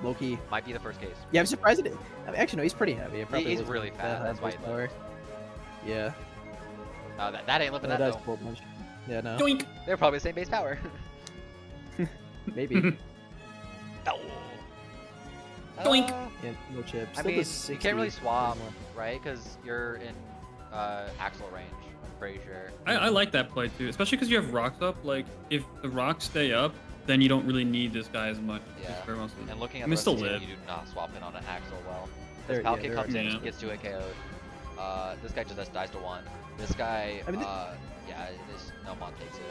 Loki. Might be the first case. Yeah, I'm surprised it. I mean, actually, no, he's pretty heavy. It probably He's wasn't really that fast, high that's why base he power. Yeah. That ain't living That that does though. pull a bunch. Yeah, no. Doink. They're probably the same base power. Maybe. Doink. Yeah, no chips. I Still mean, does you can't really 60 swap, more. right? Because you're in Axel range. I'm pretty sure. I like that play too, especially because you have rocks up. Like, if the rocks stay up, then you don't really need this guy as much. Yeah. Just Pheromosa. And looking I at mean, the rest still of the team, live. you do not swap in on an Axel well. They're- This yeah, Palkia they're comes in, yeah. gets to it KO'd. This guy just dies to 1. This guy, I mean, yeah, this no mod takes it.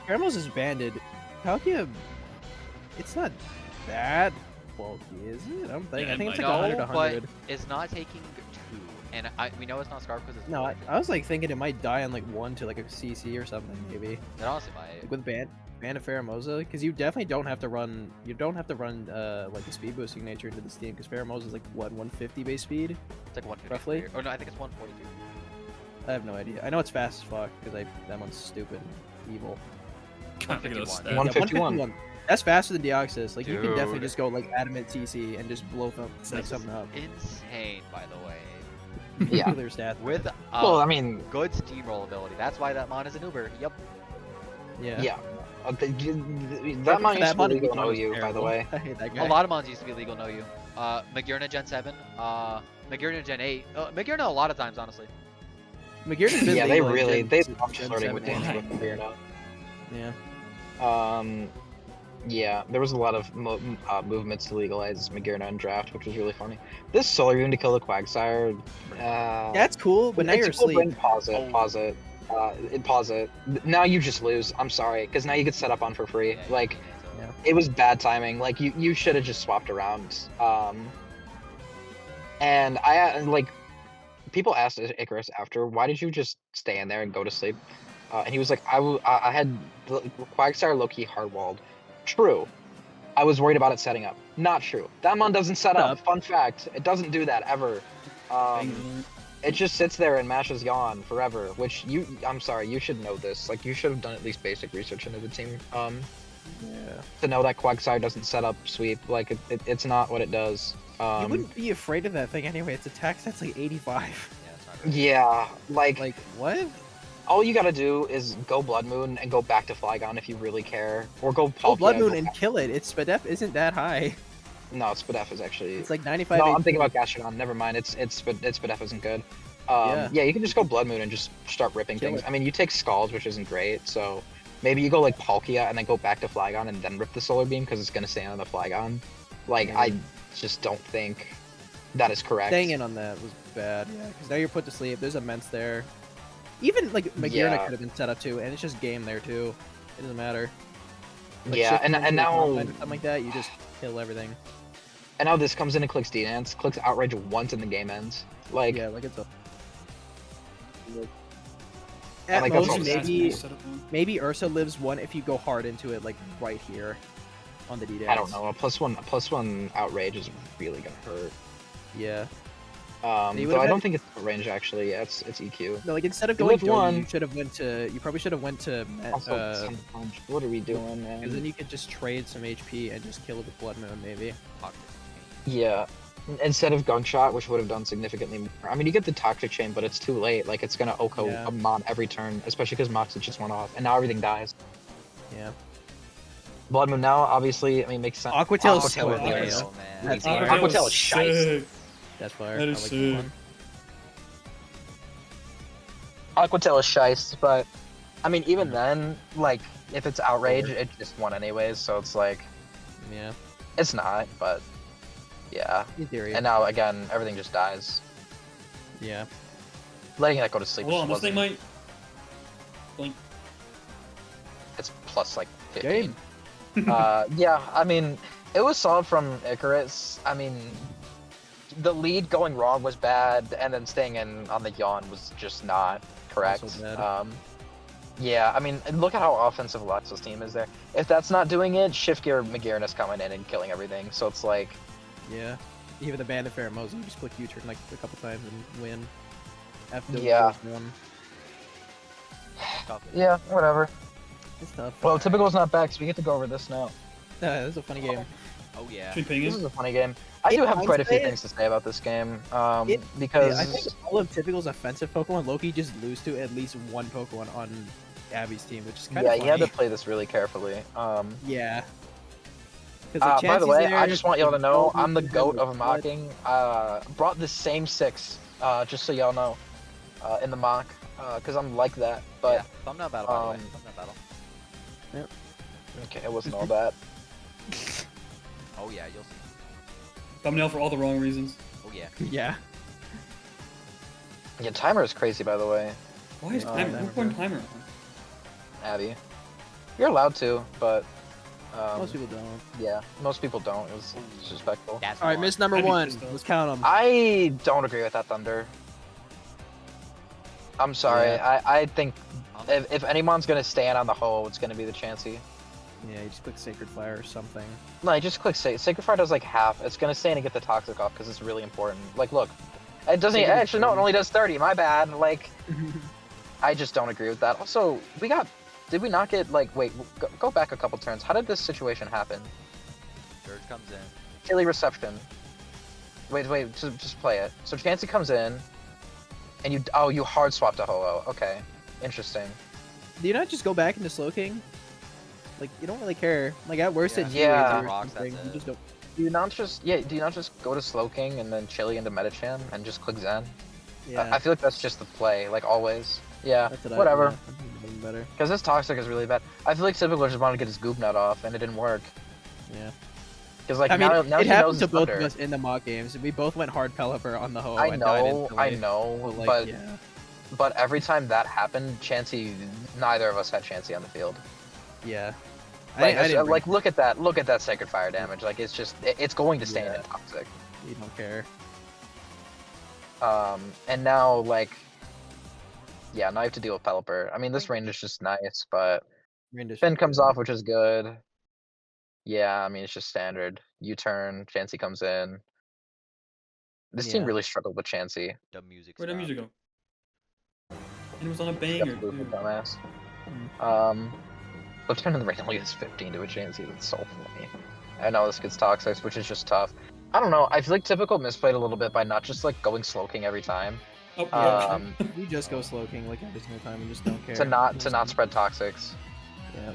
Caramels is banded. Palkia, it's not that bulky, is it? I don't think. I Yeah, think it it's might like No, 100 to but 100. it's not taking 2. And we know it's not Scarf because it's No, Forge. I was like thinking it might die on like 1 to like a CC or something maybe. It honestly might. Like with Band of Pheromosa, because you definitely don't have to run. You don't have to run like a speed boosting nature into this team, because Pheromosa is like what 150 base speed. It's like 150. Roughly? Or no, I think it's 142. I have no idea. I know it's fast as fuck because that one's stupid, evil. God, look at those 151. stats. 151. That's faster than Deoxys. Like you can definitely Dude. just go like adamant TC and just blow something up. Insane, by the way. Yeah. Clear stats. With Well, I mean, good steamroll ability. That's why that mon is an Uber. Yep. Yeah. yeah. That mon used to be mon legal in was OU, by the terrible. way. I hate that guy. A lot of mons used to be legal no you. Magurna Gen 7. Magurna Gen 8. Magurna a lot of times, honestly. McGearn's been Yeah, they legal in really Gen- they Gen stopped flirting with 7. Dan's with beer now. Yeah. Yeah, there was a lot of movements to legalize Magirna in draft, which was really funny. This Solar Rune to kill the Quagsire, That's cool, but now you're it's cool, asleep. but pause it, pause it. Now you just lose. I'm sorry, because now you get set up on for free. Yeah, Like, so- Yeah. it was bad timing. Like, you should have just swapped around. And I, like, people asked Icarus after, why did you just stay in there and go to sleep? And he was like, I had Quagsire low-key hardwalled. True. I was worried about it setting up. Not true. That mon doesn't set up. Fun fact. It doesn't do that ever. It just sits there and mashes Yawn forever, which I'm sorry, you should know this. Like, you should have done at least basic research into the team. Yeah. To know that Quagsire doesn't set up sweep. Like, it's not what it does. You wouldn't be afraid of that thing anyway. Its attack set's like 85. Yeah, it's not great. Yeah, like what? all you gotta do is go Blood Moon and go back to Flygon if you really care, or go Oh, Palkia Blood and Moon go and back- kill it. Its Spadef isn't that high. No, Spadef is actually. It's like 95. No, I'm HP. thinking about Gastrodon. Never mind. Its Spadef isn't good. Yeah. Yeah, you can just go Blood Moon and just start ripping Kill things. it. I mean, you take Scalds, which isn't great, so maybe you go like Palkia and then go back to Flygon and then rip the Solar Beam because it's gonna stay on the Flygon. Like, I just don't think that is correct. Staying in on that was bad. Yeah, because now you're put to sleep. There's immense there. Even like Magirna Yeah. could have been set up too, and it's just game there too. It doesn't matter. Like, Yeah, shift and into a now- combine or something like that, you just kill everything. And now this comes in and clicks D-Dance, clicks Outrage once and the game ends. Like, Yeah, like it's a. I At like that's most, all maybe Set up on. maybe Ursa lives one if you go hard into it, like right here, on the D dance. I don't know, a +1 Outrage is really gonna hurt. Yeah. You Though would've I had- don't think it's range actually. Yeah, it's EQ. No, like instead of You going lived Gold, one. you should have went to. You probably should have went to. Also, Sun Punch. What are we doing, man? Because then you could just trade some HP and just kill it with Blood Moon, maybe. Yeah. Instead of Gunk Shot, which would have done significantly more. I mean, you get the Toxic Chain, but it's too late. Like, it's gonna Oko Yeah. a Mon every turn, especially because Moxie just went off, and now everything dies. Yeah. Blood Moon now, obviously, I mean, makes sense. Aquatail is Aquatail so is good. nice. Oh, man. That's Aquatail fire. Aquatail is shite. sick. That's fire. That I is like sick. one. Aquatail is shice, but I mean, even then, like, if it's Outrage, it just won anyways, so it's like, Yeah. it's not, but yeah. In theory. And now, again, everything just dies. Yeah. Letting that go to sleep Hold just on, this thing wasn't, might. Blink. it's plus like 15. Game. Yeah, I mean, it was solid from Icarus. I mean, the lead going wrong was bad, and then staying in on the yawn was just not correct. Also bad. Yeah, I mean, look at how offensive Lux's team is there. If that's not doing it, Shift Gear McGarren coming in and killing everything. So it's like, Yeah. Even the Band of Pheromosa, you just click U-turn like a couple times and win. After the Yeah. first one. yeah, whatever. It's tough. Well, Typical's not back, so we get to go over this now. This is a funny game. Oh yeah. Should we ping This him? is a funny game. I do have quite a few I'd say- things to say about this game, It- because I think all of Typical's offensive Pokemon, Loki just lose to at least one Pokemon on Abby's team, which is kind yeah, of you funny. had to play this really carefully. Yeah. 'Cause, like, By the Chansey's way, there, I just want y'all to know, Gold I'm the Leaf, goat and of Blood. mocking. Brought the same 6, just so y'all know, in the mock, because I'm like that. But Yeah. Thumbnail battle, by the way. um, Thumbnail battle. okay, it wasn't all that. Oh yeah, you'll see. Thumbnail for all the wrong reasons. Oh yeah. Yeah. Yeah, timer is crazy, by the way, Why is Oh, timer? never Who's putting mind. timer on? Abby. You're allowed to, but Most people don't. yeah, most people don't. It was disrespectful. That's All right, one. miss number I'd be one. pissed off. Let's count them. I don't agree with that, Thunder. I'm sorry. Yeah. I think if anyone's gonna stand on the hoe, it's gonna be the Chansey. Yeah, you just click Sacred Fire or something. No, you just click Sacred Fire does like half. It's gonna stand and get the toxic off because it's really important. Like, look, it doesn't actually. No, it only does 30. My bad. Like, I just don't agree with that. Also, did we not get like? Wait, go back a couple turns. How did this situation happen? Surge comes in. Chili reception. Wait, just play it. So Chansey comes in, and you hard swapped a Ho-Oh. Okay, interesting. Do you not just go back into Slowking? Like, you don't really care. Like, at worst, it's Yeah. Rocks, that's you it. just don't. Do you not just go to Slowking and then Chili into Metacham and just click Zen? Yeah, I feel like that's just the play, like always. Yeah, that's what whatever. I think better. Because this toxic is really bad. I feel like Typical just wanted to get his goop nut off, and it didn't work. Yeah. Because like I mean, now it he knows happened to it's both Thunder. of us in the mock games. We both went hard Pelipper on the Ho. I and died know, instantly. but yeah. but every time that happened, Chansey, neither of us had Chansey on the field. Yeah. Like, I didn't like look at that Sacred Fire damage. Like it's just it's going to stand in toxic. You don't care. And now like, yeah, now you have to deal with Pelipper. I mean, this range is just nice, but Finn comes off, which is good. Yeah, I mean it's just standard. U-turn, Chansey comes in. This team really struggled with Chansey. The music. Where'd the stopped. music go? And it was on a banger, too. Dumbass. But turn in the range only has 15 to a Chansey. That's so funny. I know this gets toxic, which is just tough. I don't know. I feel like Typical misplayed a little bit by not just like going Slowking every time. Oh, yeah. We just go Slowking like every single time and just don't care. To not spread toxics. Yeah.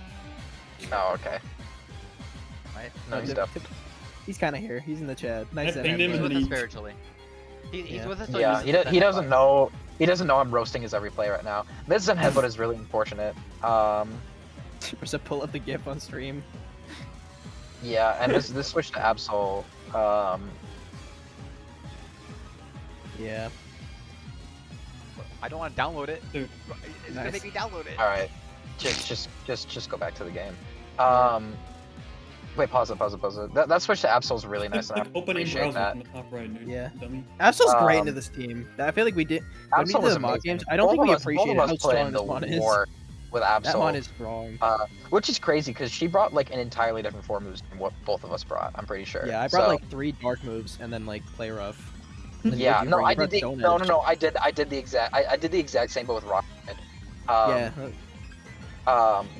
Oh, okay. Right? No, he's deaf. He's kind of here. He's in the chat. Nice. I pinged him He's in with the us lead. spiritually. He's Yeah. with us. so Yeah, uses he the doesn't headbutt. know. He doesn't know I'm roasting his every play right now. This Zen headbutt is really unfortunate. Just pull up the GIF on stream. Yeah, and this switch to Absol. Yeah. I don't want to download it. Dude. It's gonna make me download it. All right, just go back to the game. Wait, pause it. That switch to Absol is really nice. Click And I opening appreciate browser that. from the top right, dude. Yeah. Dummy. Absol's great Um, into this team. I feel like we did. When we Absol did was the mock amazing. games, I don't think we both appreciated of how us put in strong the this mon is. war with Absol. That mon is strong. Which is crazy because she brought like an entirely different form moves than what both of us brought. I'm pretty sure. Yeah, I brought So- like 3 dark moves and then like play rough. And then Yeah, you no, bring- I you brought did the Stone no, Edge. no, I did the exact same, but with Rock. Yeah.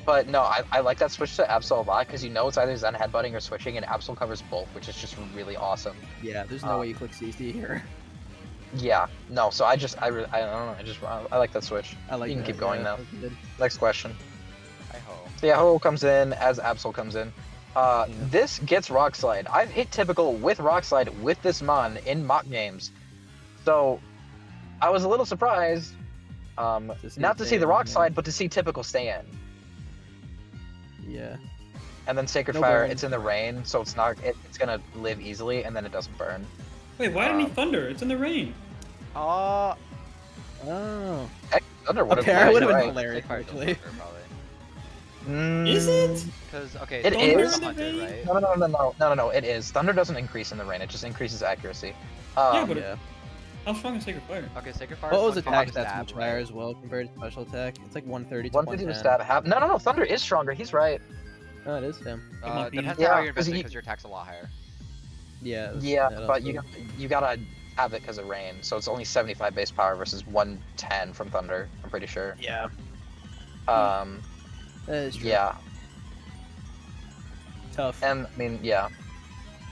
But no, I like that switch to Absol a lot because you know it's either Zen headbutting or switching, and Absol covers both, which is just really awesome. Yeah. There's no way you click CC here. Yeah, no, so I don't know, I like that switch. I like. You can that, keep going yeah, now. that's good. Next question. I hope. So yeah, Ho comes in as Absol comes in. This gets Rock Slide. I've hit Typical with Rock Slide with this mon in mock games, so I was a little surprised. Not to see the Rock Slide, but to see Typical stay in. Yeah. And then Sacred No Fire, burn. it's in the rain, so it's not. It's gonna live easily, and then it doesn't burn. Wait, why didn't he thunder? It's in the rain. Oh. Heck, Thunder would have Okay, I would have right. been hilarious Fire actually. Is it? Because okay, It so is? Thunder is 100, right? No. It is. Thunder doesn't increase in the rain. It just increases accuracy. Yeah, but Yeah. how strong is Sacred Fire? Okay, Sacred Fire. What is was 150 attack stab, stats much right? higher as well compared to special attack? It's like 130 to 150 to 110. stab half. No. Thunder is stronger. He's right. Oh, it is him. Depends Yeah, on how you're 'cause investing he- because your attack's a lot higher. Yeah. Yeah, that's but good. you gotta have it because of rain. So it's only 75 base power versus 110 from Thunder. I'm pretty sure. Yeah. Um. That is true. Yeah. Tough. And I mean, yeah.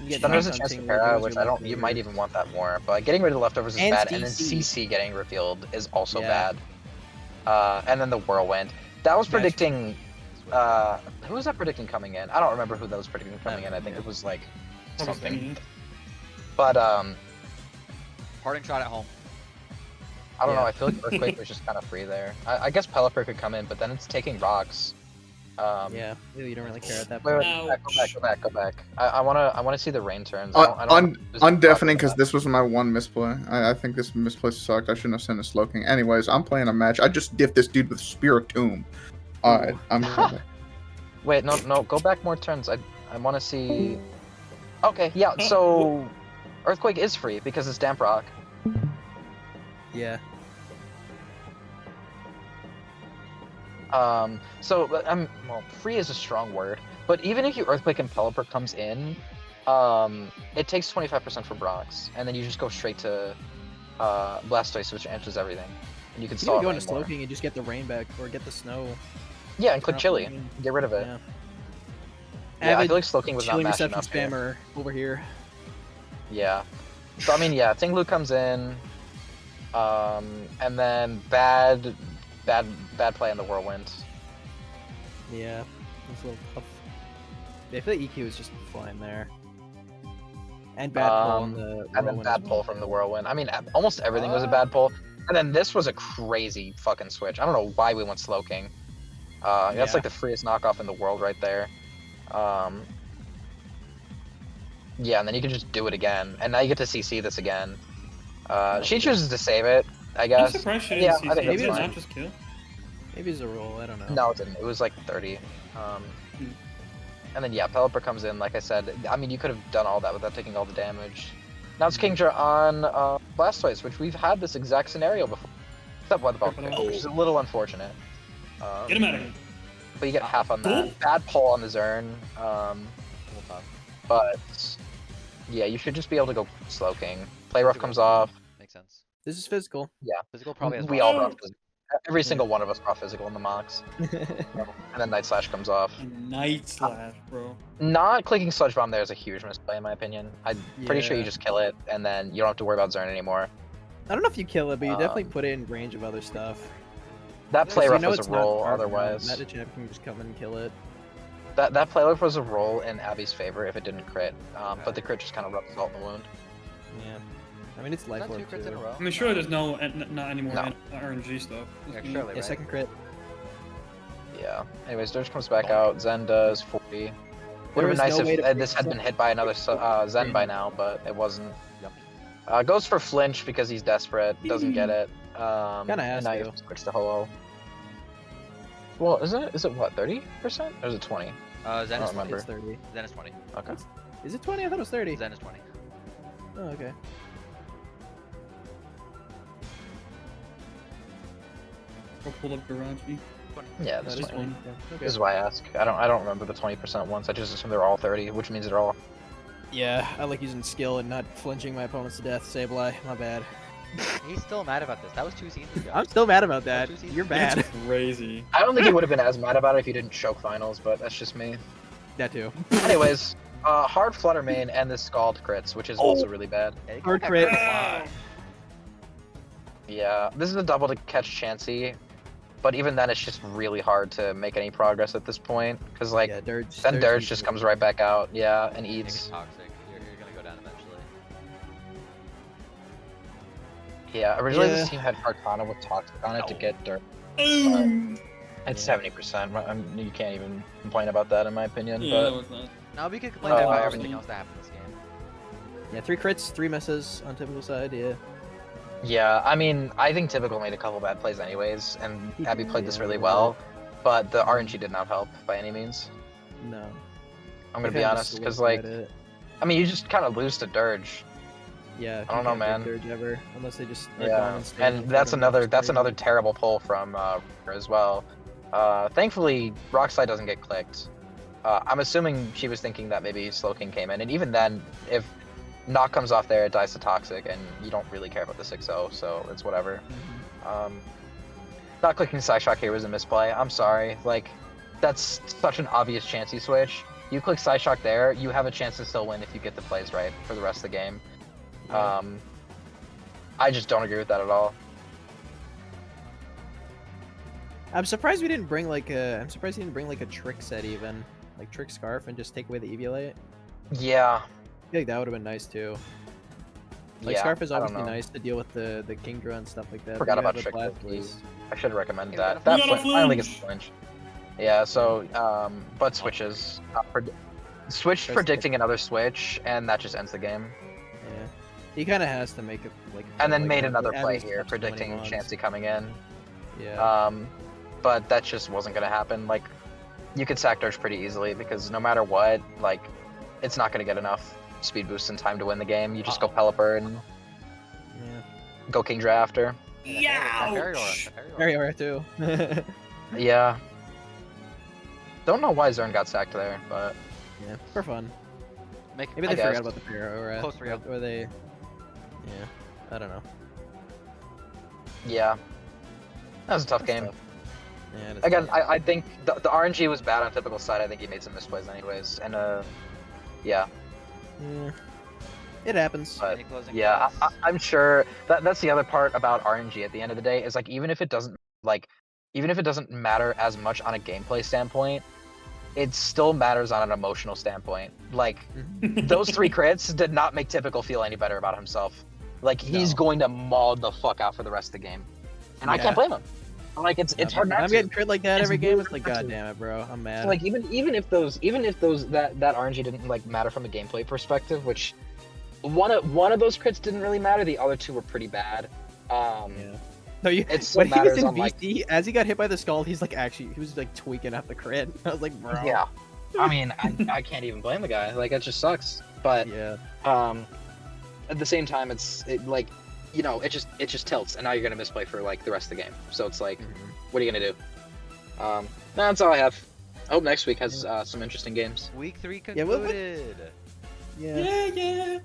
You get Thunder has a Night chance to Hunting, para, Leftovers, which or I don't. You might Leftovers. even want that more. But getting rid of the leftovers is And bad, and then CC. CC getting revealed is also Yeah. bad. And then the whirlwind. That was Smash. predicting. Who was that predicting coming in? I don't remember who that was predicting coming in. I think it was like Probably something. Stinging. But Parting shot at home. I don't know. Yeah. I feel like Earthquake was just kind of free there. I guess Pelipper could come in, but then it's taking rocks. Yeah. Really, you don't really care at that Wait, point. go back. I wanna see the rain turns. I don't Undeafening because this was my one misplay. I think this misplay sucked. I shouldn't have sent a Slowking. Anyways, I'm playing a match. I just diffed this dude with Spirit Tomb. Alright, I'm Wait, no, go back more turns. I want to see. Okay, yeah. So, Earthquake is free because it's damp rock. Yeah. So well, free is a strong word, but even if you Earthquake and Pelipper comes in, it takes 25% for Bronx, and then you just go straight to Blastoise, which answers everything. And you can You stall can go it into more. Slowking and just get the rain back, or get the snow. Yeah, and click Turn off Chili. the rain. Get rid of it. Yeah. Yeah, I Avid feel like Slowking was not Chilling mashing reception up here. spammer over here. Yeah. So I mean, yeah, Tinglu comes in, and then bad play on the Whirlwind. Yeah, it's a little tough. Yeah, I feel like EQ is just fine there. And bad pull on the And then Whirlwind bad as pull well. from the Whirlwind. I mean, almost everything was a bad pull. And then this was a crazy fucking switch. I don't know why we went Slowking. That's Yeah. like the freest knockoff in the world right there. Yeah, and then you can just do it again. And now you get to CC this again. She chooses to save it, I I'm guess. surprised she Yeah, didn't I think Did that's it fine. not just kill? Maybe it's a roll, I don't know. No, it didn't. It was like 30. And then, yeah, Pelipper comes in, like I said. I mean, you could have done all that without taking all the damage. Now it's Kingdra on Blastoise, which we've had this exact scenario before. Except Weather Ball, which is a little unfortunate. Get him out of here. But you get half on Cool. that. Bad pull on the Zern. A little tough. But, yeah, you should just be able to go Slowking. Play Rough comes off. Makes sense. This is physical. Physical probably has We rock all smash. draw physical. Every single one of us draw physical in the mocks. And then Night Slash comes off. Night Slash, bro. Not clicking Sludge Bomb there is a huge misplay in my opinion. I'm pretty sure you Yeah. just kill it, and then you don't have to worry about Zern anymore. I don't know if you kill it, but you definitely Um, put it in range of other stuff. That So play you rough know was a it's not roll far from otherwise. Meta champ can just come in and kill it. That play rough was a roll in Abby's favor if it didn't crit. But the crit just kind of rubbed salt in the wound. Yeah. I mean, it's Is life that two orb crits in a too. row? I mean, surely there's not any more No. RNG stuff. Yeah, Just me. surely, Yeah, right? second crit. Yeah. Anyways, Dirge comes back out. Zen does 40. Would There have been is nice no way to if this had been hit by another Zen by now, but it wasn't. Yep. Goes for flinch because he's desperate. Doesn't get it. Kinda has and now you to. have to switch to Ho-Oh. Well, is it what, 30%? Or is it 20? Zen I is don't 20. remember. It's 30. Zen is 20. Okay. Is it 20? I thought it was 30. Zen is 20. Oh, okay. Go pull up Garachi. Yeah, That that's is 20. 20. Yeah, okay. This is why I ask. I don't remember the 20% ones. I just assume they're all 30, which means they're all. Yeah, I like using skill and not flinching my opponents to death. Sableye, my bad. He's still mad about this. That was 2 seasons ago. I'm still mad about that. Don't you see- You're bad. It's crazy. I don't think he would have been as mad about it if he didn't choke finals, but that's just me. That too. Anyways, hard Flutter Mane and this Scald crits, which is also really bad. Yeah, you Hard can crit. Ow! Yeah, this is a double to catch Chansey, but even then, it's just really hard to make any progress at this point because like Yeah, Dirge. then Dirge needs just to- comes right back out, yeah, and I think it's eats. toxic. You're gonna go down eventually. Yeah, originally Yeah. this team had Arcana with Toxic on it to get Dirt. Ooh. It's 70%. You can't even complain about that in my opinion. Yeah, that But was not. Now we could complain about Oh. everything else that happened in this game. Yeah, 3 crits, 3 misses on typical side. Yeah. yeah, I mean, I think Typical made a couple bad plays anyways, and He Abby did, played this yeah. really well. But the RNG did not help by any means. No. I'm gonna If be I honest, just because look like, at it, I mean, you just kind of lose to Dirge. yeah, I don't you know, can't man. beat Dirge ever unless they just like, Yeah, bomb and stay and and that's take them another off that's screen. another terrible pull from her as well. Thankfully, Rockslide doesn't get clicked. I'm assuming she was thinking that maybe Slowking came in, and even then, if Knock comes off there, it dies to Toxic, and you don't really care about the 6-0, so it's whatever. Mhm. Not clicking Psyshock here was a misplay. I'm sorry. Like, that's such an obvious Chansey switch. You click Psyshock there, you have a chance to still win if you get the plays right for the rest of the game. Yeah. I just don't agree with that at all. I'm surprised we didn't bring like a. I'm surprised he didn't bring like a trick set even, like trick scarf, and just take away the Eviolite. Yeah. I feel like that would have been nice too. Like Yeah, scarf is I don't obviously know. nice to deal with the Kingdra and stuff like that. but Forgot you about have a trick Blastoise. I should recommend You that. gotta That flinch. I don't think it's a flinch. Yeah, so but switches. Switch Press predicting another switch, and that just ends the game. Yeah, he kind of has to make it like. And then like, made at another play least here, touch 20 predicting mons. Chansey coming in. Yeah. But that just wasn't gonna happen. Like, you could sack Dirge pretty easily because no matter what, like, it's not gonna get enough speed boost in time to win the game. You just go Pelipper and Yeah. go Kingdra after. Fairy Aura, Youch! Fairy Aura. Very rare too. Yeah. Don't know why Zern got sacked there, but Yeah, for fun. Make Maybe I they forgot guess. about the Pyro, Close for you. or they. Yeah, I don't know. yeah. That was a tough That's game. tough. Yeah, it is Again, tough. I think the RNG was bad on typical side. I think he made some misplays anyways, and yeah. Yeah. It happens. But Any closing yeah, thoughts? I'm sure that's the other part about RNG at the end of the day is like even if it doesn't matter as much on a gameplay standpoint, it still matters on an emotional standpoint. Like those 3 crits did not make Typical feel any better about himself. Like he's No. going to maul the fuck out for the rest of the game, and I Yeah. can't blame him. Like it's hard not I'm to. getting crit like that It's every game. really It's like, hard god to. damn it, bro. I'm mad. So, like even if those that RNG didn't like matter from a gameplay perspective, which one of those crits didn't really matter. The other 2 were pretty bad. Yeah. No, It still when he was matters in on, like- VC, as he got hit by the skull, he was like tweaking at the crit. I was like, bro. Yeah, I mean, I can't even blame the guy. Like it just sucks. But Yeah. at the same time, it just tilts, and now you're gonna misplay for like the rest of the game. So it's like, what are you gonna do? That's all I have. I hope next week has some interesting games. Week 3 Yeah, what- concluded. Yeah. Yeah.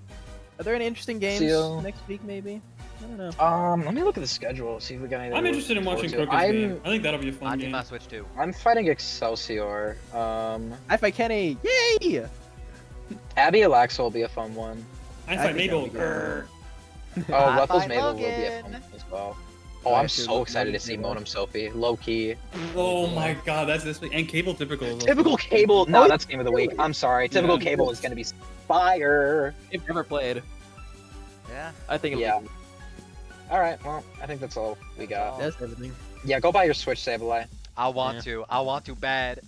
Are there any interesting games Seal. next week? Maybe. I don't know. Let me look at the schedule. See if we got anything. I'm to interested in look watching forward Crook's to. game. I think that'll be a fun I do game. my Switch too. I'm fighting Excelsior. I fight Kenny. Yay! Abby Alaxa will be a fun one. I I fight think Mabel. that'll be good. Oh, I Ruffles fight Mabel will be a Logan. fun one as well. Oh, Oh, I'm actually, so excited to Logan's see good one. Monum Sophie. Low key. Oh my god, that's this week. And Cable Typical. is also- Typical Cable. No, Oh, that's game of the week. I'm sorry. Typical Yeah. Cable is gonna be fire. They've never played. Yeah. I think it'll Yeah. be All right. Well, I think that's all we got. That's everything. Yeah, go buy your Switch, Sableye. I want to. I want to bad.